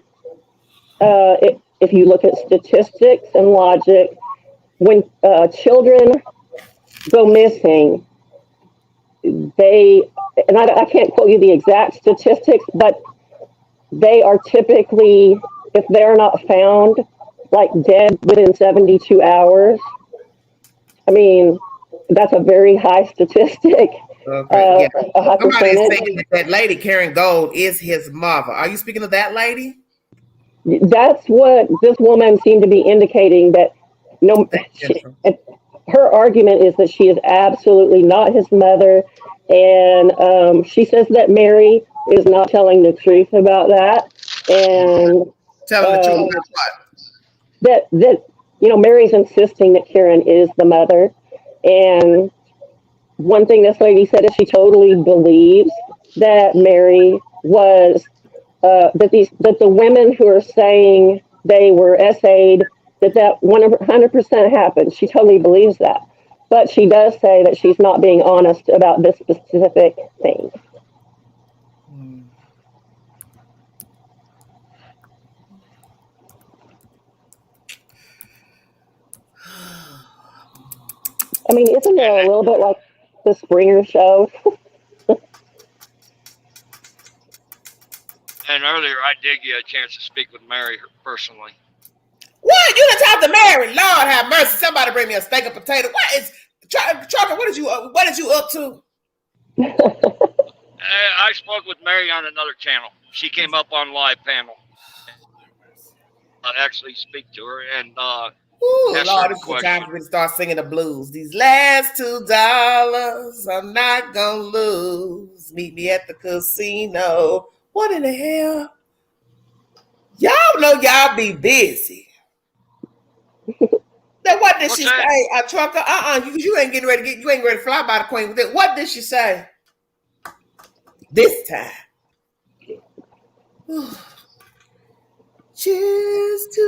if you look at statistics and logic, when children go missing, and I can't quote you the exact statistics, but they are typically, if they're not found, like dead within 72 hours. I mean, that's a very high statistic. Okay, somebody is saying that lady Karen Gold is his mother. Are you speaking of that lady? That's what this woman seemed to be indicating, that her argument is that she is absolutely not his mother, and she says that Mary is not telling the truth about that. and Telling the truth about what? that Mary's insisting that Karen is the mother. And one thing this lady said is she totally believes that Mary was that the women who are saying they were SA'd, that 100% happened. She totally believes that. But she does say that she's not being honest about this specific thing. I mean, isn't it a little bit like the Springer show? And earlier, I did get a chance to speak with Mary personally. What? You done talked to Mary? Lord have mercy. Somebody bring me a steak and potato. What is Trucker? What did you up to? I spoke with Mary on another channel. She came up on live panel. I actually speak to her and ooh, ask Lord, her it's the time for me to start singing the blues. These last $2 I'm not gonna lose. Meet me at the casino. What in the hell? Y'all know y'all be busy. Then what did she say? Trucker, you ain't getting ready to you ain't ready to fly by the queen with it. What did she say? This time. Cheers to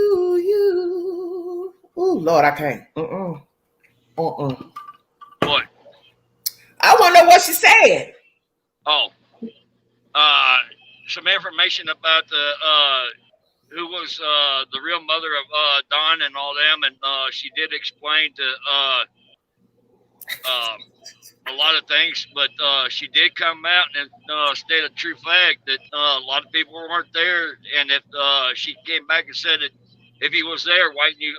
you. Oh Lord, I can't. What? I want to know what she said. Oh, some information about the who was the real mother of Don and all them, and she did explain to a lot of things, but she did come out and state a true fact that a lot of people weren't there, and if she came back and said that if he was there, why didn't you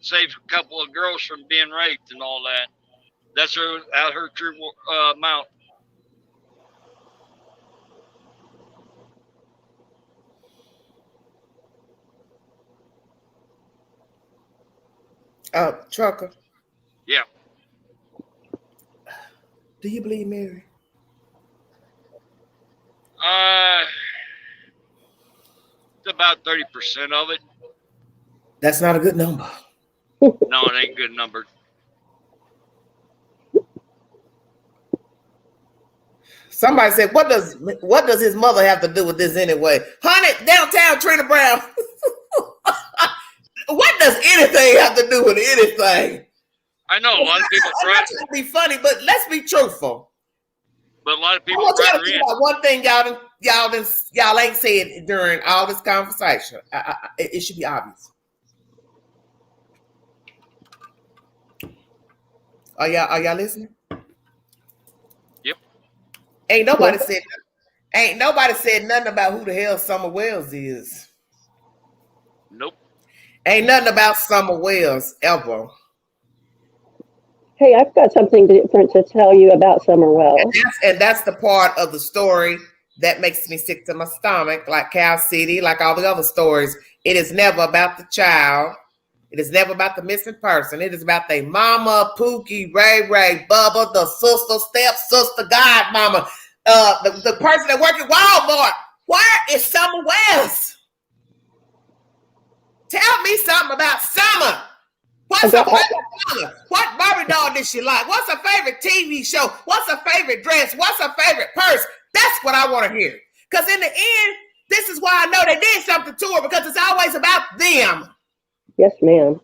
save a couple of girls from being raped and all that? That's her true mouth. Trucker. Yeah. Do you believe Mary? It's about 30% of it. That's not a good number. No, it ain't a good number. Somebody said, what does his mother have to do with this anyway? Honey, downtown Trina Brown. What does anything have to do with anything? I know a lot of people try to be funny, but let's be truthful. But a lot of people try to think about one thing y'all ain't said during all this conversation. It should be obvious. Are y'all listening? Yep. Ain't nobody said nothing about who the hell Summer Wells is. Nope. Ain't nothing about Summer Wells ever. Hey, I've got something different to tell you about Summer Wells. And that's the part of the story that makes me sick to my stomach, like Cow City, like all the other stories. It is never about the child. It is never about the missing person. It is about their mama, Pookie, Ray, Bubba, the sister, step-sister, godmama, the person that works at Walmart. Where is Summer Wells? Tell me something about Summer. What's her favorite color? What Barbie doll did she like? What's her favorite TV show? What's her favorite dress? What's her favorite purse? That's what I want to hear. Because in the end, this is why I know they did something to her, because it's always about them. Yes, ma'am.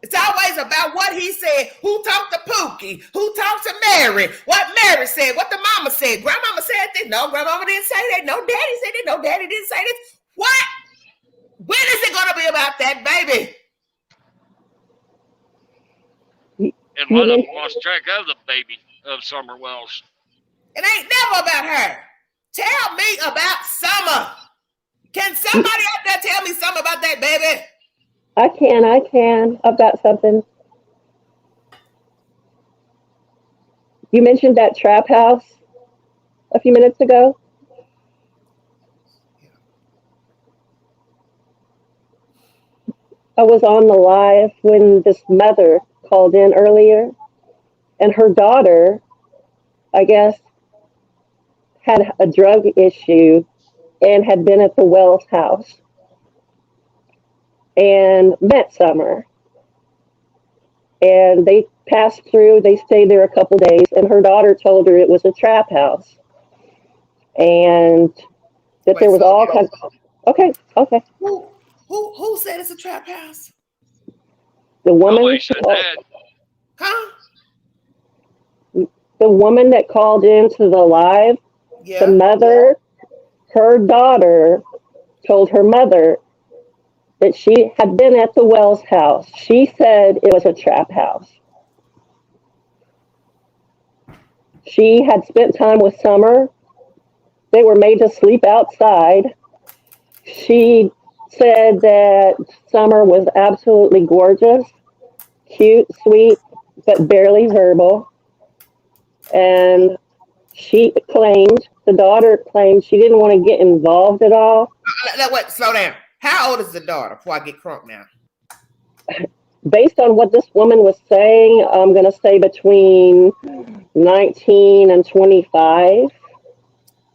It's always about what he said, who talked to Pookie, who talked to Mary, what Mary said, what the mama said. Grandmama said this. No, grandmama didn't say that. No, daddy said it. No, daddy didn't say this. What? When is it going to be about that, baby? And a lot of them lost track of the baby of Summer Wells. It ain't never about her. Tell me about Summer. Can somebody out there tell me something about that baby? I can. I've got something. You mentioned that trap house a few minutes ago. I was on the live when this mother called in earlier, and her daughter, I guess, had a drug issue and had been at the Wells house and met Summer. And they passed through, they stayed there a couple days, and her daughter told her it was a trap house. And that Wait, there was so- all kinds of, okay. Who said it's a trap house? The woman, Nobody said that. Huh? the woman that called into the live, Yeah. the mother, her daughter told her mother that she had been at the Wells house. She said it was a trap house. She had spent time with Summer. They were made to sleep outside. She said that Summer was absolutely gorgeous, cute, sweet, but barely verbal. And the daughter claimed she didn't want to get involved at all. Wait, slow down. How old is the daughter before I get crunk now? Based on what this woman was saying, I'm going to say between 19 and 25.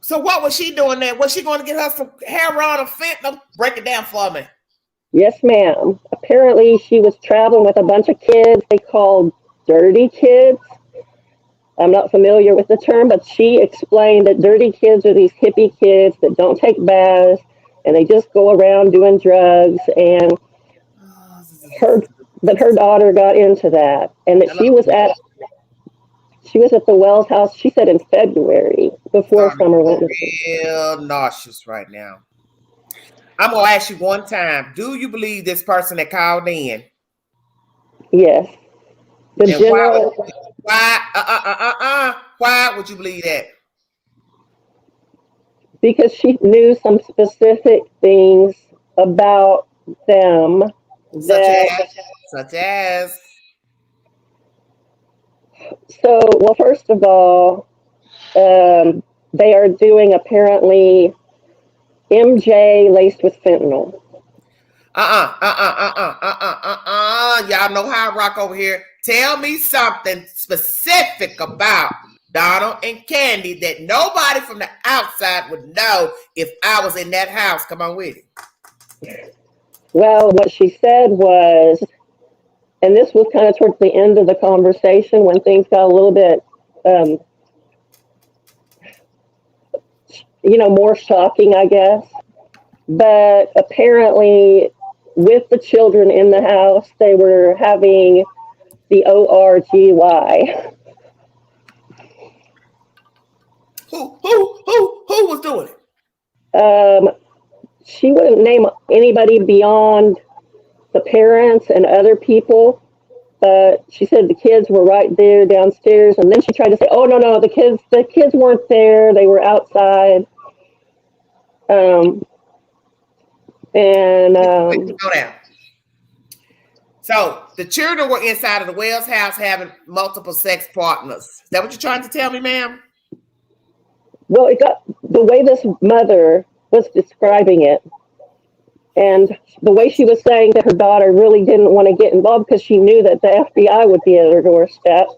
So what was she doing there? Was she going to get her some heroin or fentanyl? Break it down for me. Yes, ma'am. Apparently, she was traveling with a bunch of kids they called dirty kids. I'm not familiar with the term, but she explained that dirty kids are these hippie kids that don't take baths and they just go around doing drugs. And her daughter got into that, and that she was at the Wells house. She said in February before Summer went to sleep. Real nauseous right now. I'm gonna ask you one time: do you believe this person that called in? Yes. The And general. why would you believe that? Because she knew some specific things about them Such as. So, well, first of all, they are doing apparently MJ laced with fentanyl. Y'all know how I rock over here. Tell me something specific about Donald and Candy that nobody from the outside would know if I was in that house. Come on with it. Well, what she said was, and this was kind of towards the end of the conversation when things got a little bit, more shocking, I guess. But apparently, with the children in the house, they were having the ORGY. Who was doing it? She wouldn't name anybody beyond the parents and other people, but she said the kids were right there downstairs. And then she tried to say, "Oh no, the kids weren't there; they were outside." Go down. So the children were inside of the Wells house having multiple sex partners. Is that what you're trying to tell me, ma'am? Well, it got the way this mother was describing it, and the way she was saying that her daughter really didn't want to get involved because she knew that the FBI would be at her doorstep.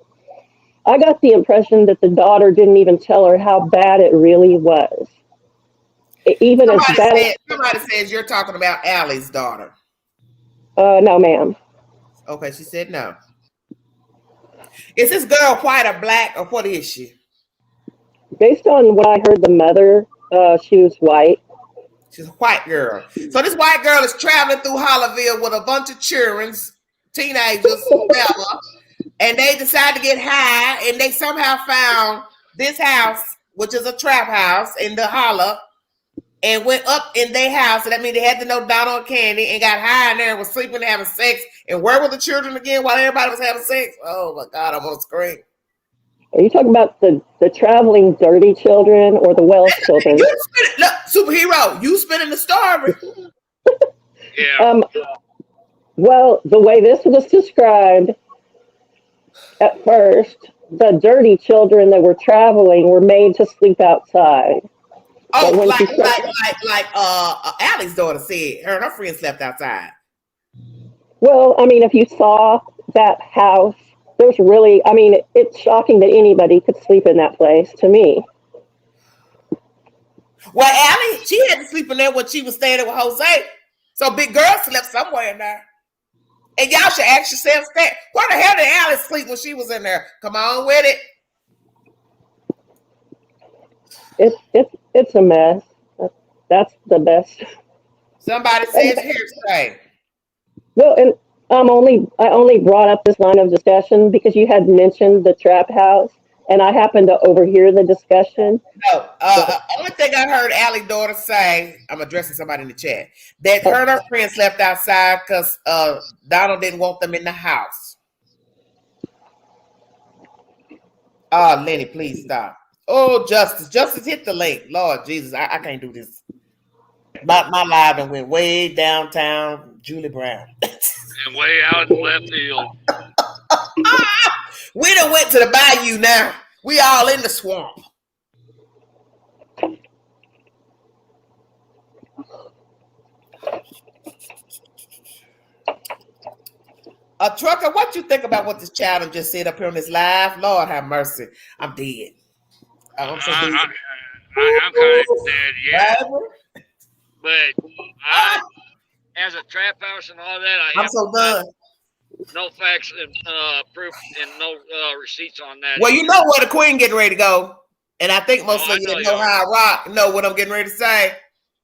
I got the impression that the daughter didn't even tell her how bad it really was. Somebody says you're talking about Allie's daughter. No, ma'am. Okay, she said no. Is this girl white or black, or what is she? Based on what I heard the mother, she was white. She's a white girl. So this white girl is traveling through Hollyville with a bunch of children, teenagers, whatever, and they decide to get high, and they somehow found this house, which is a trap house in the holler, and went up in their house. So that means they had to know Donald and Candy and got high in there and was sleeping and having sex. And where were the children again while everybody was having sex? Oh my God, I'm on screen. Are you talking about the traveling dirty children or the Wells children? Look, superhero, you spinning the story. Yeah. Well, the way this was described at first, the dirty children that were traveling were made to sleep outside. Oh, like Allie's daughter said, her and her friends slept outside. Well, I mean, if you saw that house, there's really, I mean, it's shocking that anybody could sleep in that place to me. Well, Allie, she had to sleep in there when she was staying there with Jose. So big girl slept somewhere in there. And y'all should ask yourselves that. Where the hell did Allie sleep when she was in there? Come on with it. It's a mess. That's the best. Somebody says hearsay. Well, and I only brought up this line of discussion because you had mentioned the trap house, and I happened to overhear the discussion. No, only thing I heard Allie's daughter say, I'm addressing somebody in the chat, that her and her friends left outside because Donald didn't want them in the house. Oh, Lenny, please stop. Oh, Justice, hit the link. Lord Jesus, I can't do this. My live and went way downtown Julie Brown. And way out in left field. We done went to the bayou now. We all in the swamp. Trucker, what you think about what this child just said up here on this live? Lord have mercy. I'm dead. I'm so dead. I'm kind of dead, yeah. But as a trap house and all that, I'm so done. No facts and proof and no receipts on that. Well, you know where the queen getting ready to go. And I think most of you know how I rock, know what I'm getting ready to say.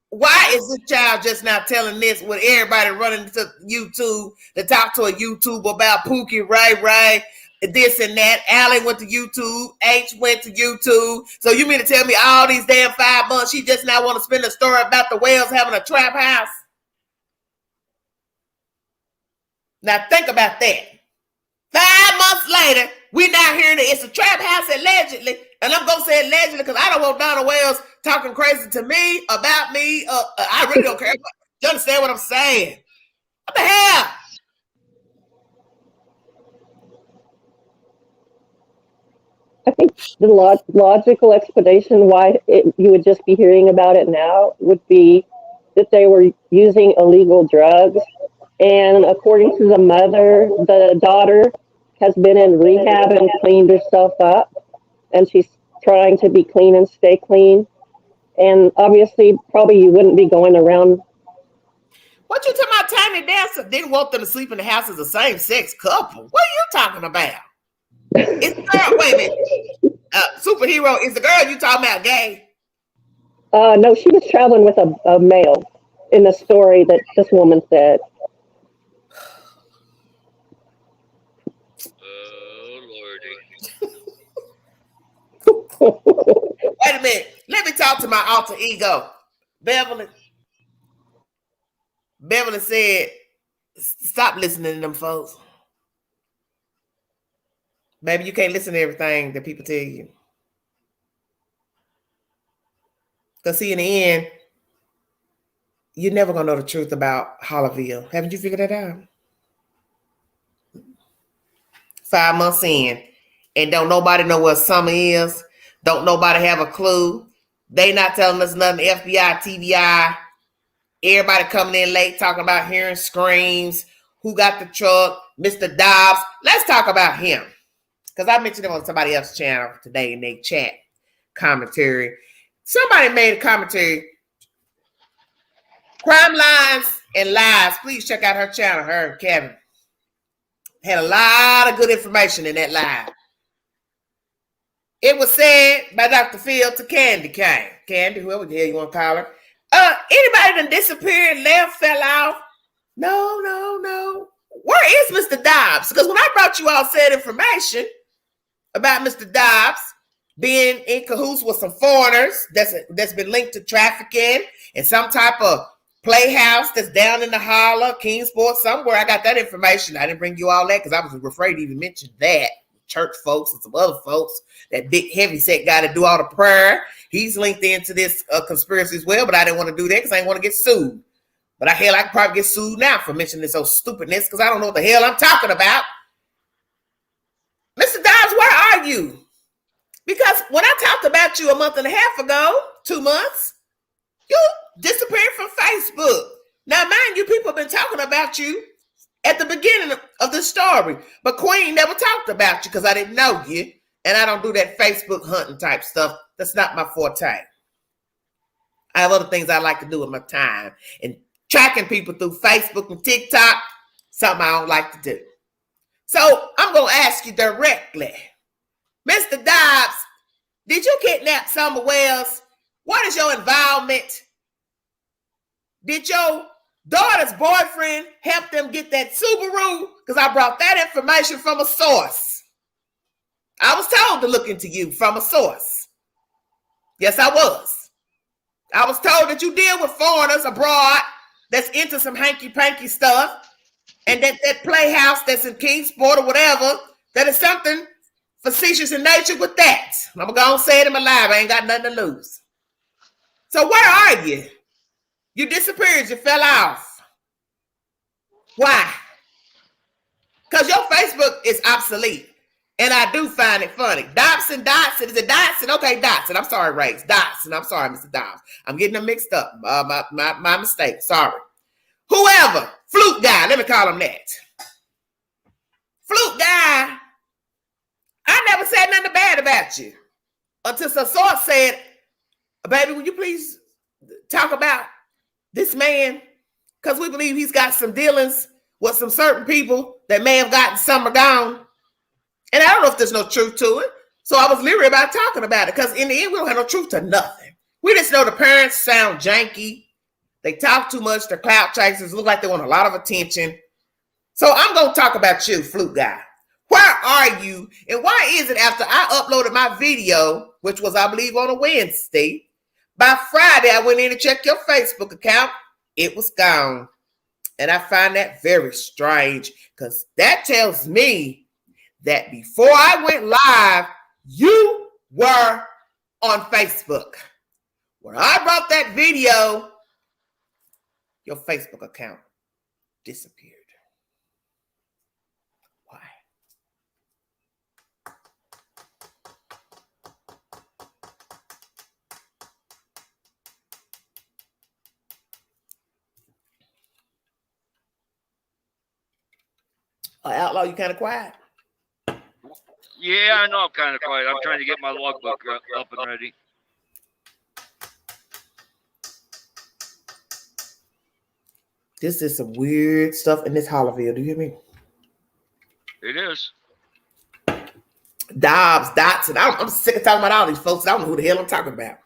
Why is this child just now telling this with everybody running to YouTube to talk to a YouTube about Pookie, Ray, this and that? Allie went to YouTube. H went to YouTube. So you mean to tell me all these damn 5 months she just now want to spin a story about the whales having a trap house? Now think about that. 5 months later, we now hearing that it's a trap house allegedly. And I'm going to say allegedly because I don't want Donald Wells talking crazy to me, about me. I really don't care. You understand what I'm saying? What the hell? I think the logical explanation why you would just be hearing about it now would be that they were using illegal drugs. And according to the mother, the daughter has been in rehab and cleaned herself up. And she's trying to be clean and stay clean. And obviously, probably you wouldn't be going around. What you talking about? Tiny Dancer didn't want them to sleep in the house as a same-sex couple. What are you talking about? It's the girl, wait a minute. Superhero, is the girl you talking about gay? No, she was traveling with a male in the story that this woman said. Wait a minute. Let me talk to my alter ego. Beverly said, stop listening to them folks. Baby, you can't listen to everything that people tell you. Because see, in the end, you're never going to know the truth about Hollyville. Haven't you figured that out? 5 months in. And don't nobody know what summer is. Don't nobody have a clue. They not telling us nothing. FBI, TVI. Everybody coming in late talking about hearing screams. Who got the truck? Mr. Dobbs. Let's talk about him. Because I mentioned him on somebody else's channel today in their chat commentary. Somebody made a commentary. Crime Lines and Lies. Please check out her channel, her and Kevin. Had a lot of good information in that live. It was said by Dr. Phil to Candy Cane. Candy, whoever the hell you want to call her. Anybody that disappeared, left, fell off? No. Where is Mr. Dobbs? Because when I brought you all said information about Mr. Dobbs being in cahoots with some foreigners that's been linked to trafficking and some type of playhouse that's down in the holler, Kingsport, somewhere. I got that information. I didn't bring you all that because I was afraid to even mention that. Church folks and some other folks, that big heavy set guy to do all the prayer. He's linked into this conspiracy as well, but I didn't want to do that because I didn't want to get sued. But I could probably get sued now for mentioning this old stupidness because I don't know what the hell I'm talking about. Mr. Dobbs, where are you? Because when I talked about you a month and a half ago, 2 months, you disappeared from Facebook. Now, mind you, people have been talking about you at the beginning of the story, but Queen never talked about you because I didn't know you, and I don't do that Facebook hunting type stuff. That's not my forte. I have other things I like to do with my time. And tracking people through Facebook and TikTok, something I don't like to do. So I'm going to ask you directly. Mr. Dobbs, did you kidnap Summer Wells? What is your involvement? Did your daughter's boyfriend help them get that Subaru? Because I brought that information from a source. I was told to look into you from a source. Yes, I was. I was told that you deal with foreigners abroad that's into some hanky-panky stuff, and that playhouse that's in Kingsport or whatever, that is something facetious in nature with that. I'm going to say it in my live. I ain't got nothing to lose. So where are you? You disappeared. You fell off. Why? Because your Facebook is obsolete. And I do find it funny. Dobson. Is it Dotson? Okay, Dotson. I'm sorry, Race. Dotson. I'm sorry, Mr. Dobbs. I'm getting them mixed up. My mistake. Sorry. Whoever. Flute guy. Let me call him that. Flute guy. I never said nothing bad about you. Until some source said, baby, will you please talk about this man? Because we believe he's got some dealings with some certain people that may have gotten Summer gone. And I don't know if there's no truth to it. So I was leery about talking about it because in the end, we don't have no truth to nothing. We just know the parents sound janky. They talk too much. They're clout chasers. Look like they want a lot of attention. So I'm going to talk about you, Flute Guy. Where are you? And why is it after I uploaded my video, which was, I believe, on a Wednesday, by Friday, I went in and checked your Facebook account. It was gone. And I find that very strange because that tells me that before I went live, you were on Facebook. When I brought that video, your Facebook account disappeared. Why? Outlaw, you kind of quiet. Yeah, I know I'm kind of quiet. I'm trying to get my logbook up and ready. This is some weird stuff in this Hollyville. Do you hear me? It is. Dobbs, Dotson. I'm sick of talking about all these folks. I don't know who the hell I'm talking about.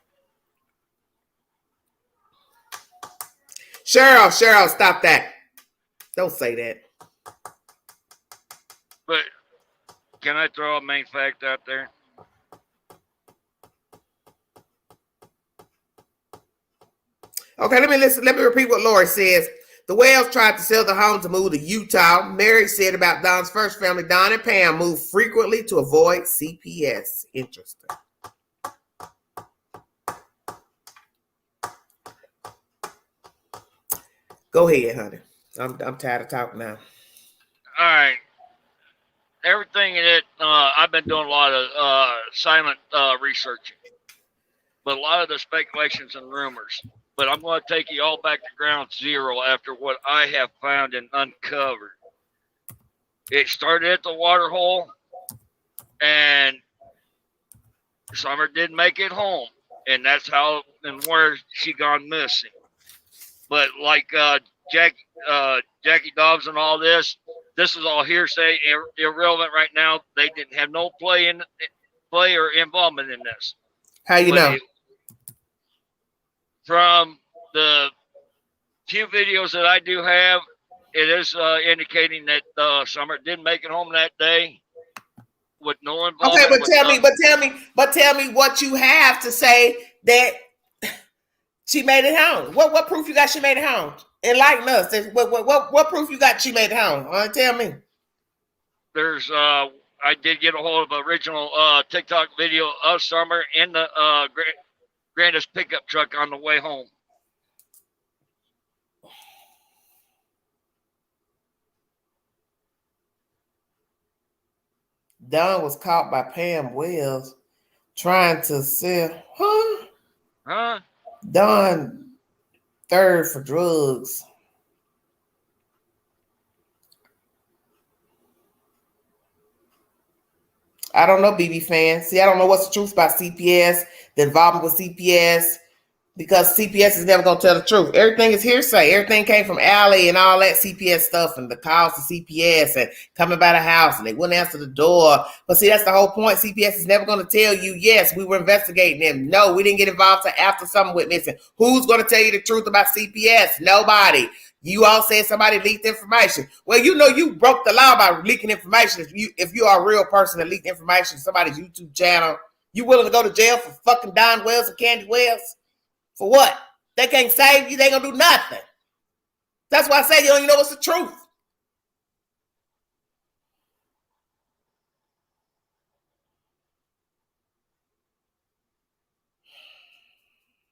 Cheryl, stop that. Don't say that. But can I throw a main fact out there? Okay, let me repeat what Lori says. The Wells tried to sell the home to move to Utah. Mary said about Don's first family, Don and Pam moved frequently to avoid CPS. Interesting. Go ahead, honey. I'm tired of talking now. All right. Everything in it, I've been doing a lot of silent researching, but a lot of the speculations and rumors. But I'm going to take you all back to ground zero after what I have found and uncovered. It started at the water hole, and Summer didn't make it home, and that's how and where she gone missing. But like Jackie Dobbs and all this is all hearsay, irrelevant right now. They didn't have no play or involvement in this. How you know? From the few videos that I do have, it is indicating that Summer didn't make it home that day with no involvement. Okay, but tell me what you have to say that she made it home. What proof you got she made it home? Enlighten us. What proof you got she made it home? Tell me. There's I did get a hold of original TikTok video of Summer in the Grandest pickup truck on the way home. Don was caught by Pam Wells trying to sell. Huh? Don third for drugs. I don't know, BB fans. See, I don't know what's the truth about CPS, the involvement with CPS. Because CPS is never going to tell the truth. Everything is hearsay. Everything came from Allie and all that CPS stuff and the calls to CPS and coming by the house and they wouldn't answer the door. But see, that's the whole point. CPS is never going to tell you, yes, we were investigating them. No, we didn't get involved until after someone went missing. Who's going to tell you the truth about CPS? Nobody. You all said somebody leaked information. Well, you know you broke the law by leaking information. If you are a real person that leaked information to somebody's YouTube channel, you willing to go to jail for fucking Don Wells and Candy Wells? For what? They can't save you. They gonna do nothing. That's why I say you don't even know what's the truth.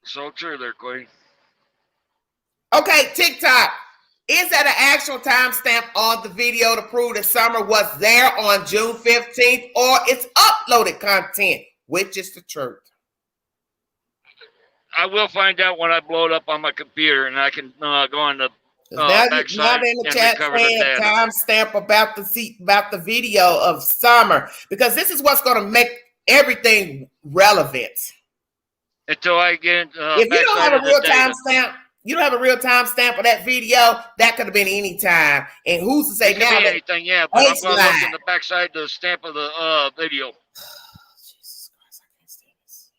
So true there, Queen. Okay, TikTok. Is that an actual timestamp on the video to prove that Summer was there on June 15th, or it's uploaded content? Which is the truth? I will find out when I blow it up on my computer, and I can go on the Now backside in the and chat recover the saying data. timestamp about the video of Summer, because this is what's going to make everything relevant. Until I get if you don't have a real timestamp, you don't have a real timestamp of that video. That could have been any time. And who's to say it now? Could be anything, yeah. But I'm going to look in lied. the backside the stamp of the video. Jesus Christ, I can't stand this.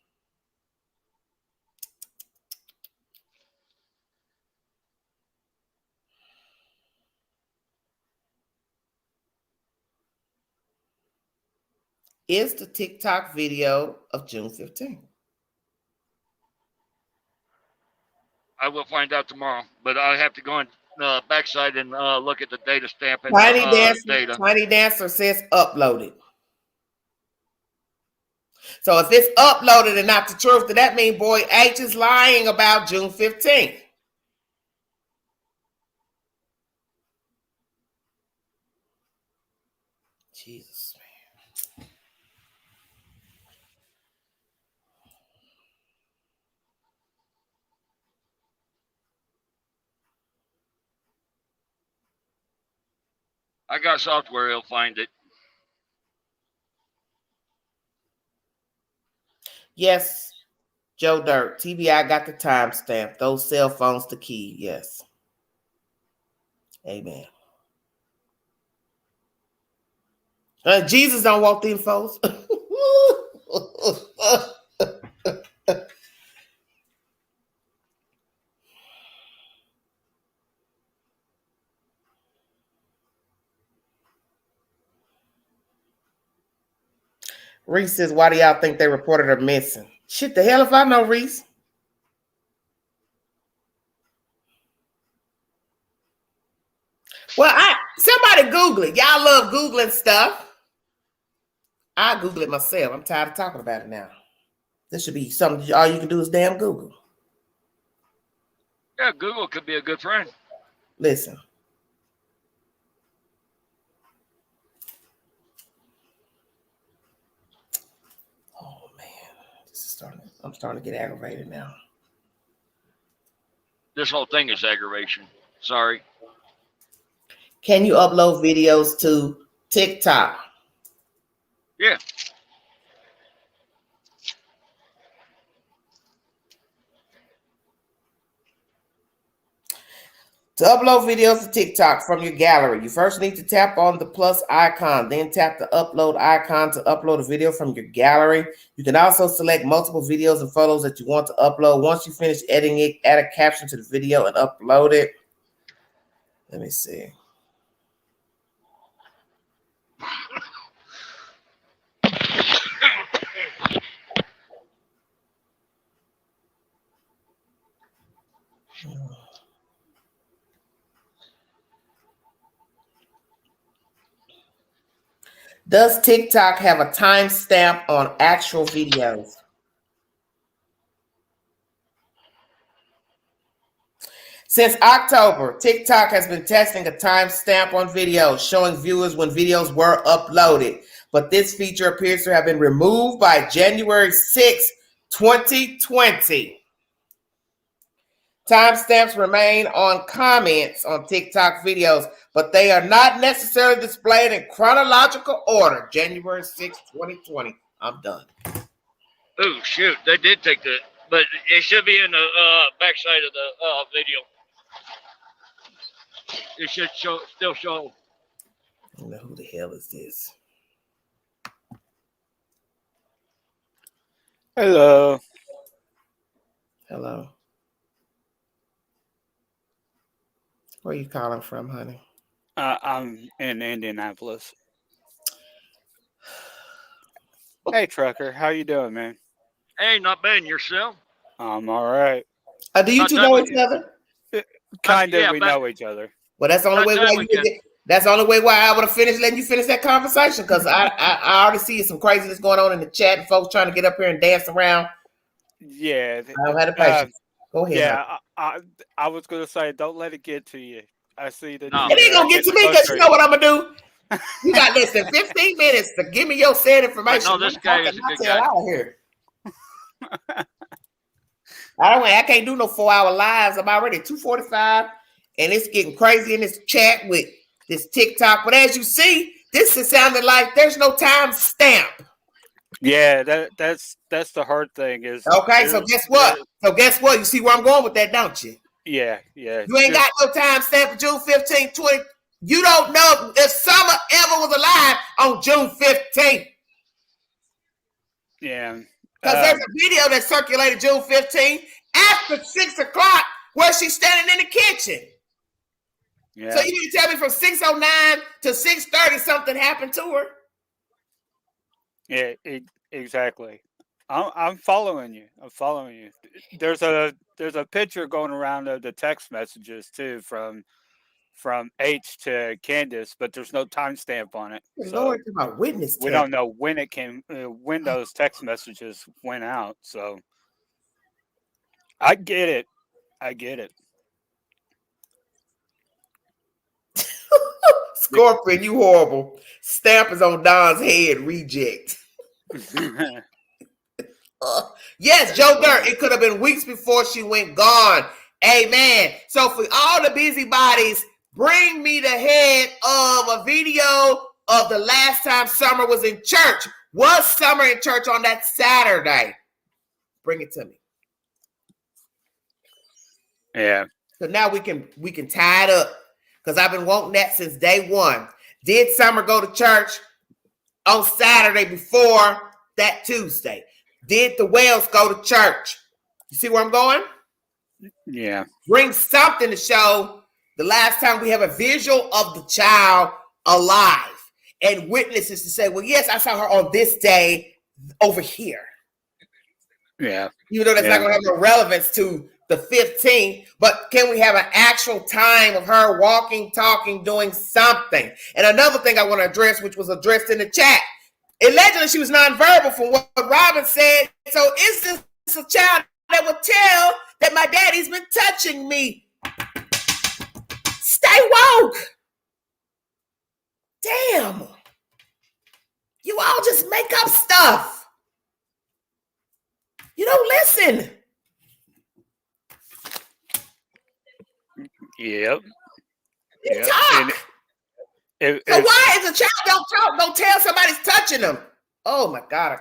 Is the TikTok video of June 15th? I will find out tomorrow, but I have to go on backside and look at the data stamp and data. Tiny Dancer says uploaded. So if it's uploaded and not the truth, then that means Boy H is lying about June 15th. Jesus, man. I got software, he'll find it. Yes, Joe Dirt. TBI got the timestamp. Those cell phones the key. Yes. Amen. Jesus don't want them folks. Reese says, why do y'all think they reported her missing? Shit, the hell if I know, Reese. Well, somebody Google it. Y'all love Googling stuff. I Google it myself. I'm tired of talking about it now. This should be something all you can do is damn Google. Yeah, Google could be a good friend. Listen. Oh man, I'm starting to get aggravated now. This whole thing is aggravation. Sorry. Can you upload videos to TikTok? Yeah. To upload videos to TikTok from your gallery, you first need to tap on the plus icon, then tap the upload icon to upload a video from your gallery. You can also select multiple videos and photos that you want to upload. Once you finish editing it, add a caption to the video and upload it. Let me see. Does TikTok have a timestamp on actual videos? Since October, TikTok has been testing a timestamp on videos, showing viewers when videos were uploaded. But this feature appears to have been removed by January 6, 2020. Timestamps remain on comments on TikTok videos, but they are not necessarily displayed in chronological order. January 6, 2020. I'm done. Oh, shoot. They did take the But it should be in the backside of the video. It should still show. I don't know who the hell is this. Hello. Hello. Where you calling from, honey? I'm in Indianapolis. Hey, trucker, how you doing, man? Hey, not bad. And yourself? I'm all right. Do you two know each other? Kind of, yeah, we but- know each other. Well, that's the only way. About time Why we you can. get, that's the only way why I would have finished letting you finish that conversation, because I already see some craziness going on in the chat and folks trying to get up here and dance around. Yeah. I don't have the patience. Go ahead. Yeah, I was gonna say, don't let it get to you. I see that. No. It ain't gonna get to me, because you know what I'm gonna do. You got less than 15 minutes to give me your said information. No, this guy is a good guy. Out of here. I can't do no 4-hour lives. I'm already at 2:45, and it's getting crazy in this chat with this TikTok. But as you see, this is sounding like there's no time stamp. Yeah, that's the hard thing is. Okay, so guess what? You see where I'm going with that, don't you? Yeah. You ain't got no time stamp for June 15, 20. You don't know if Summer ever was alive on June 15th. Yeah. Because there's a video that circulated June 15th after 6 o'clock where she's standing in the kitchen. Yeah. So you need to tell me from 6:09 to 6:30 something happened to her? Yeah, exactly. I'm following you. There's a picture going around of the text messages too from H to Candace, but there's no timestamp on it. Lord, so my witness. We don't know when it came, when those text messages went out. So I get it. Scorpion, you horrible. Stamp is on Don's head. Reject. Yes, Joe Dirt. It could have been weeks before she went gone. Amen. So for all the busybodies, bring me the head of a video of the last time Summer was in church. Was Summer in church on that Saturday? Bring it to me. Yeah. So now we can tie it up, because I've been wanting that since day one. Did Summer go to church on Saturday before that Tuesday? Did the Wells go to church? You see where I'm going? Yeah. Bring something to show the last time we have a visual of the child alive and witnesses to say, well, yes, I saw her on this day over here. Yeah. Even though that's not going to have no relevance to the 15th, but can we have an actual time of her walking, talking, doing something? And another thing I want to address, which was addressed in the chat, allegedly she was nonverbal from what Robin said. So is this a child that would tell that my daddy's been touching me? Stay woke. Damn. You all just make up stuff. You don't listen. Yep. You talk. So why is a child don't talk, don't tell somebody's touching them? Oh my God.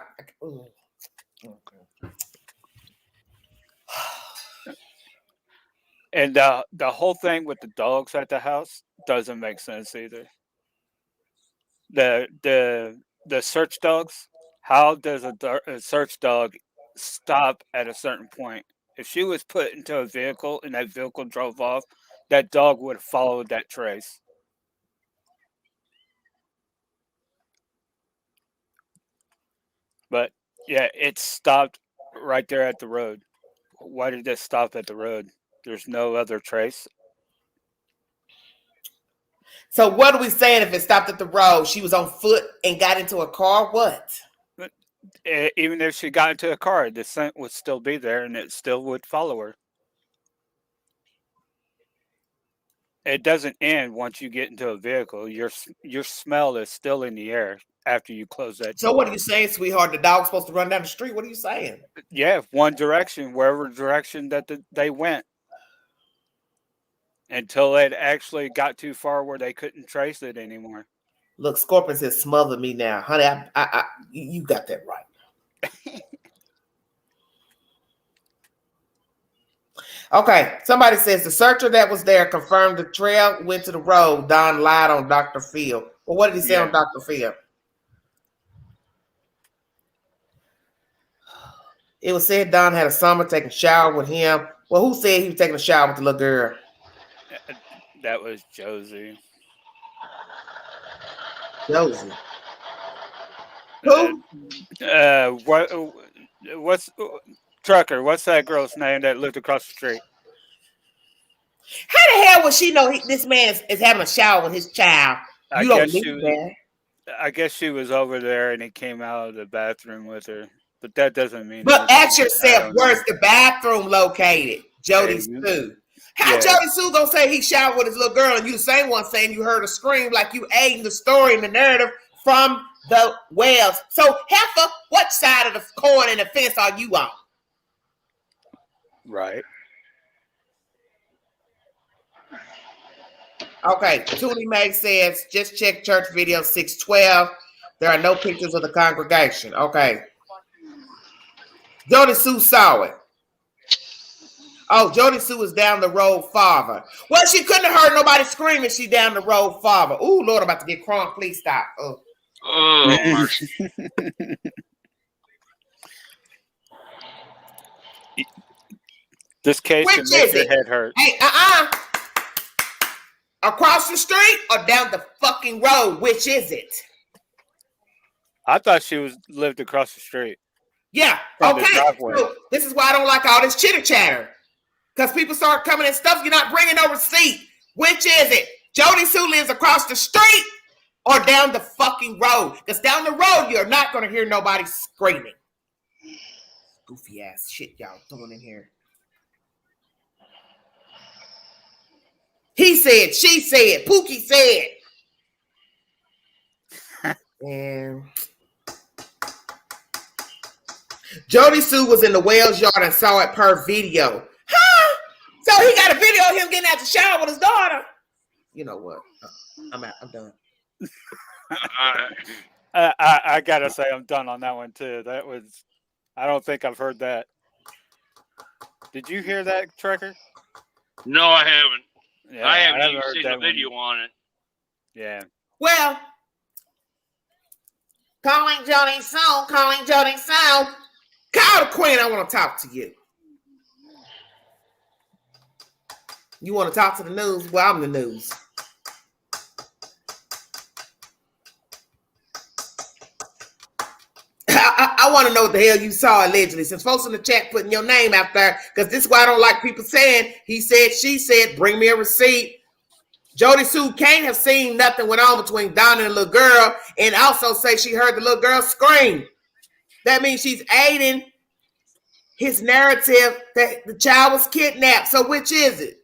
And the whole thing with the dogs at the house doesn't make sense either. The search dogs, how does a search dog stop at a certain point? If she was put into a vehicle and that vehicle drove off, that dog would have followed that trace. But yeah, it stopped right there at the road. Why did it stop at the road? There's no other trace. So what are we saying if it stopped at the road? She was on foot and got into a car? What? Even if she got into a car, the scent would still be there and it still would follow her. It doesn't end once you get into a vehicle. Your smell is still in the air after you close that door. So what are you saying, sweetheart? The dog's supposed to run down the street? What are you saying? Yeah, one direction, wherever direction that they went. Until it actually got too far where they couldn't trace it anymore. Look, Scorpion says, smother me now. Honey, you got that right. Okay, somebody says the searcher that was there confirmed the trail went to the road. Don lied on Dr. Phil. Well, what did he say on Dr. Phil? It was said Don had a summer taking a shower with him. Well, who said he was taking a shower with the little girl? That was Josie. Josie. Who? What's Trucker? What's that girl's name that lived across the street? How the hell would she know this man is having a shower with his child? You don't live there. I guess she was over there and he came out of the bathroom with her. But that doesn't mean. But ask yourself, where's the bathroom located? Jody Sue. How Jody Sue gonna say he showered with his little girl and you the same one saying you heard a scream like you aiding the story and the narrative from the wells? So Heifer, what side of the coin and the fence are you on? Right. Okay, Tootie May says, just check church video 612. There are no pictures of the congregation. Okay. Jody Sue saw it. Oh, Jody Sue is down the road farther. Well, she couldn't have heard nobody screaming. She down the road farther. Ooh, Lord, I'm about to get crunk. Please stop. Oh, mercy. This case can make your head hurt. Hey, across the street or down the fucking road? Which is it? I thought she lived across the street. Yeah. Okay. So this is why I don't like all this chitter chatter. Because people start coming and stuff. You're not bringing no receipt. Which is it? Jody Sue lives across the street or down the fucking road? Because down the road, you're not going to hear nobody screaming. Goofy ass shit y'all throwing in here. He said, she said, Pookie said. And Jody Sue was in the whale's yard and saw it per video. Huh? So he got a video of him getting out the shower with his daughter. You know what? I'm out. I'm done. I gotta say I'm done on that one too. That was, I don't think I've heard that. Did you hear that, Trekker? No, I haven't. Yeah, I haven't even seen the video on it. Yeah. Well, calling Jody Sue. Call the queen. I want to talk to you. You want to talk to the news? Well, I'm the news. I want to know what the hell you saw allegedly. Since folks in the chat putting your name out there, because this is why I don't like people saying, he said, she said, bring me a receipt. Jody Sue can't have seen nothing went on between Donna and the little girl, and also say she heard the little girl scream. That means she's aiding his narrative that the child was kidnapped. So which is it?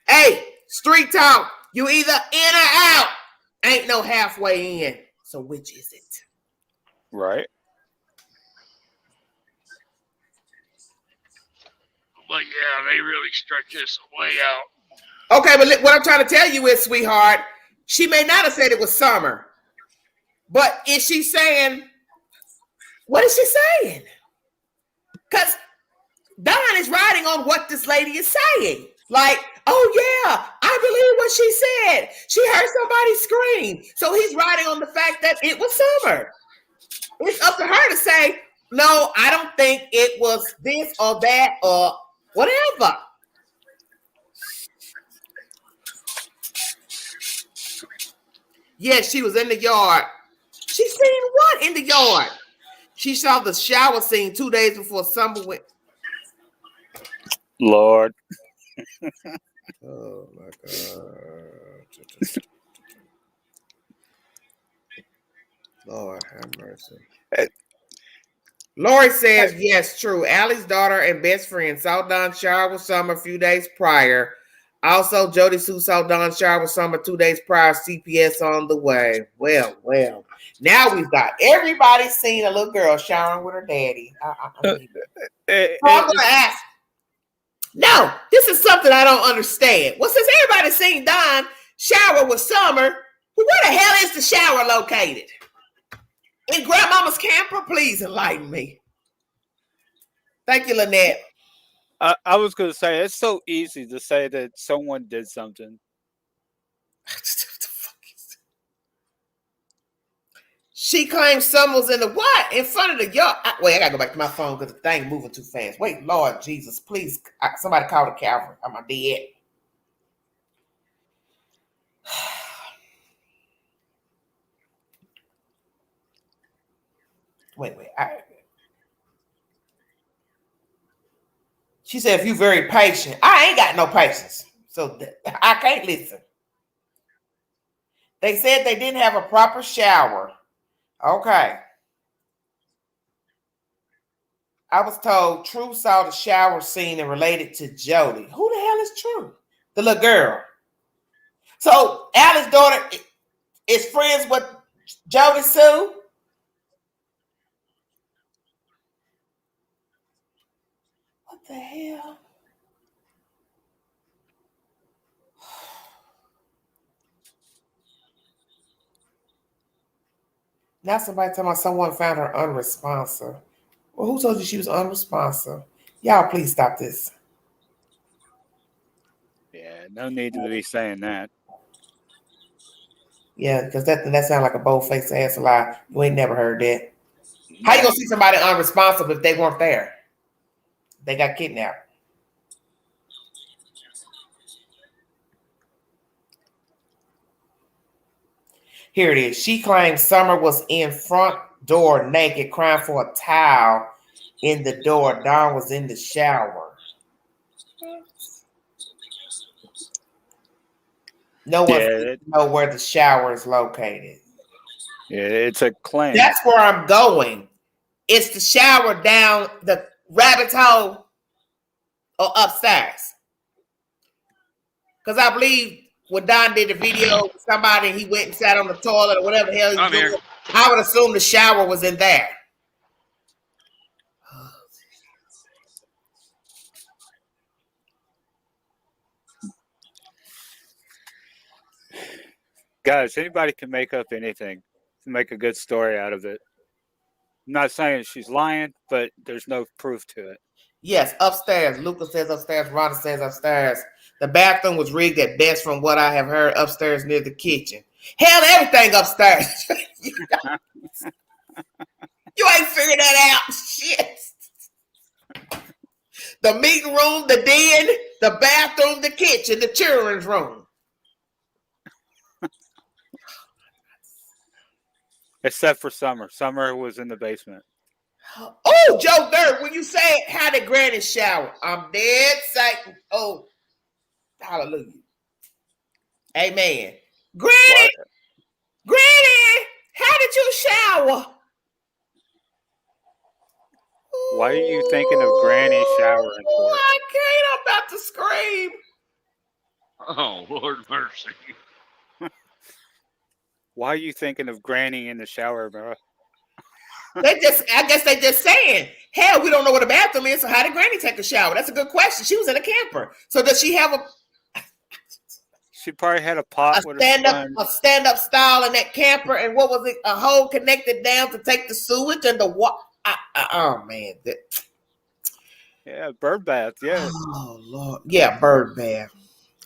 Hey, street talk. You either in or out. Ain't no halfway in. So which is it? Right. But yeah, they really stretch this way out. Okay, but what I'm trying to tell you is, sweetheart, she may not have said it was summer. But is she saying, what is she saying? Because Don is riding on what this lady is saying. Like, oh yeah, I believe what she said. She heard somebody scream. So he's riding on the fact that it was summer. It's up to her to say, no, I don't think it was this or that or whatever. Yes, she was in the yard. She seen what in the yard? She saw the shower scene 2 days before summer went. Lord. Oh my God. Lord have mercy. Lori says, yes, true. Allie's daughter and best friend saw Don shower with Summer a few days prior. Also, Jody Sue saw Don shower with Summer 2 days prior. CPS on the way. Well. Now we've got everybody seen a little girl showering with her daddy. I'm going to ask. No, this is something I don't understand. Well, since everybody's seen Don shower with Summer, where the hell is the shower located? In Grandmama's camper? Please enlighten me. Thank you, Lynette. I was going to say, it's so easy to say that someone did something. She claims someone was in the what? In front of the yard. Wait, I gotta go back to my phone because the thing moving too fast. Wait, Lord Jesus, please. Somebody call the cavalry. Am I dead? Wait. She said, if you're very patient. I ain't got no patience. So I can't listen. They said they didn't have a proper shower. Okay. I was told True saw the shower scene and related to Jody. Who the hell is True? The little girl. So Alice's daughter is friends with Jody Sue? What the hell? Now somebody talking about someone found her unresponsive. Well, who told you she was unresponsive? Y'all, please stop this. Yeah, no need to be saying that. Yeah, because that sounds like a bold-faced ass lie. You ain't never heard that. How you gonna see somebody unresponsive if they weren't there? They got kidnapped. Here it is. She claims Summer was in front door naked, crying for a towel in the door. Dawn was in the shower. No one knows where the shower is located. Yeah, it's a claim. That's where I'm going. It's the shower down the rabbit's hole or upstairs. Because I believe when Don did the video with somebody, he went and sat on the toilet or whatever the hell he was doing. I would assume the shower was in there. Guys, anybody can make up anything to make a good story out of it. I'm not saying she's lying, but there's no proof to it. Yes, upstairs. Lucas says upstairs. Rhonda says upstairs. The bathroom was rigged at best from what I have heard upstairs near the kitchen. Hell, everything upstairs. You ain't figured that out. Shit. The meeting room, the den, the bathroom, the kitchen, the children's room. Except for Summer. Summer was in the basement. Oh, Joe Dirt, when you say how did Granny shower? I'm dead Satan. Oh, hallelujah. Amen. Granny, Granny, how did you shower? Why are you thinking of Granny showering? I can't. I'm about to scream. Oh, Lord mercy. Why are you thinking of Granny in the shower, bro? I guess they just saying, hell, we don't know what a bathroom is, so how did Granny take a shower? That's a good question. She was in a camper. So does she have She probably had a pot with a stand-up style in that camper, and what was it? A hole connected down to take the sewage and the water. Oh man. Yeah, bird bath, yeah. Oh Lord. Yeah, bird bath.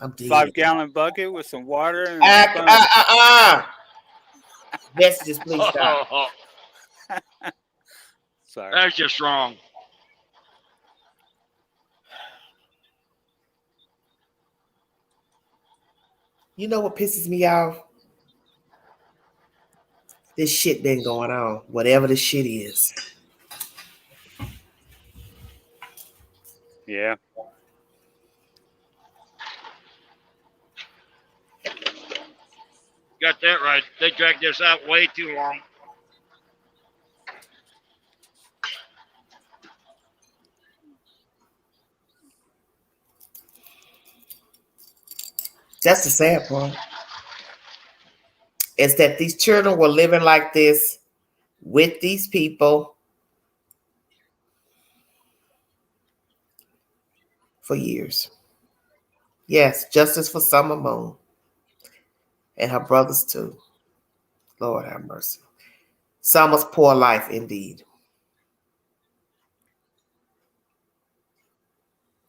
I'm dead. 5-gallon bucket with some water and Messages, please stop. Sorry. That's just wrong. You know what pisses me off? This shit been going on, whatever the shit is. Yeah. Got that right. They dragged this out way too long. That's the sad part. Is that these children were living like this with these people for years. Yes, justice for Summer Moon and her brothers too. Lord have mercy. Summer's poor life indeed.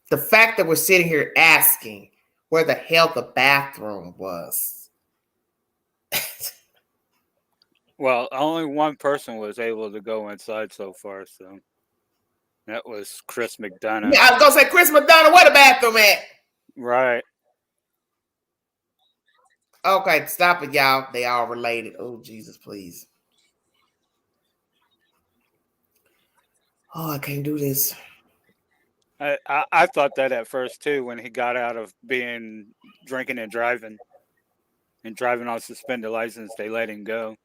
The fact that we're sitting here asking where the hell the bathroom was. Well, only one person was able to go inside so far, so that was Chris McDonough. Yeah, I was gonna say Chris McDonough, where the bathroom at? Right. Okay, stop it, y'all. They all related. Oh, Jesus, please. Oh, I can't do this. I thought that at first too when he got out of being drinking and driving on suspended license. They let him go.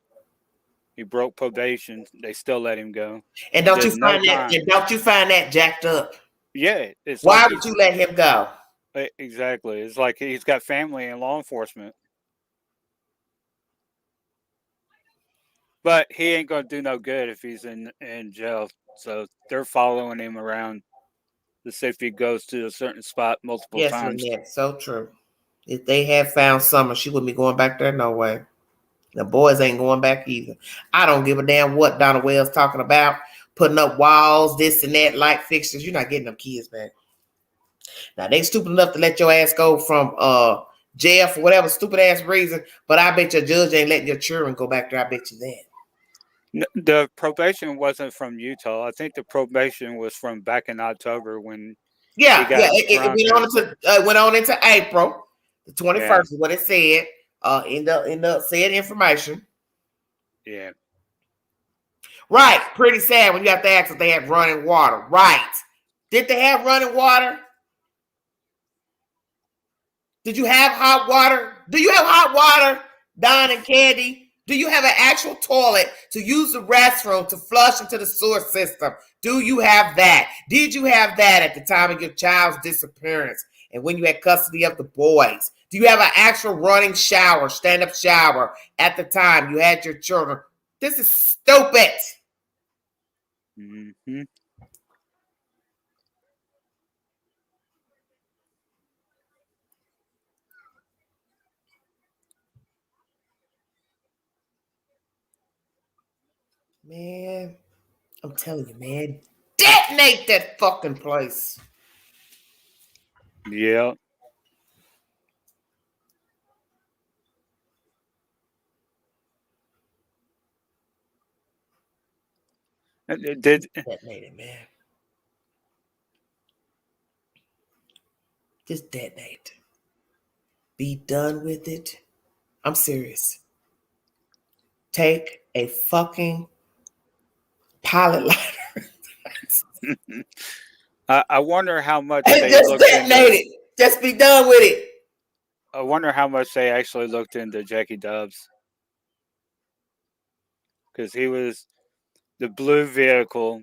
He broke probation. They still let him go. And don't you find that? And don't you find that jacked up? Yeah. It's Why like would you let him go? Exactly. It's like he's got family in law enforcement. But he ain't gonna do no good if he's in jail. So they're following him around to see if he goes to a certain spot multiple times. Yes, Lynette, so true. If they had found Summer, she wouldn't be going back there no way. The boys ain't going back either. I don't give a damn what Donna Wells talking about. Putting up walls, this and that, light fixtures. You're not getting them kids back. Now, they stupid enough to let your ass go from jail for whatever stupid ass reason, but I bet your judge ain't letting your children go back there. I bet you that. The probation wasn't from Utah. I think the probation was from back in October when it went on into April the 21st is what it said in the said information. Yeah. Right. Pretty sad when you have to ask if they have running water. Right. Did they have running water? Did you have hot water? Do you have hot water, Don and Candy? Do you have an actual toilet to use the restroom to flush into the sewer system? Do you have that? Did you have that at the time of your child's disappearance and when you had custody of the boys? Do you have an actual running shower, stand-up shower at the time you had your children? This is stupid. Mm-hmm. Man, I'm telling you, man, detonate that fucking place. Yeah. It did. Detonate it, man. Just detonate. Be done with it. I'm serious. Take a fucking pilot lighter. I wonder how much they just detonate it. Just be done with it. I wonder how much they actually looked into Jackie Dubs. Because he was the blue vehicle.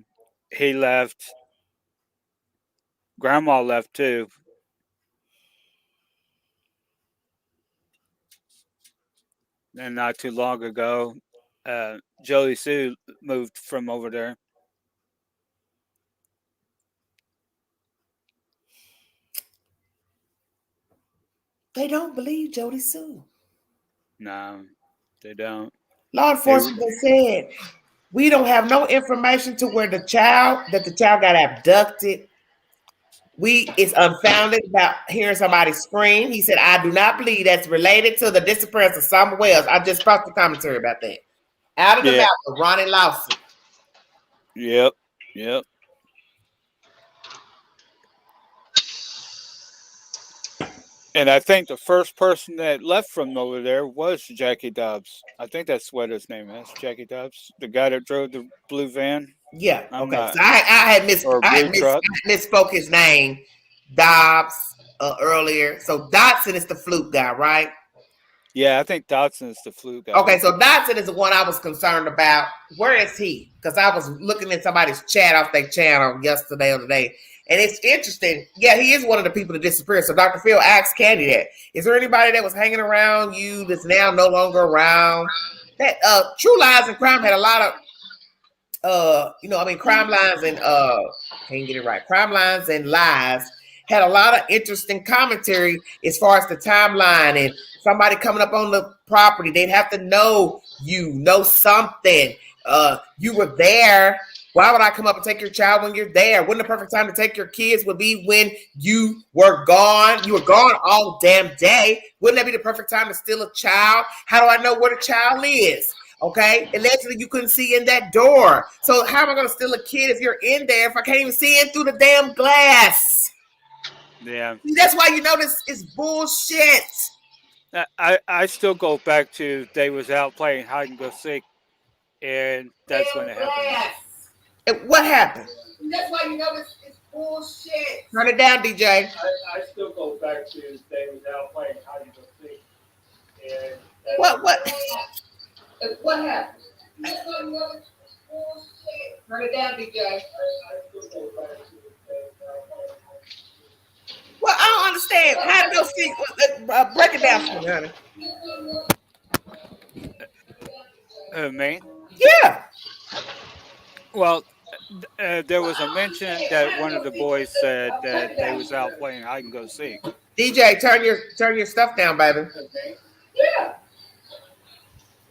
He left. Grandma left too. And not too long ago, Jody Sue moved from over there. They don't believe Jody Sue. No, they don't. Law enforcement said we don't have no information to where the child got abducted. It's unfounded about hearing somebody scream. He said, I do not believe that's related to the disappearance of Summer Wells. I just brought the commentary about that. Out of the mouth of Ronnie Lawson. Yep. And I think the first person that left from over there was Jackie Dubs. I think that's what his name is, Jackie Dubs, the guy that drove the blue van. Yeah. Okay. So I misspoke his name, Dobbs, earlier. So Dotson is the fluke guy, right? Yeah, I think Dotson is the fluke guy. Okay, so Dotson is the one I was concerned about. Where is he? Because I was looking at somebody's chat off their channel yesterday or today. And it's interesting. Yeah, he is one of the people that disappeared. So Dr. Phil asked Candy that. Is there anybody that was hanging around you that's now no longer around? That True Lies and Crime had a lot of Crime Lines and can't get it right. Crime Lines and Lies had a lot of interesting commentary as far as the timeline and somebody coming up on the property. They'd have to know something. You were there Why would I come up and take your child when you're there? Wouldn't the perfect time to take your kids would be when you were gone? You were gone all damn day. Wouldn't that be the perfect time to steal a child? How do I know where the child is? Okay, allegedly you couldn't see in that door. So how am I going to steal a kid if you're in there if I can't even see in through the damn glass? Yeah. See, that's why you know this is bullshit. I still go back to they was out playing hide and go seek, and that's when it happened. And what happened? That's why you know this is bullshit. Turn it down, DJ. I still go back to they was out playing hide and go seek, and what happened? That's why you know this is bullshit. Turn it down, DJ. I still go back to well, I don't understand. How to go see? Break it down for me, honey. Me? Yeah. Well, there was a mention that one of the boys said that they was out playing hide and go seek. DJ, turn your stuff down, baby. Yeah.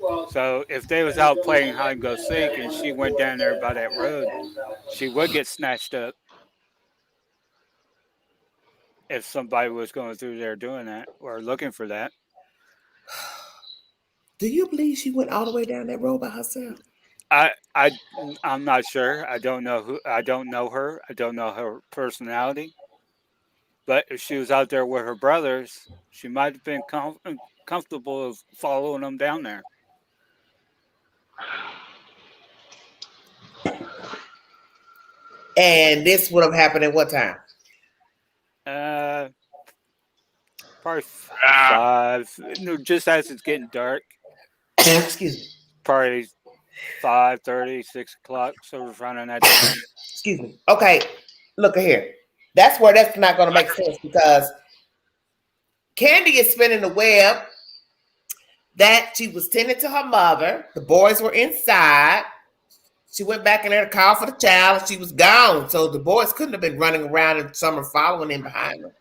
Well, so if they was out playing hide and go seek and she went down there by that road, she would get snatched up. If somebody was going through there doing that or looking for that. Do you believe she went all the way down that road by herself? I'm not sure. I don't know her. I don't know her personality. But if she was out there with her brothers, she might have been comfortable of following them down there. And this would have happened at what time? Probably 5. Just as it's getting dark. Excuse me. Probably 5:30, 6 o'clock. So we're running that time. Excuse me. Okay, look here. That's where that's not going to make sense because Candy is spinning the web that she was tending to her mother. The boys were inside. She went back in there to call for the child, and she was gone. So the boys couldn't have been running around in summer following in behind her.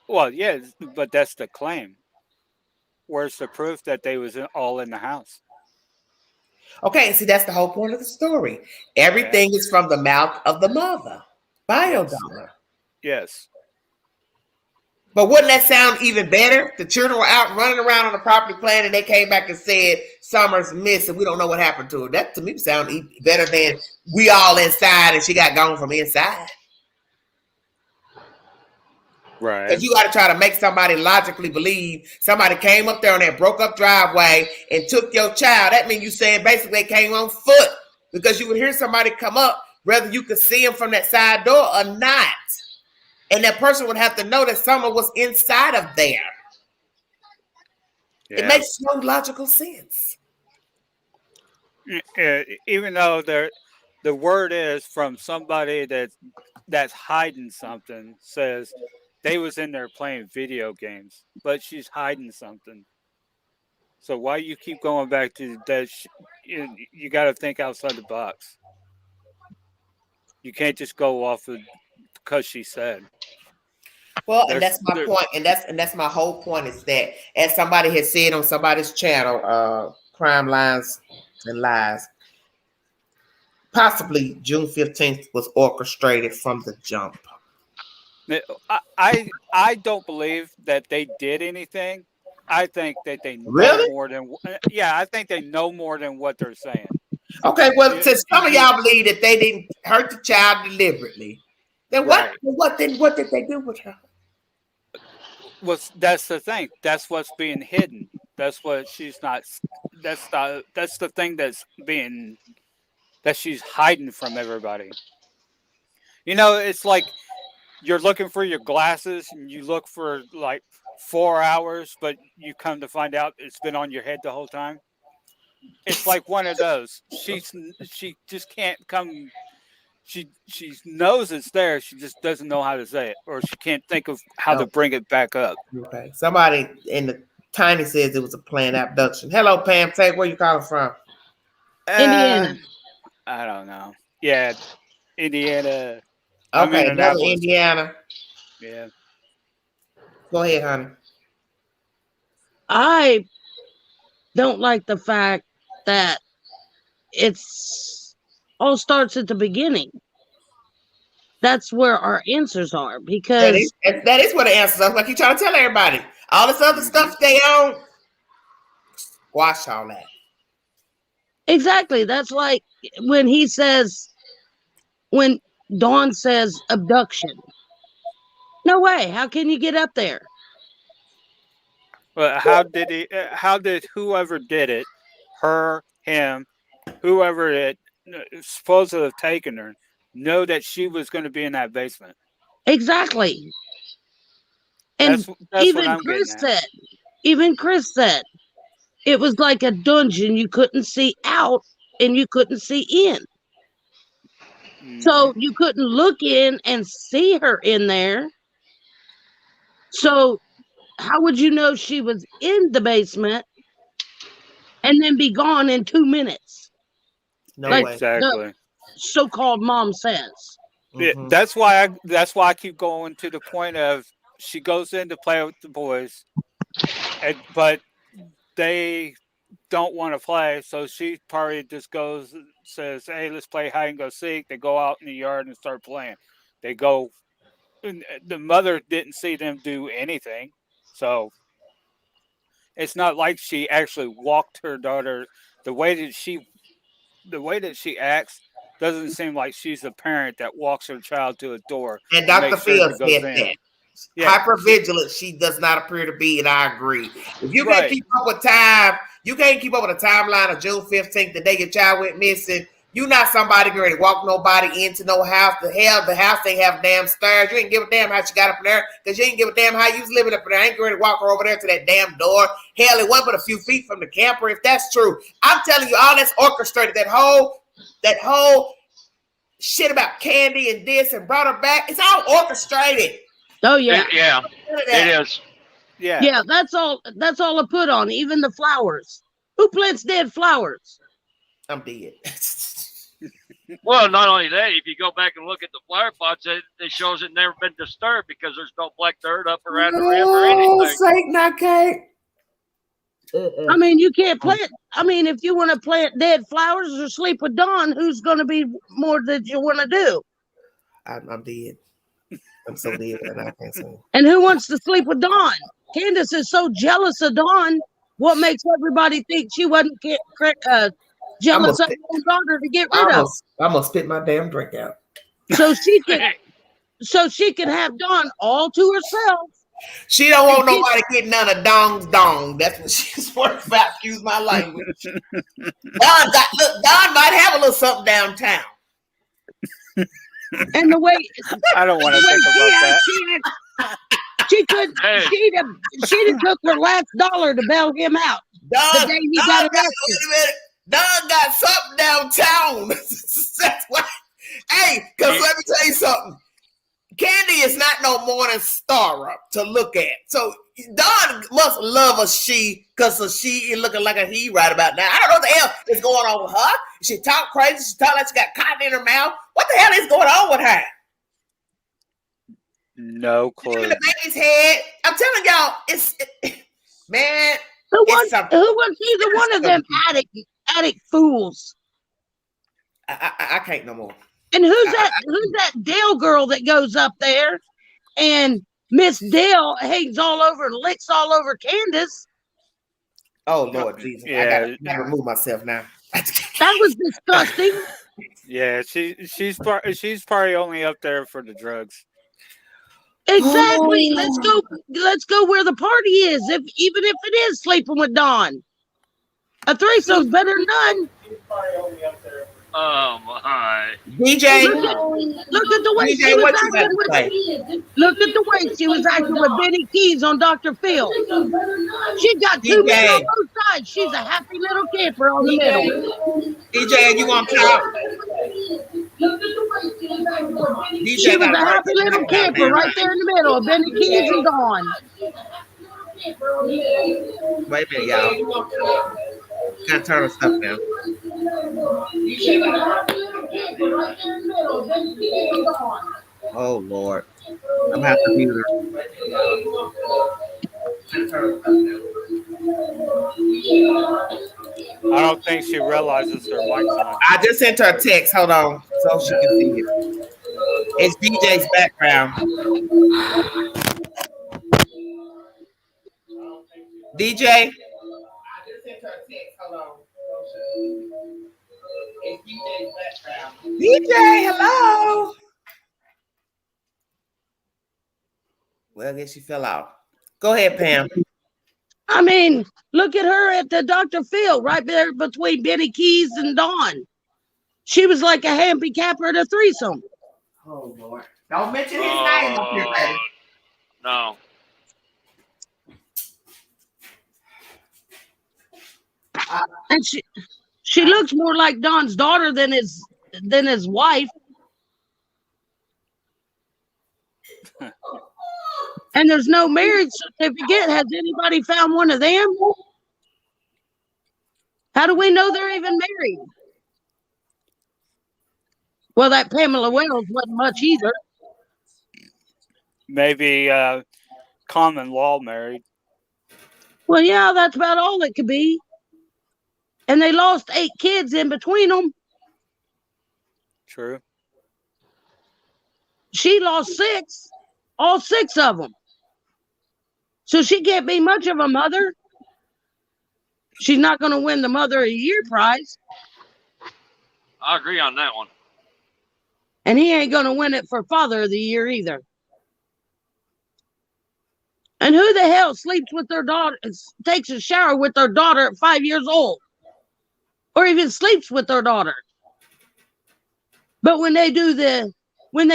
Well, yeah, but that's the claim. Where's the proof that they was all in the house? Okay, see, that's the whole point of the story. Everything is from the mouth of the mother. Biodollar. Yes. But wouldn't that sound even better? The children were out running around on the property playing, and they came back and said Summer's missing. We don't know what happened to her. That to me sound better than we all inside and she got gone from inside. Right. Because you got to try to make somebody logically believe somebody came up there on that broke up driveway and took your child. That means you saying basically they came on foot because you would hear somebody come up, whether you could see them from that side door or not. And that person would have to know that someone was inside of there. Yeah. It makes no logical sense. Even though the word is from somebody that's hiding something, says they was in there playing video games, but she's hiding something. So why you keep going back to that? You got to think outside the box. You can't just go off of because she said. Well, and that's my point, and that's my whole point is that, as somebody has said on somebody's channel, Crime Lines and Lies, possibly June 15th was orchestrated from the jump. I don't believe that they did anything. I think that they know more than I think they know more than what they're saying. Okay, well, since some of y'all believe that they didn't hurt the child deliberately, then what did they do with her? That's the thing. That's what's being hidden. That's what she's not. That's the thing that she's hiding from everybody. You know, it's like you're looking for your glasses and you look for like 4 hours, but you come to find out it's been on your head the whole time. It's like one of those. She just can't come. She knows it's there. She just doesn't know how to say it, or she can't think of how to bring it back up. Okay. Somebody in the Tiny says it was a planned abduction. Hello, Pam. Say where you calling from? Indiana. I don't know. Yeah, Indiana. Okay, another Indiana. Yeah. Go ahead, honey. I don't like the fact that it's all starts at the beginning. That's where our answers are, That because is where the answers are. Like you trying to tell everybody. All this other stuff they own, squash all that. exactly, that's like when Dawn says abduction. No way. How can you get up there? But how did whoever did it, her, him, whoever it supposed to have taken her, know that she was going to be in that basement? Exactly. And That's what even I'm getting at. Chris said it was like a dungeon. You couldn't see out and you couldn't see in. So you couldn't look in and see her in there. So how would you know she was in the basement and then be gone in 2 minutes? No Like way. the Exactly. so-called mom says. Mhm. That's why I keep going to the point of she goes in to play with the boys, but they don't want to play, so she probably just goes says, "Hey, let's play hide and go seek." They go out in the yard and start playing. They go. The mother didn't see them do anything, so it's not like she actually walked her daughter. The way that she acts doesn't seem like she's a parent that walks her child to a door And and Dr. makes sure Fields she goes said in. that. Yeah, Hypervigilant, she does not appear to be, and I agree. If you can't right. keep up with time, you can't keep up with the timeline of June 15th, the day your child went missing. You not somebody getting ready to walk nobody into no house. The house they have damn stairs. You ain't give a damn how she got up in there, because you ain't give a damn how you was living up in there. I ain't ready to walk her over there to that damn door. Hell, it wasn't but a few feet from the camper. If that's true, I'm telling you, all that's orchestrated. That whole shit about Candy and this and brought her back. It's all orchestrated. Oh yeah. It is. Yeah. Yeah, that's all I put on, even the flowers. Who plants dead flowers? I'm dead. Well, not only that, if you go back and look at the flower pots, it shows it never been disturbed because there's no black dirt up around the rim or anything. Satan, I can't. I mean, you can't plant. I mean, if you want to plant dead flowers or sleep with Dawn, who's going to be more that you want to do? I'm dead. I'm so dead that I can't sing. And who wants to sleep with Dawn? Candace is so jealous of Dawn. What makes everybody think she wasn't jealous of her own daughter to get rid of? I'm gonna spit my damn drink out. So she could have Dawn all to herself. She don't want nobody getting none of Dong's dong. That's what she's worried about. Excuse my language. Don might have a little something downtown. And the way I don't want to think about that. She'd have took her last dollar to bail him out. The day he got arrested. Don got something downtown. That's why. Hey, because let me tell you something. Candy is not no morning star up to look at. So Don must love a she, because she is looking like a he right about now. I don't know what the hell is going on with her. She talk crazy. She talk like she got cotton in her mouth. What the hell is going on with her? No clue. The baby's head. I'm telling y'all, man. Who wants either one of them attic fools? I can't no more. And who's that Dale girl that goes up there and Miss Dale hangs all over and licks all over Candace? Oh Lord Jesus. Yeah. I gotta remove myself now. That was disgusting. Yeah, she's probably only up there for the drugs. Exactly. Let's go where the party is. Even if it is sleeping with Dawn. A threesome's better than none. Oh my! DJ, look at the way DJ, she was what you got acting to say? Look at the way she was acting with Benny Keys on Dr. Phil. She got two men on both sides. She's a happy little camper on the middle. DJ, you want to talk? She was a happy little camper right there in the middle of Benny Keys and Dawn. Wait a minute, y'all. Gotta turn the stuff down. Oh Lord, I'm gonna have to mute her. I don't think she realizes her mic's on. I just sent her a text. Hold on, so she can see it. It's DJ's background. DJ. I just sent her a text. Hold on. It's DJ's background. DJ, hello. Well, I guess she fell out. Go ahead, Pam. I mean, look at her at the Dr. Phil right there between Benny Keys and Dawn. She was like a handicapper at a threesome. Oh, Lord. Don't mention his name up here, baby. No. And she looks more like Don's daughter than his wife. And there's no marriage certificate. Has anybody found one of them? How do we know they're even married? Well, that Pamela Wells wasn't much either. Maybe common law married. Well, yeah, that's about all it could be. And they lost 8 kids in between them. True. She lost 6, all 6 of them. So she can't be much of a mother. She's not going to win the Mother of the Year prize. I agree on that one. And he ain't going to win it for Father of the Year either. And who the hell sleeps with their daughter, takes a shower with their daughter at 5 years old? Or even sleeps with their daughter? But when they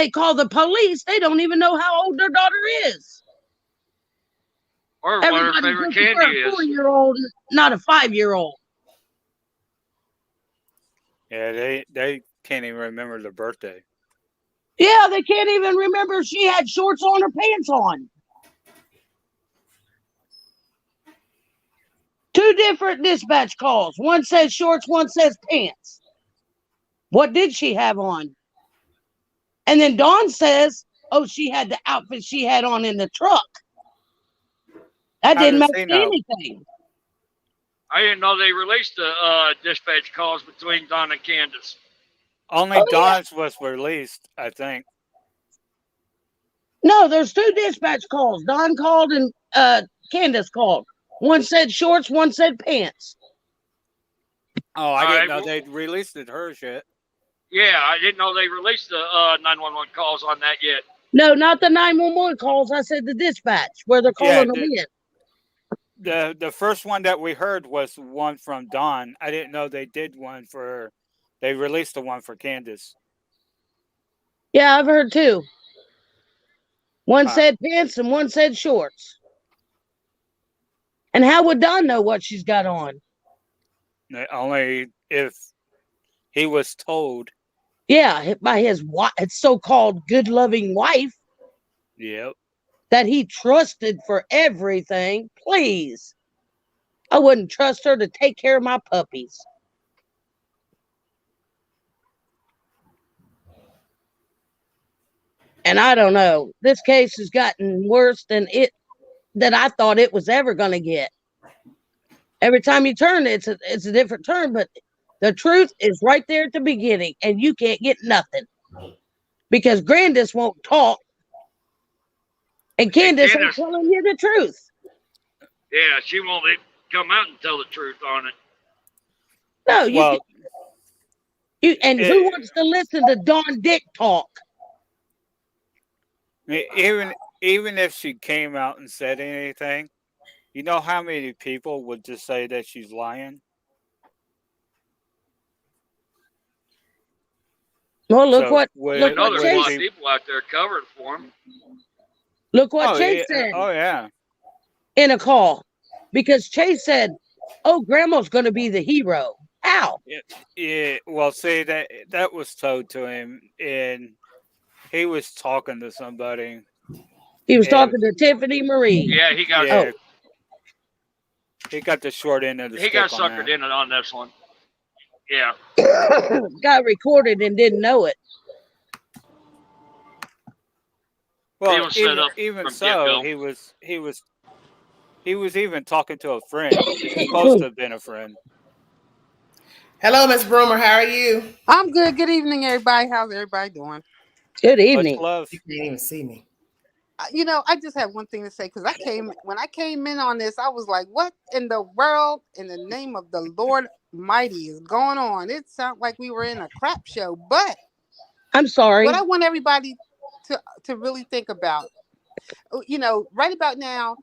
call the police, they don't even know how old their daughter is. Or what her favorite candy is. A is. 4-year-old, not a 5-year-old. Yeah, they can't even remember the birthday. Yeah, they can't even remember if she had shorts on or pants on. 2 different dispatch calls. One says shorts, one says pants. What did she have on? And then Dawn says, oh, she had the outfit she had on in the truck. That didn't match anything. I didn't know they released the dispatch calls between Don and Candace. Only Dawn's was released, I think. No, there's 2 dispatch calls. Dawn called and Candace called. One said shorts, one said pants. Oh, I didn't know they'd released it hers yet. Yeah, I didn't know they released the 911 calls on that yet. No, not the 911 calls. I said the dispatch where they're calling them in. The first one that we heard was one from Dawn. I didn't know they released the one for Candace. Yeah, I've heard 2. One said pants and one said shorts. And how would Don know what she's got on? Only if he was told. Yeah, by his so-called good-loving wife. Yep. That he trusted for everything. Please. I wouldn't trust her to take care of my puppies. And I don't know. This case has gotten worse than I thought it was ever going to get. Every time you turn, it's a different turn, but the truth is right there at the beginning, and you can't get nothing. Because Grandis won't talk, and Candace ain't telling you the truth. Yeah, she won't come out and tell the truth on it. No, who wants to listen to Dawn Dick talk? Even if she came out and said anything, you know how many people would just say that she's lying? Well, look what there's a lot of people out there covering for him. Look what Chase said. Oh, yeah. In a call. Because Chase said, oh, Grandma's going to be the hero. How? Yeah. Well, see, that was told to him, and he was talking to somebody. He was talking to Tiffany Marie. Yeah, he got. Yeah. He got the short end of the stick. He got suckered in on this one. Yeah. Got recorded and didn't know it. Well, even so, he was even talking to a friend. He's supposed to have been a friend. Hello, Miss Broomer. How are you? I'm good. Good evening, everybody. How's everybody doing? Good Much evening. love. You can't even see me. I just have one thing to say because when I came in on this, I was like, "What in the world, in the name of the Lord Mighty, is going on?" It sounded like we were in a crap show. But I'm sorry. what I want everybody to really think about, right about now,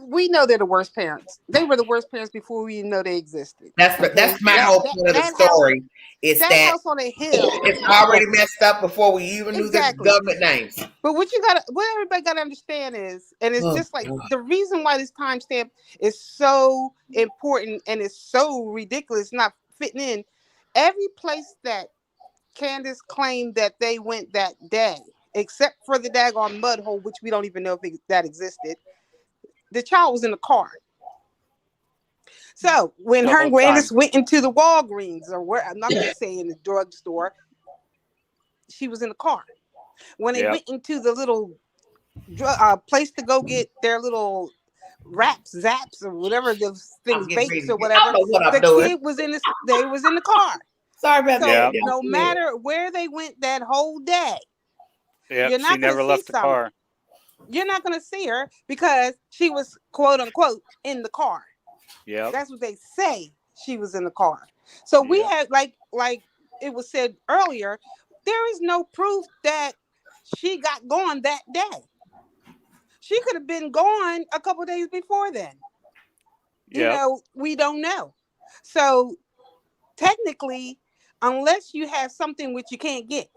we know they're the worst parents. They were the worst parents before we even know they existed. Okay? That's my whole point of the story. Is that that house on a hill. it's already messed up before we even knew their Exactly. government names. But what everybody gotta understand is, and it's just like the reason why this timestamp is so important and it's so ridiculous, not fitting in. Every place that Candace claimed that they went that day, except for the daggone mud hole, which we don't even know if that existed, the child was in the car. So when her and Candace went into the Walgreens or where, I'm not gonna say in the drugstore, she was in the car. When they went into the little place to go get their little zaps or whatever those things, bakes or whatever, kid was in this. They was in the car. Sorry about that. No matter where they went that whole day, you're not she never left the car. You're not going to see her because she was quote unquote in the car. Yeah, that's what they say. She was in the car. So we had like it was said earlier, there is no proof that she got gone that day. She could have been gone a couple days before then. We don't know. So technically, unless you have something which you can't get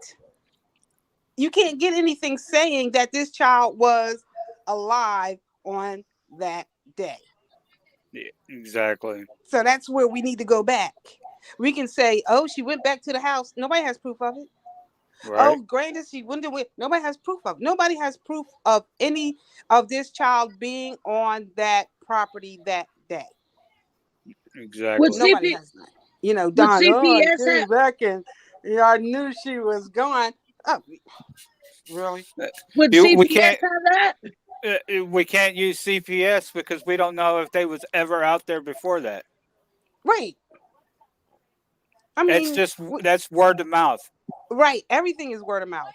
anything saying that this child was alive on that day. Yeah, exactly. So that's where we need to go back. We can say, oh, she went back to the house. Nobody has proof of it. Right. Oh, granted, she went away. Nobody has proof of it. Nobody has proof of any of this child being on that property that day. Exactly. Nobody has that. Don, I came back and I knew she was gone. Oh, really? Would CPS have that? We can't use CPS because we don't know if they was ever out there before that. Right. I mean, that's word of mouth. Right. Everything is word of mouth.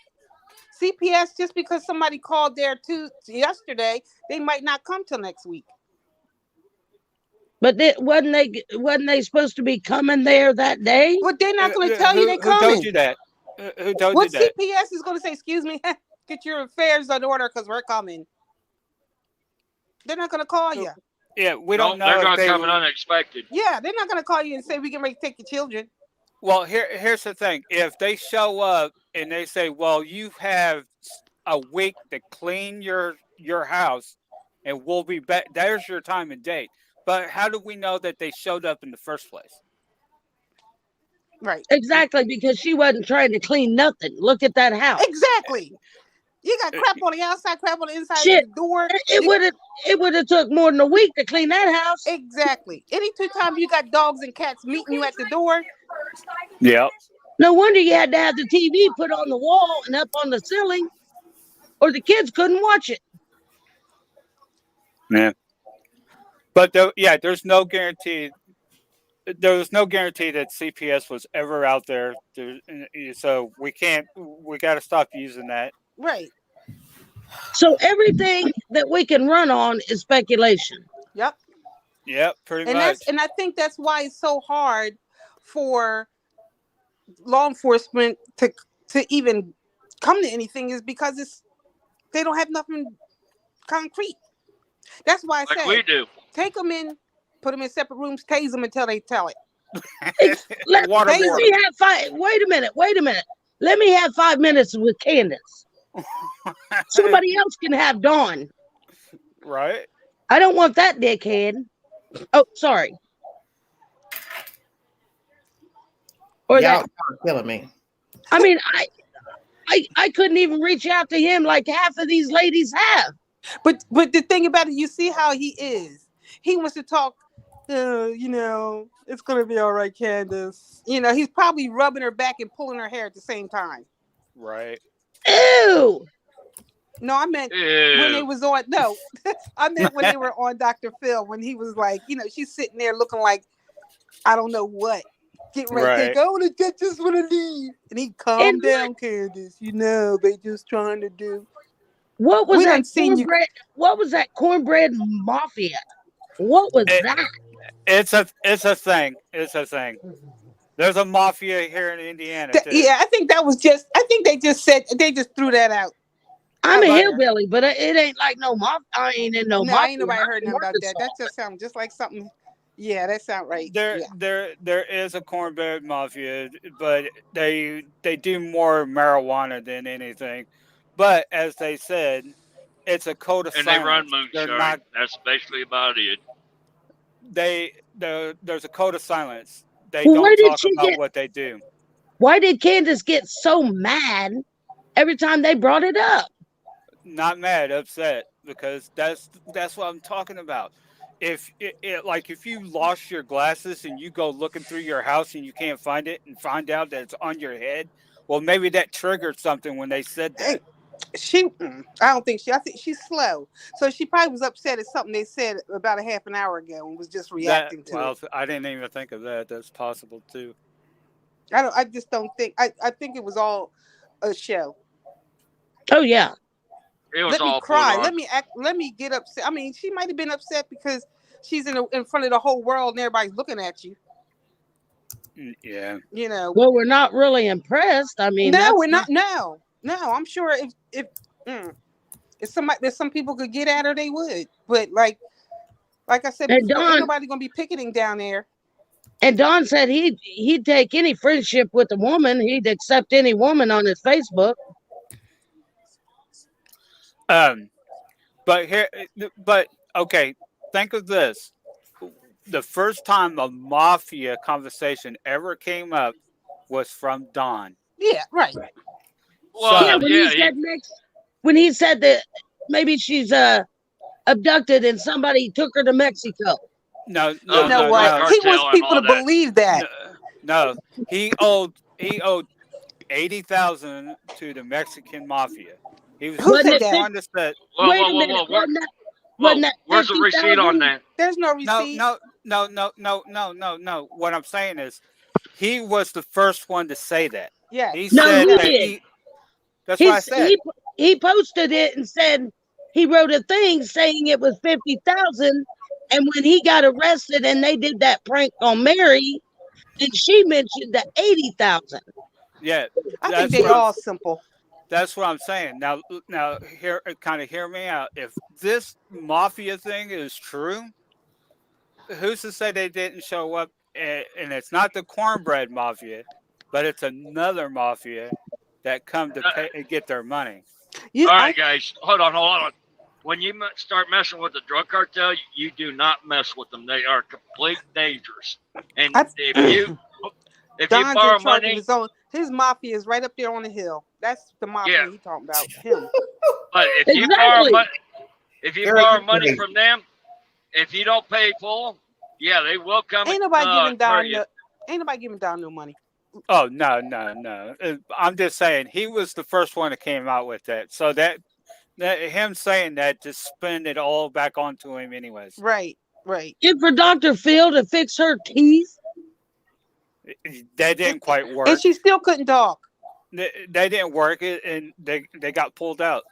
CPS, just because somebody called there yesterday, they might not come till next week. But wasn't they supposed to be coming there that day? But they're not going to tell you they're coming. Who told you that? Who told you that? What CPS is going to say? Excuse me, get your affairs in order because we're coming. They're not going to call you. Yeah, we don't know. They're going to come unexpected. Yeah, they're not going to call you and say we can take your children. Well, here's the thing. If they show up and they say, well, you have a week to clean your house and we'll be back, there's your time and date. But how do we know that they showed up in the first place? Right. Exactly, because she wasn't trying to clean nothing. Look at that house. Exactly. You got crap on the outside, crap on the inside of the door. It would have took more than a week to clean that house. Exactly. Any time you got dogs and cats meeting you at the door. Yeah. No wonder you had to have the TV put on the wall and up on the ceiling, or the kids couldn't watch it. Yeah. But there's no guarantee. There was no guarantee that CPS was ever out there. So we got to stop using that. Right. So everything that we can run on is speculation. Yep. Yep, pretty much. And I think that's why it's so hard for law enforcement to even come to anything, is because they don't have nothing concrete. That's why I say we do. Take them in, put them in separate rooms, tase them until they tell it. Wait a minute. Let me have 5 minutes with Candace. Somebody else can have Dawn. Right. I don't want that dickhead. Oh, sorry. Or y'all killing me. I mean, I couldn't even reach out to him like half of these ladies have. But the thing about it, you see how he is. He wants to talk. It's gonna be all right, Candace. He's probably rubbing her back and pulling her hair at the same time. Right. Ew. No, I meant when they was on. No, I meant when they were on Dr. Phil, when he was like, she's sitting there looking like I don't know what. getting ready to take. I want to just want to leave, and he calm down, Candace. You know they just trying to do. What was that cornbread? What was that cornbread mafia? What was that? It's a thing. It's a thing. There's a mafia here in Indiana too. Yeah, I think that was just. I think they just threw that out. I'm a hillbilly, but it ain't like no mafia. I ain't in no mafia. Ain't nobody heard nothing about that. That just sounds just like something. Yeah, that sounds right. There is a cornbread mafia, but they do more marijuana than anything. But as they said, it's a code of silence. And they run moonshine. That's basically about it. There's a code of silence. They don't talk about what they do. Why did Candace get so mad every time they brought it up? Not mad, upset, because that's what I'm talking about. If you lost your glasses and you go looking through your house and you can't find it and find out that it's on your head, well, maybe that triggered something when they said that. I don't think I think she's slow. So she probably was upset at something they said about a half an hour ago and was just reacting to it. I didn't even think of that. That's possible too. I just don't think. I think it was all a show. Oh yeah. Let me cry. Let me get upset. I mean, she might have been upset because she's in front of the whole world and everybody's looking at you. Yeah. You know. Well, we're not really impressed. I mean, no, we're not. No, I'm sure if some people could get at her, they would. But like I said before, ain't nobody gonna be picketing down there. And Don said he'd take any friendship with a woman. He'd accept any woman on his Facebook. But okay, think of this. The first time a mafia conversation ever came up was from Don. Yeah, right. Well, when he said that maybe she's abducted and somebody took her to Mexico. No, you know what? He wants people to believe that. No, he owed $80,000 to the Mexican mafia. He was Who said that? One that said, wait a minute. Where's the receipt on that? There's no receipt. No. What I'm saying is, he was the first one to say that. Yeah. He said you that did. That's what I said. He posted it and said he wrote a thing saying it was 50,000, and when he got arrested and they did that prank on Mary, then she mentioned the 80,000. Yeah, I think they all simple. That's what I'm saying. Now, hear me out. If this mafia thing is true, who's to say they didn't show up? And it's not the cornbread mafia, but it's another mafia that come to pay and get their money. All right, guys, hold on. When you start messing with the drug cartel, you do not mess with them. They are complete dangerous. And if you borrow money, his mafia is right up there on the hill. That's the mafia he's talking about. Him. But if you borrow money from them, if you don't pay full, they will come. Ain't nobody giving Don no money. Oh no! I'm just saying he was the first one that came out with that. So that him saying that just spin it all back onto him, anyways. Right. Good for Dr. Phil to fix her teeth. That didn't quite work, and she still couldn't talk. They didn't work, and they got pulled out.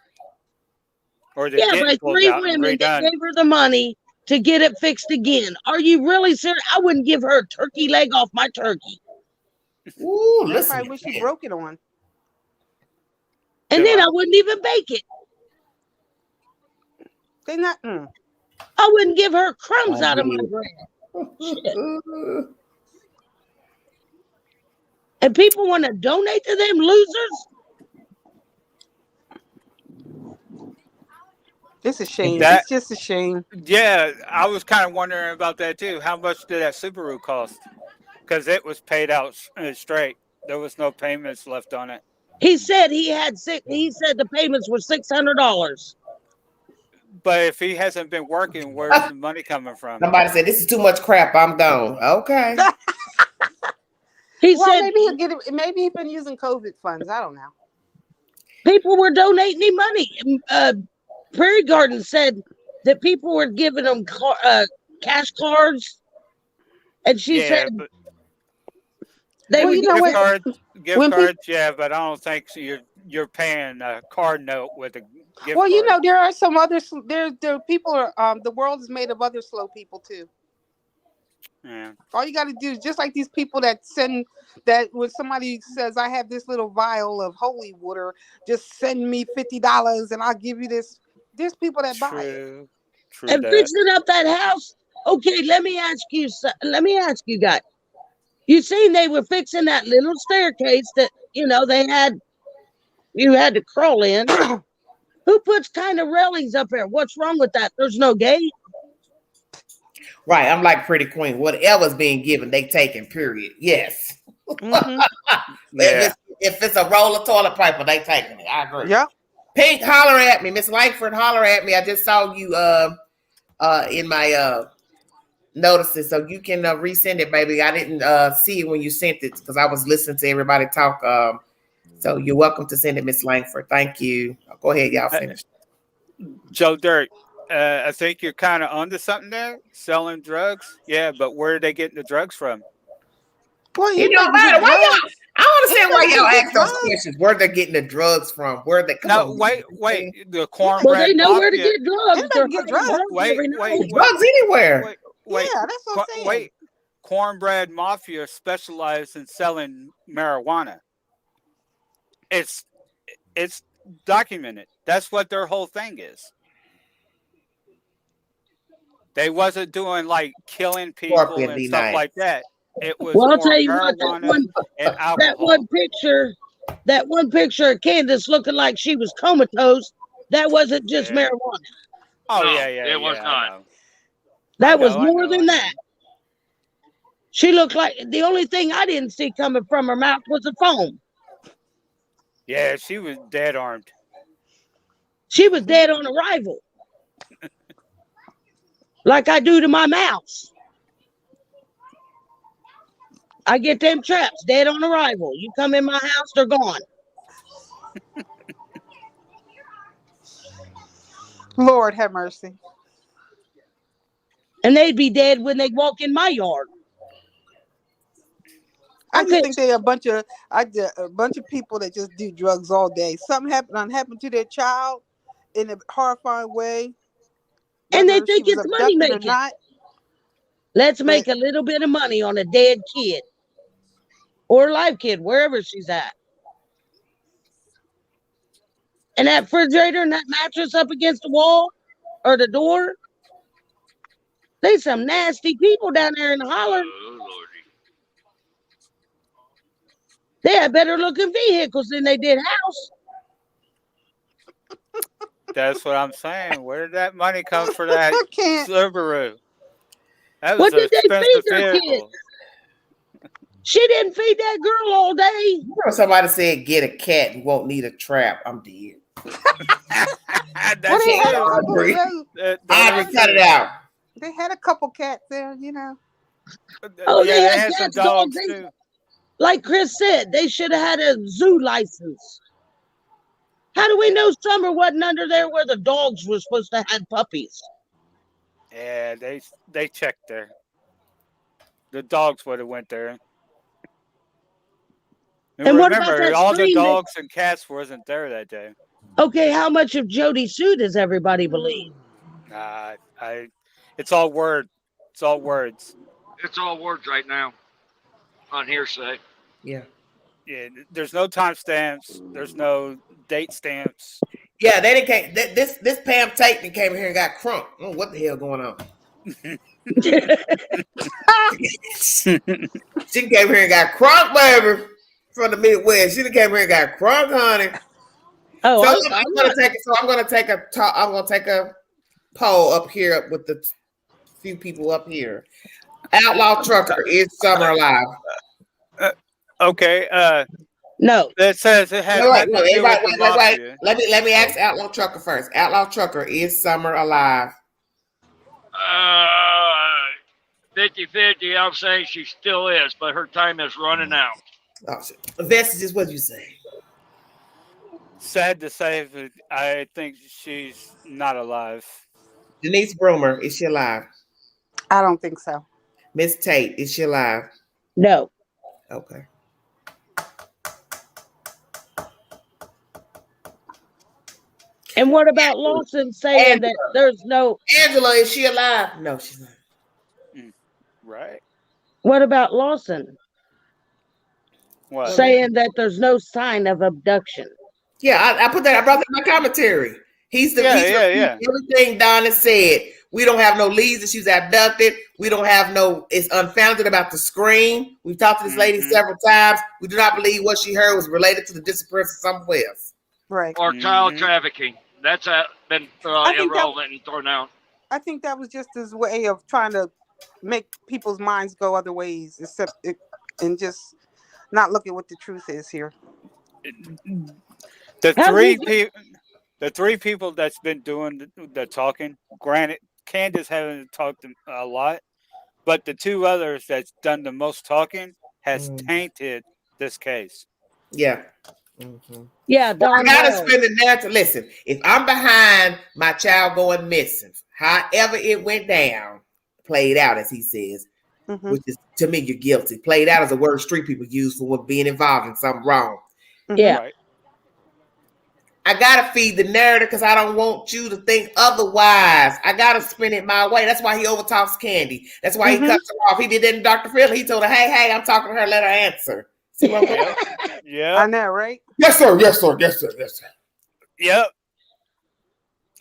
Or they by 3 women that gave her the money to get it fixed again. Are you really serious? I wouldn't give her a turkey leg off my turkey. Ooh, listen. I wish she broke it on. And then I wouldn't even bake it. They not. I wouldn't give her crumbs out of my bread. Shit. And people want to donate to them losers? It's a shame. It's just a shame. Yeah, I was kind of wondering about that too. How much did that Subaru cost? Because it was paid out straight. There was no payments left on it. He said he said the payments were $600. But if he hasn't been working, where's the money coming from? Somebody said, "This is too much crap. I'm gone." Okay. He said maybe he'll get it. Maybe he's been using COVID funds. I don't know. People were donating him money. Prairie Garden said that people were giving them cash cards, and she said, They Well, would you know get what? Gift When people, cards, yeah, but I don't think you're paying a card note with a gift well, you card. know, there are some other there people are the world is made of other slow people too. Yeah, All you got to do is just like these people that send that when somebody says I have this little vial of holy water, just send me $50 and I'll give you this. There's people that buy it. true, true and that. fixing up that house. Okay, let me ask you. Let me ask you guys. You seen they were fixing that little staircase that they had. You had to crawl in. Who puts kind of railings up there? What's wrong with that? There's no gate. Right. I'm like Pretty Queen. Whatever's being given, they taking. Period. Yes. Mm-hmm. Yeah, If it's a roll of toilet paper, they taking it. I agree. Yep. Pink, holler at me. Miss Langford, holler at me. I just saw you in my notices, so you can resend it, baby. I didn't see it when you sent it because I was listening to everybody talk. So you're welcome to send it, Miss Langford. Thank you. Go ahead, y'all finish. Joe Dirt. I think you're kind of onto something there. Selling drugs, yeah, but where are they getting the drugs from? Well, It don't can matter. get Why y'all? drugs. I understand why Anybody y'all can get ask those drugs. questions. Where they're getting the drugs from? Where they come No, on? wait. The Well, cornbread they know where to mafia. get drugs. Anybody They're can get hiding drugs. drugs Wait, every wait, night. Drugs anywhere. wait. Yeah, that's what I'm saying. Wait. Cornbread mafia specializes in selling marijuana. It's documented. That's what their whole thing is. They wasn't doing like killing people Scorpion and be stuff nice. like that. It was Well, I'll more tell you what. marijuana and That alcohol. one picture of Candace looking like she was comatose. That wasn't just Yeah. marijuana. Oh No, yeah. it was I not. know. That was I more know. than that. She looked like the only thing I didn't see coming from her mouth was the foam. Yeah, she was dead armed. She was dead on arrival, like I do to my mouse. I get them traps dead on arrival. You come in my house, they're gone. Lord have mercy. And they'd be dead when they walk in my yard. I just think they're a bunch of people that just do drugs all day. Something happened to their child in a horrifying way, And they whether she think was it's money abducted or making. not. Let's But make a little bit of money on a dead kid or a live kid, wherever she's at. And that refrigerator and that mattress up against the wall or the door, there's some nasty people down there in the holler. Oh, Lordy. They had better looking vehicles than they did house. That's what I'm saying. Where did that money come for that I can't. Subaru? That was What an did they feed expensive their kids? vehicle. She didn't feed that girl all day. You know, somebody said get a cat and won't need a trap. I'm dead. That's They had a true. couple of those. I just cut it out. They had a couple cats there, you know. Oh, Yeah, they they had had some cats, dogs. dogs too. Like Chris said, they should have had a zoo license. How do we know Summer wasn't under there where the dogs were supposed to have puppies? Yeah, they checked there. The dogs would have went there. And what about remember, that all the stream that- dogs and cats wasn't there that day. Okay, how much of Jody Sue does everybody believe? It's all word. It's all words. It's all words right now on hearsay. Yeah. Yeah, there's no timestamps. There's no date stamps. Yeah, they didn't. This Pam Tate came here and got crunk. Oh, what the hell going on? She came here and got crunk, baby, from the Midwest. She came here and got crunk, honey. Oh, So I'm gonna take a poll up here with the few people up here. Outlaw Trucker, is Summer alive? Okay. No. It says it has nothing to do with the mafia. Let me ask Outlaw Trucker first. Outlaw Trucker, is Summer alive? 50-50, I'm saying she still is, but her time is running out. Oh, shit. Vestiges, what you say? Sad to say, but I think she's not alive. Denise Broomer, is she alive? I don't think so. Miss Tate, is she alive? No. Okay. And what about Lawson saying that there's no? Angela, is she alive? No, she's not. Right. What about Lawson What? saying that there's no sign of abduction? Yeah, I put that. I brought that in my commentary. He's everything Donna said. We don't have no leads that she's abducted. We don't have no. It's unfounded about the scream. We've talked to this lady several times. We do not believe what she heard was related to the disappearance of somewhere else. Right. Or child trafficking. That's been irrelevant and thrown out. I think that was just his way of trying to make people's minds go other ways, and just not look at what the truth is here. The three people that's been doing the talking, granted, Candace hasn't talked a lot, but the two others that's done the most talking has tainted this case. Yeah. Yeah, I gotta spend the narrative. Listen, if I'm behind my child going missing, however it went down, played out, as he says, which is, to me, you're guilty. Played out is a word street people use for being involved in something wrong. Yeah. Right. I gotta feed the narrative because I don't want you to think otherwise. I gotta spin it my way. That's why he overtalks Candy. That's why he cuts her off. He did that in Dr. Phil. He told her, hey, I'm talking to her, let her answer. See what I'm saying? Yeah. I know, right? Yes, sir. Yes, sir. Yes, sir. Yes, sir. Yep.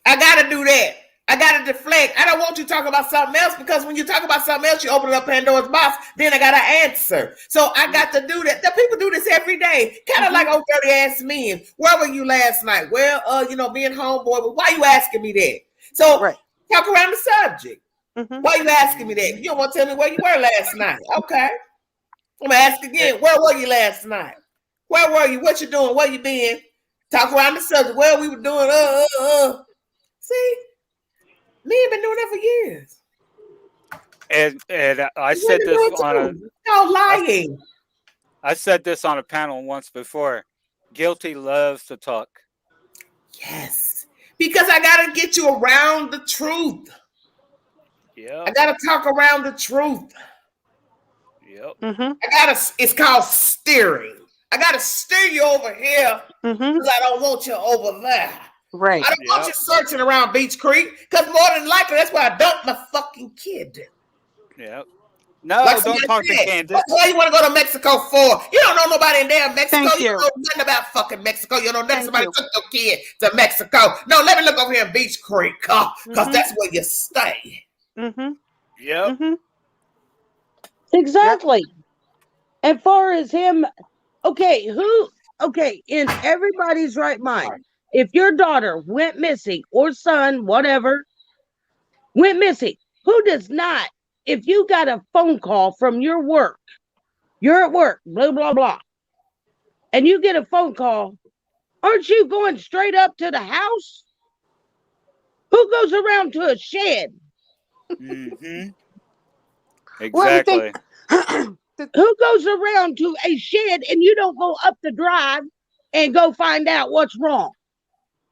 I gotta do that. I gotta deflect. I don't want you talking about something else because when you talk about something else, you open up Pandora's box. Then I gotta answer. So I got to do that. The people do this every day. Kind of like old dirty ass men. Where were you last night? Well, being homeboy. But why you asking me that? So talk around the subject. Why you asking me that? You don't want to tell me where you were last night. Okay. I'm gonna ask again. Where were you last night? Where were you? What you doing? Where you been? Talk around the subject. Well, we were doing. See. Men been doing that for years. And I said this lying. I said this on a panel once before. Guilty loves to talk. Yes. Because I gotta get you around the truth. Yeah. I gotta talk around the truth. Yep. It's called steering. I gotta steer you over here because I don't want you over there. Right. I don't want you searching around Beach Creek because more than likely that's where I dumped my fucking kid. Yeah. No, like don't talk to Candace. Why you want to go to Mexico for? You don't know nobody in damn Mexico. Thank you don't know nothing about fucking Mexico. You don't know nothing. Somebody took your kid to Mexico. No, let me look over here in Beach Creek because that's where you stay. Yep. Exactly. As far as him, in everybody's right mind, if your daughter went missing or son, whatever, went missing, who does not, if you got a phone call from your work, you're at work, blah, blah, blah, and you get a phone call, aren't you going straight up to the house? Who goes around to a shed? Exactly. Who goes around to a shed and you don't go up the drive and go find out what's wrong?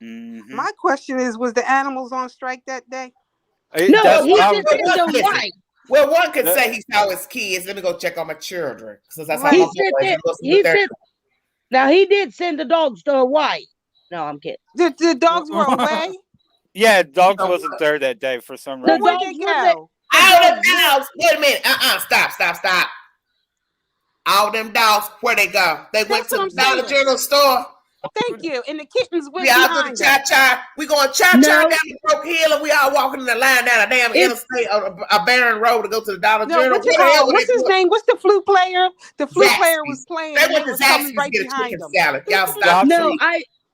My question is, was the animals on strike that day? No, he just said the wife. Well, one could say he saw his kids. Let me go check on my children. That's how now he did send the dogs to Hawaii. No, I'm kidding. The dogs were away? Yeah, dogs wasn't there that day for some reason. Where'd they go? All them dogs. Wait a minute. Stop. All them dogs, where they go? They went to the Dollar General store. Thank you. And the kittens went we all do the cha-cha. We going cha-cha down the Broke Hill and we all walking in the line down a damn interstate, a barren road to go to the Dollar General. What's his name? What's the flute player? The flute player was playing. They went to Zaxby's right to get a behind chicken them. salad. Y'all stop. No,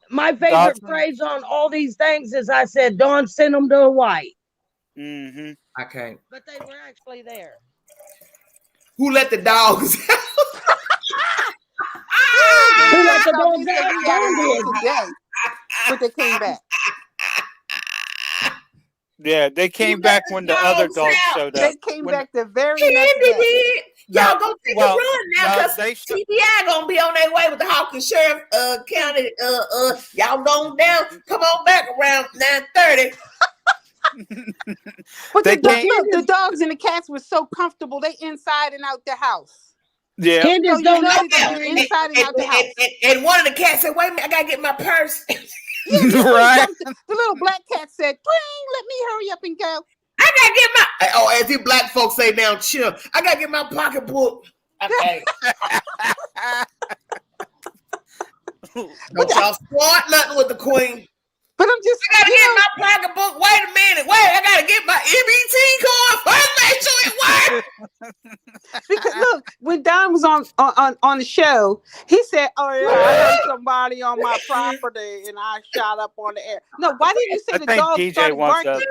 my favorite phrase on all these things is I said, Dawn sent them to Hawaii. I can't. But they were actually there. Who let the dogs out? Who let the dogs out? But they came back. Yeah, they came back when the other dogs showed up. They came back the very next day. Y'all go take a run now because TBI gonna be on their way with the Hawkins Sheriff County. Y'all going down. Come on back around 9:30. But the dogs and the cats were so comfortable. They inside and out the house. Yeah. Candace don't know inside and out the house. And one of the cats said, "Wait a minute, I gotta get my purse." Yeah, he just Right. jumped. The little black cat said, "Twing, let me hurry up and go." I gotta get my as the black folks say now, chill. I gotta get my pocketbook. Okay. Don't y'all start nothing with the queen. But I'm just, I gotta get my pocketbook. Wait a minute. I gotta get my EBT card. First, make sure it works. Because look, when Don was on the show, he said, "Oh yeah, I heard somebody on my property and I shot up on the air." No, why didn't you say the dog DJ started wants barking?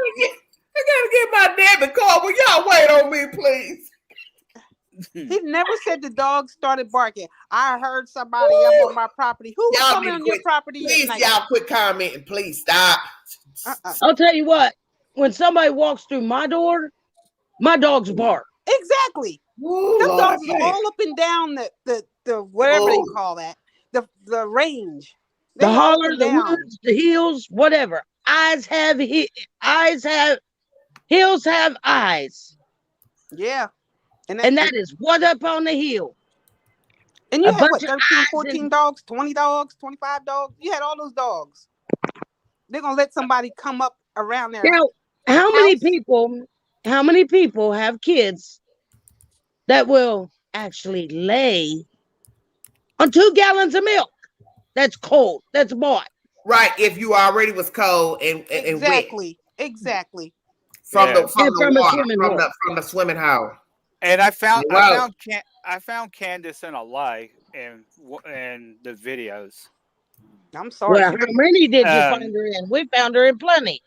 I gotta get my debit card. Will y'all wait on me, please? He never said the dog started barking. I heard somebody up on my property. Who was coming on your property Please, at night? y'all quit commenting. Please stop. I'll tell you what. When somebody walks through my door, my dogs bark. Exactly. Ooh, Those Lord, dogs are all up and down the whatever they call that, the range. They The all up holler, and the down. woods, the hills, whatever. Eyes have hills have eyes. Yeah. And that is what up on the hill. And you A had bunch what, of 13, eyes 14 and- dogs, 20 dogs, 25 dogs? You had all those dogs. They're gonna let somebody come up around there. Now, how many people have kids that will actually lay on 2 gallons of milk? That's cold. That's bought. Right, if you already was cold and Exactly. wet Exactly. from Yeah. the water, swimming hole. from the swimming hole. And I found Wow. Candace in a lie in the videos. I'm sorry. Well, how many did you find her in? We found her in plenty.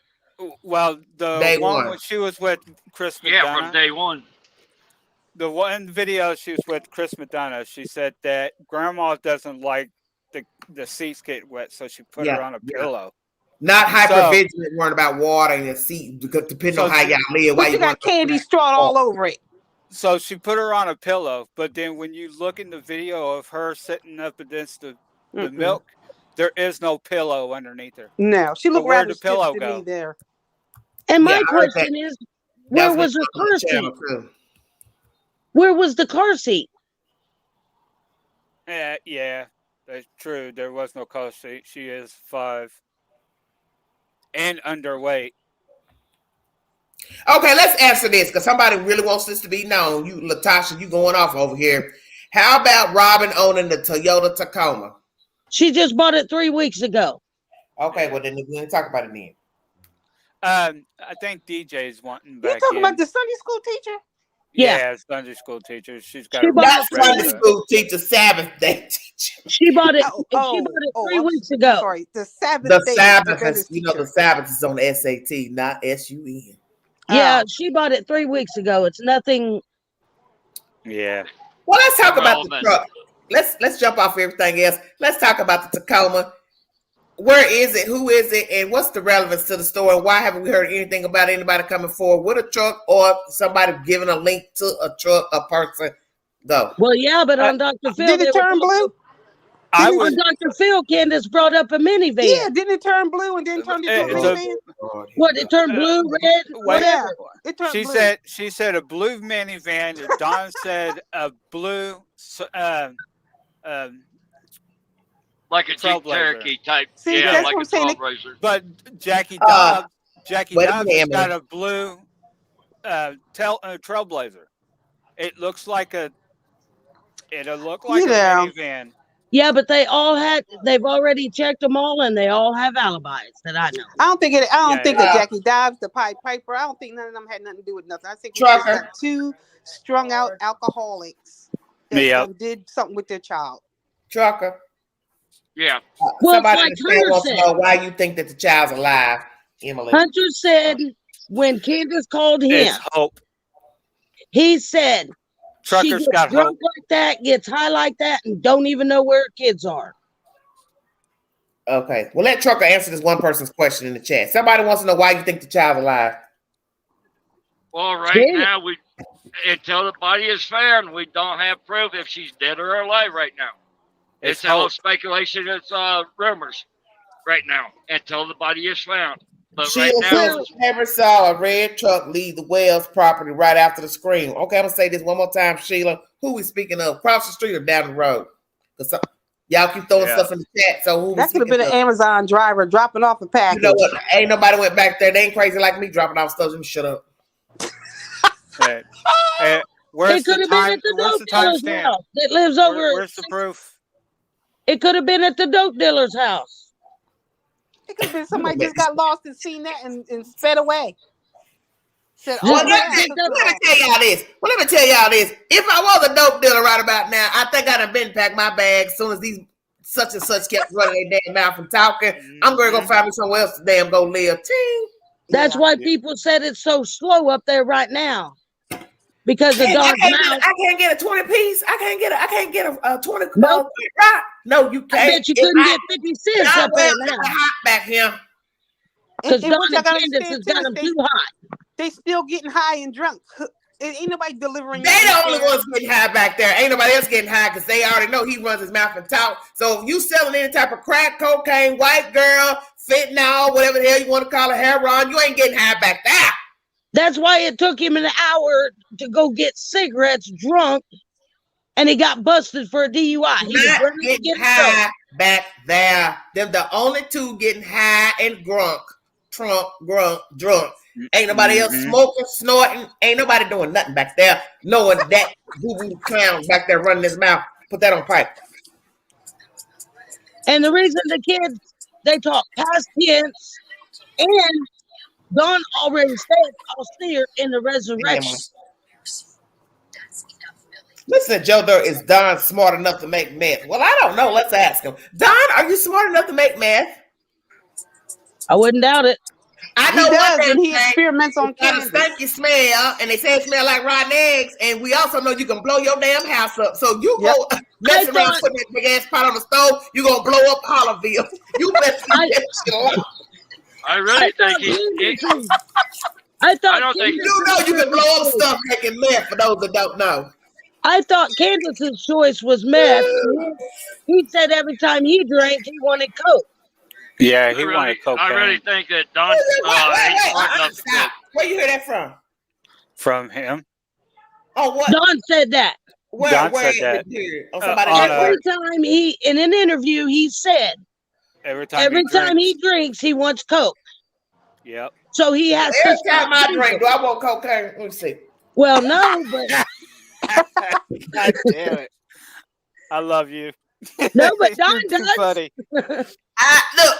Well, the Day one one. when she was with Chris McDonough. Yeah, from day one. The one video she was with Chris McDonough, she said that grandma doesn't like the seats get wet, so she put her on a pillow. Not hypervigilant, worrying about water in the seat, because depending on how y'all live. But you got candy straw all over it. So she put her on a pillow, but then when you look in the video of her sitting up against the milk, there is no pillow underneath her. No, she looked where'd rather the pillow stiff to go? me there. And my question is, where was her car seat? Where was the car seat? Yeah, that's true. There was no car seat. She is 5 and underweight. Okay, let's answer this because somebody really wants this to be known. You, Latasha, you going off over here. How about Robin owning the Toyota Tacoma? She just bought it 3 weeks ago. Okay, well then we didn't talk about it then. I think DJ's wanting back. You talking about the Sunday school teacher? Yeah, Sunday school teacher. She's got not Sunday school teacher, Sabbath day teacher. She bought it. She bought it 3 weeks ago. Sorry, the Sabbath. The Sabbath is, the Sabbath is on the SAT, not SUN. Yeah, she bought it 3 weeks ago. It's nothing. Yeah. Well, let's talk about the truck. Let's jump off everything else. Let's talk about the Tacoma. Where is it? Who is it? And what's the relevance to the story? And why haven't we heard anything about anybody coming forward with a truck or somebody giving a link to a truck, a person? Go. Well, yeah, but on Dr. Phil, did it turn blue? On Dr. Phil, Candace brought up a minivan. Yeah, didn't it turn blue and then turned into a minivan? What? It turned blue, red, whatever. It turned blue. She said a blue minivan. And Don said a blue. Like a Jeep Cherokee type. See, yeah, that's like what I'm a saying. But Jackie Dobbs has got minute. a blue Trailblazer. It looks like it'll look like a minivan. Yeah, but they've already checked them all, and they all have alibis that I know. I don't think of Jackie Dobbs, the Pied Piper. I don't think none of them had nothing to do with nothing. I think we just got 2 strung out alcoholics that did something with their child. Trucker. Yeah. Well, somebody like Hunter wants to said, know why you think that the child's alive, Emily. Hunter said when Candace called him, It's hope. He said Trucker's she gets got drunk hope. like that, gets high like that, and don't even know where her kids are. Okay. Well, let Trucker answer this one person's question in the chat. Somebody wants to know why you think the child's alive. Well, right now, until the body is found, we don't have proof if she's dead or alive right now. It's all speculation. It's rumors right now until the body is found. But Sheila right now, never saw a red truck leave the Wells property right after the scream. Okay, I'm gonna say this one more time, Sheila. Who we speaking of? Across the street or down the road? Y'all keep throwing stuff in the chat. So who that could have been an Amazon driver dropping off a package. You know what? Ain't nobody went back there. They ain't crazy like me dropping off stuff. Let me shut up. Where's it could the have been time? at the Where's dope the dealer's timestamp? house that lives over. Where's the proof? It could have been at the dope dealer's house. It could have been somebody just got lost and seen that and sped away. Said, Well, let me tell y'all this. If I was a dope dealer right about now, I think I'd have been packed my bag as soon as these such and such kept running their damn mouth and talking. I'm going to go find me somewhere else to damn go live. Ting. That's why people said it's so slow up there right now. Because of Don's mouth. I can't get a 20 piece. I can't get a 20 rock. No, you can't. I bet you couldn't get 50 cents up there now. Hot back here. Because Don and Candace has got them too hot. They still getting high and drunk. Ain't nobody delivering. They the only ones getting high back there. Ain't nobody else getting high because they already know he runs his mouth and talk. So if you selling any type of crack, cocaine, white girl, fentanyl, whatever the hell you want to call it, heroin, you ain't getting high back there. That's why it took him an hour to go get cigarettes drunk, and he got busted for a DUI. He was Not getting high back there. Them the only two getting high and drunk. Ain't nobody else smoking, snorting. Ain't nobody doing nothing back there. Knowing that boo-boo clown back there running his mouth. Put that on pipe. And the reason the kids, they talk past tense, and Don already said, I'll see her in the resurrection. Listen, Joe Dirt, is Don smart enough to make meth? Well, I don't know. Let's ask him. Don, are you smart enough to make meth? I wouldn't doubt it. I know he does, one and he experiments on Candace. Stinky smell, and they say it smell like rotten eggs. And we also know you can blow your damn house up. So you go mess around putting that big ass pot on the stove, you gonna blow up Hollerville. You mess I really think he I don't think you know you can blow up stuff making meth. For those that don't know, I thought Candace's choice was meth. He said every time he drank, he wanted Coke. Yeah, he wanted cocaine. I really think that Don ain't smart enough to cook. Where you hear that from? From him. Oh, what? Don said that. Don said that. Every time he, in an interview, he said, every time he drinks, he wants Coke. Yep. So he has every time I drink, do I want cocaine? Let me see. Well, no, but God damn it. I love you. No, but Don does. Funny. Look,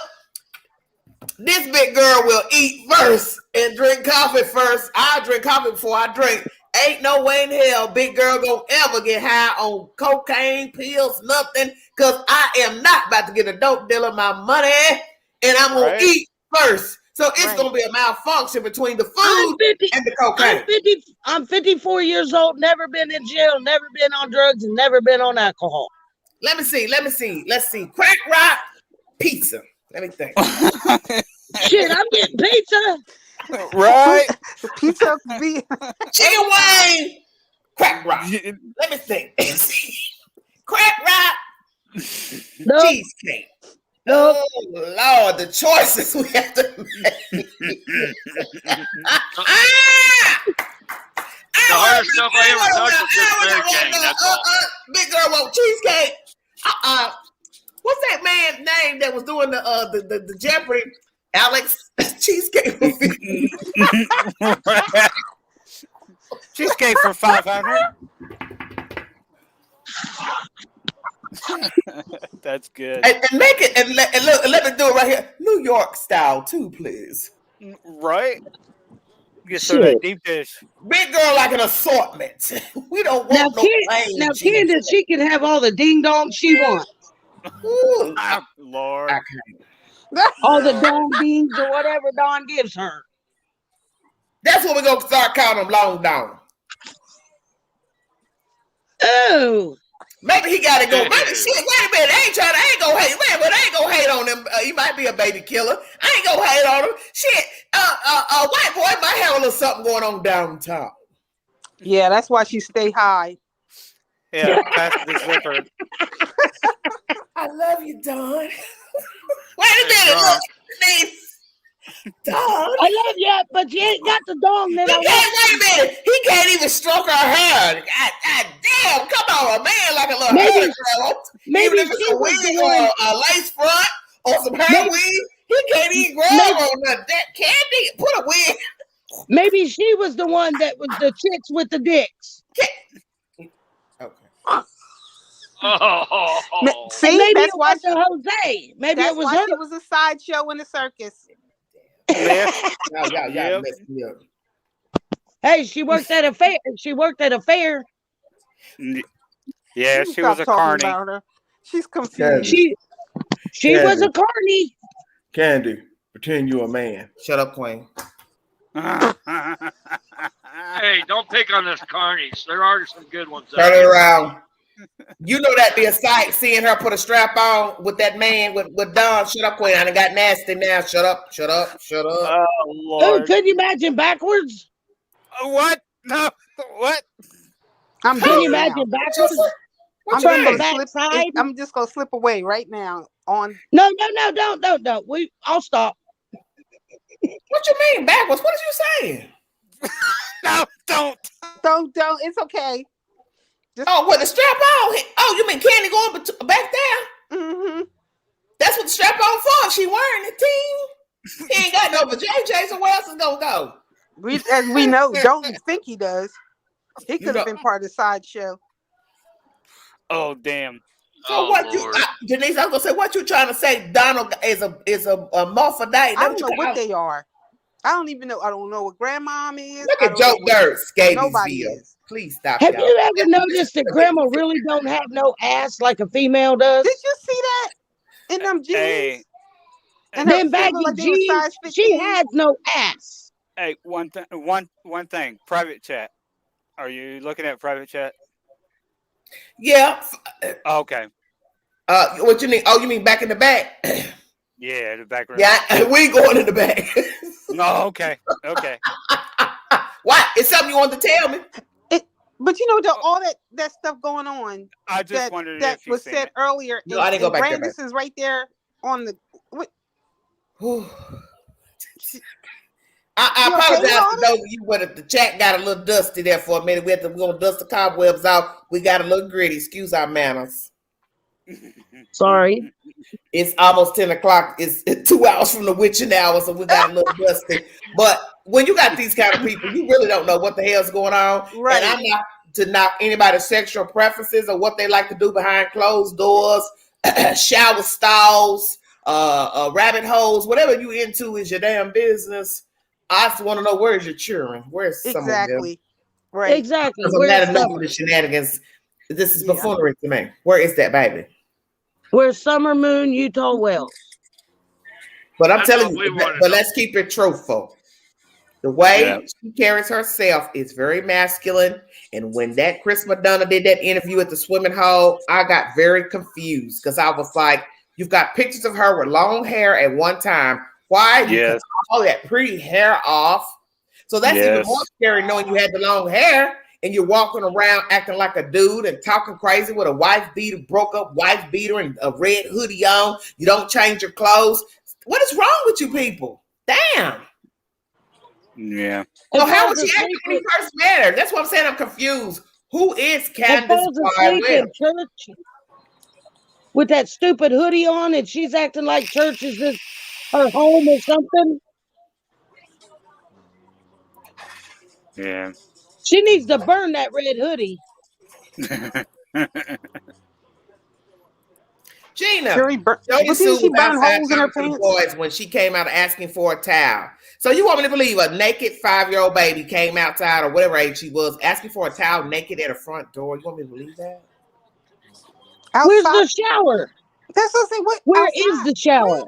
this big girl will eat first and drink coffee first. I drink coffee before I drink. Ain't no way in hell big girl gonna ever get high on cocaine, pills, nothing. Cause I am not about to get a dope dealer my money, and I'm gonna eat first. So it's gonna be a malfunction between the food and the cocaine. I'm 54 years old, never been in jail, never been on drugs, and never been on alcohol. Let me see. Let's see. Crack rock, pizza. Let me think. Shit, I'm getting pizza. Right? Pizza. Chicken wing, crack rock. Let me think. Crack rock, cheesecake. Oh Lord, the choices we have to make. The hardest stuff I ever touched was this Mary Jane. That's all. Big girl want cheesecake. What's that man's name that was doing the Jeopardy? Alex Cheesecake. Cheesecake for 500. That's good. And make it and let me do it right here. New York style too, please. Right? Get some of that deep dish. Big girl like an assortment. We don't want now Candace, she can have all the ding dong she wants. Ooh, Lord. All the dong beans or whatever Don gives her. That's what we're gonna start calling them, long dong. Oh. Maybe he gotta go. Maybe shit. Wait a minute. I ain't gonna hate. Wait a minute. I ain't gonna hate on him. He might be a baby killer. I ain't gonna hate on him. Shit. White boy might have a little something going on downtown. Yeah, that's why she stay high. Yeah, pass the zipper. I love you, Don. Wait a minute. Look, Don. I love you, but you ain't got the dong that I Wait a minute. He can't even stroke her hair. God damn. Come on, a man like a little Maybe- hair girl. maybe Even if she it's a was wig the or one- a lace front or some hair weave, he can't even grab on that candy. Put a wig. Maybe she was the one that was the chicks with the dicks. Okay. Oh, See, Maybe that's it why wasn't Jose. Maybe that's it was why her. she was a sideshow in the circus. Yeah. Y'all Yep. messed me up. Hey, she worked at a fair. She worked at a fair. Yeah, You she was stop a talking carny. about her. She's confused. She was a carny. Candy, pretend you're a man. Shut up, Queen. hey, don't pick on this carnies. There are some good ones. Turn it around. You know that'd be a sight seeing her put a strap on with that man with Don. Shut up, Queen. I done got nasty now. Shut up. Oh, Oh, Lord. could you imagine backwards? What? No. What? I'm Can doing you it now. imagine backwards? What I'm you just mean? gonna slip. Backside? I'm just gonna slip away right now. On No, don't. I'll stop. What you mean backwards? What are you saying? No, don't. don't. It's okay. Oh, with the strap on? Oh, you mean Candy going back there? Mm-hmm. That's what the strap on for. She wearing it, team. He ain't got no for JJ, so where else is gonna go? As we know, don't think he does. He could have don't- been part of the sideshow. Oh, damn. So Oh, what Lord. Denise? I was gonna say, what you trying to say? Donald is a morphodite. I don't know what they are. I don't even know. I don't know what grandmom is. Look I at don't Joe know what Dirt, nobody Scabiesville. is. Please stop, Have y'all. you ever noticed that grandma really don't have no ass like a female does? Did you see that in them jeans? Hey, And her Them feet baggy look like they were jeans, size she 15. has no ass. hey, one thing. Private chat. Are you looking at private chat? Yeah. Oh, okay. What you mean? Oh, you mean back in the back? Yeah, the background. Yeah, we going in the back. No, okay. Okay. What? It's something you want to tell me? But you know, all that stuff going on I just that wondered that if you was seen said it. earlier. No, I didn't go back there, Brandis is right there on the. What, I You okay with apologize all for those of you where the chat got a little dusty there for a minute. We had to go dust the cobwebs out. We got a little gritty. Excuse our manners. Sorry. It's almost 10 o'clock. It's 2 hours from the witching hour, so we got a little dusty. But when you got these kind of people, you really don't know what the hell's going on. Right. And I'm not to knock anybody's sexual preferences or what they like to do behind closed doors, shower stalls, rabbit holes, whatever you into is your damn business. I just want to know, where's your children? Where's some of them? exactly. Right. Exactly. Because I'm Where's not enough of Summer? the shenanigans. This is Yeah. buffoonery to me. Where is that baby? Where's Summer Moon, Utah Wells? But I'm That's telling what we you, wanna but know. let's keep it truthful. The way Yeah. she carries herself is very masculine. And when that Chris Madonna did that interview at the swimming hole, I got very confused because I was like, you've got pictures of her with long hair at one time. Why you cut Yes. all that pretty hair off? So that's even Yes. more scary knowing you had the long hair and you're walking around acting like a dude and talking crazy with a wife beater, broke up wife beater and a red hoodie on. You don't change your clothes. What is wrong with you people? Damn. Yeah. So And how would falls she act asleep when he first met her? That's what I'm saying. I'm confused. Who is and Candace falls asleep Barwell? in church with that stupid hoodie on, and she's acting like church is this her home or something. Yeah. She needs to burn that red hoodie. Gina, Jody Jody but Sue didn't she was burn outside holes in her talking to the pants? boys when she came out asking for a towel. So you want me to believe a naked 5-year-old baby came outside or whatever age she was asking for a towel naked at a front door? You want me to believe that? Where's Outside. the shower? That's what I say. What? Where outside? is the shower?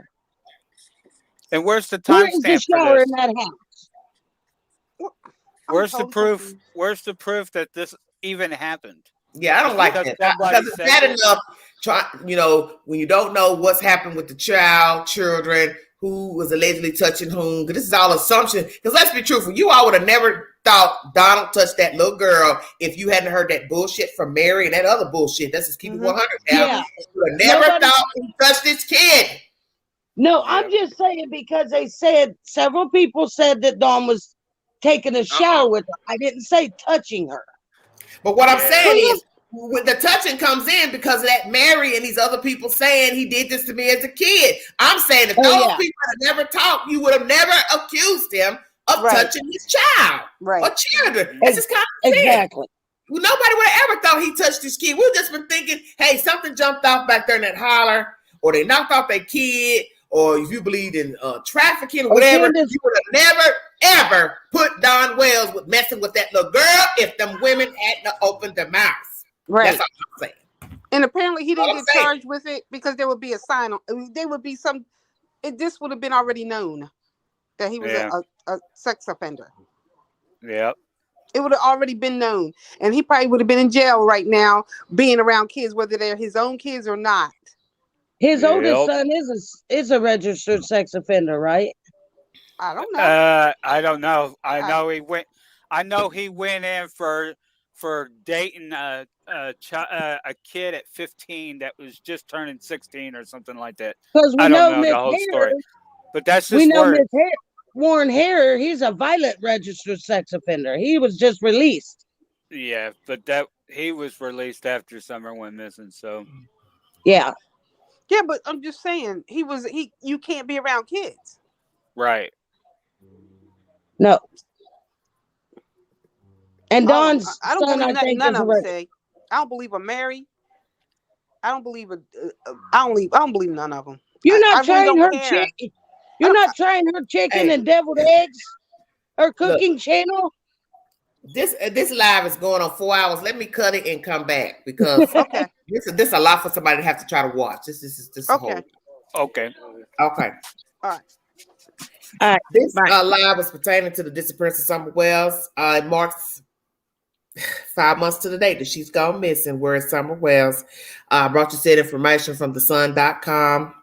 And where's the Where is the timestamp for shower this? in that house? I'm Where's the totally proof? confused. Where's the proof that this even happened? Yeah, I don't like Because that. somebody Because it's said bad it. enough, when you don't know what's happened with the child, children, who was allegedly touching whom. Because this is all assumption. Because let's be truthful, you all would have never thought Donald touched that little girl if you hadn't heard that bullshit from Mary and that other bullshit. That's just keep it 100 now. Yeah. You would have never Nobody- thought he touched this kid. No, Yeah. I'm just saying because they said several people said that Dawn was taking a shower with her. I didn't say touching her. But what I'm Yeah. saying is, when the touching comes in because of that Mary and these other people saying he did this to me as a kid. I'm saying if Oh, those yeah. people had never talked, you would have never accused him of Right. touching his child Right. or children. That's just common sense. Exactly. Well, nobody would have ever thought he touched his kid. We've just been thinking, hey, something jumped off back there in that holler, or they knocked off their kid, or if you believed in trafficking or whatever, Candace, you would have never, ever put Don Wells with messing with that little girl if them women hadn't opened their mouths. Right. That's all I'm saying. And apparently he didn't All get I'm saying. charged with it because there would be a sign on. There would be some. This would have been already known that he was Yeah. a sex offender. Yep. It would have already been known, and he probably would have been in jail right now, being around kids, whether they're his own kids or not. his Yep. oldest son is a registered sex offender, right? I don't know. I don't know. I know he went. I know he went in for dating a kid at 15 that was just turning 16 or something like that. Because we I don't know know Miss the whole story, Harris. but that's We just know word. Warren Harris. He's a violent registered sex offender. He was just released. Yeah, but that he was released after Summer went missing. So Yeah. Yeah, but I'm just saying you can't be around kids. right. No. And I Don's don't son, believe I think, none is a of them say. I don't believe a Mary. I don't believe I don't believe none of them. You're not I really trying don't her care. chicken. You're not trying her chicken Hey. and deviled eggs. Her cooking channel. This live is going on 4 hours. Let me cut it and come back because Okay. this is a lot for somebody to have to try to watch. This is Okay. Okay. Okay. All right. All right. This Bye. live was pertaining to the disappearance of Summer Wells. It marks 5 months to the date that she's gone missing. Where is Summer Wells? Brought you said information from thesun.com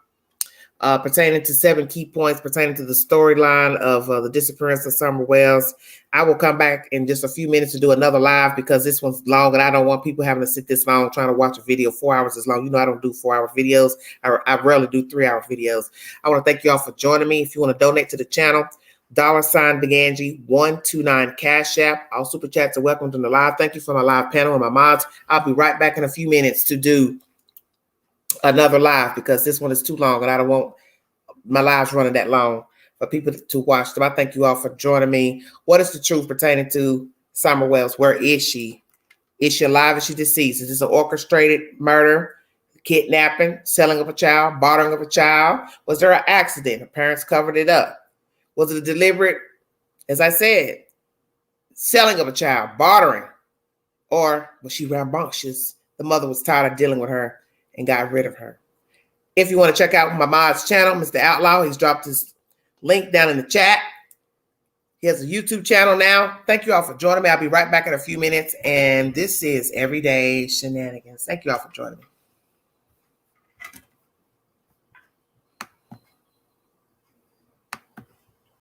pertaining to 7 key points pertaining to the storyline of the disappearance of Summer Wells. I will come back in just a few minutes to do another live because this one's long and I don't want people having to sit this long trying to watch a video 4 hours is long. You know, I don't do 4-hour videos. I rarely do 3-hour videos. I want to thank you all for joining me. If you want to donate to the channel, $BigAngie129 Cash App. All super chats are welcome to the live. Thank you for my live panel and my mods. I'll be right back in a few minutes to do another live because this one is too long and I don't want my lives running that long for people to watch them. I thank you all for joining me. What is the truth pertaining to Summer Wells? Where is she? Is she alive? Is she deceased? Is this an orchestrated murder, kidnapping, selling of a child, bartering of a child? Was there an accident? Her parents covered it up. Was it a deliberate, as I said, selling of a child, bartering? Or was she rambunctious? The mother was tired of dealing with her and got rid of her. If you want to check out my mod's channel, Mr. Outlaw, he's dropped his link down in the chat. He has a YouTube channel now. Thank you all for joining me. I'll be right back in a few minutes. And this is Everyday Shenanigans. Thank you all for joining me.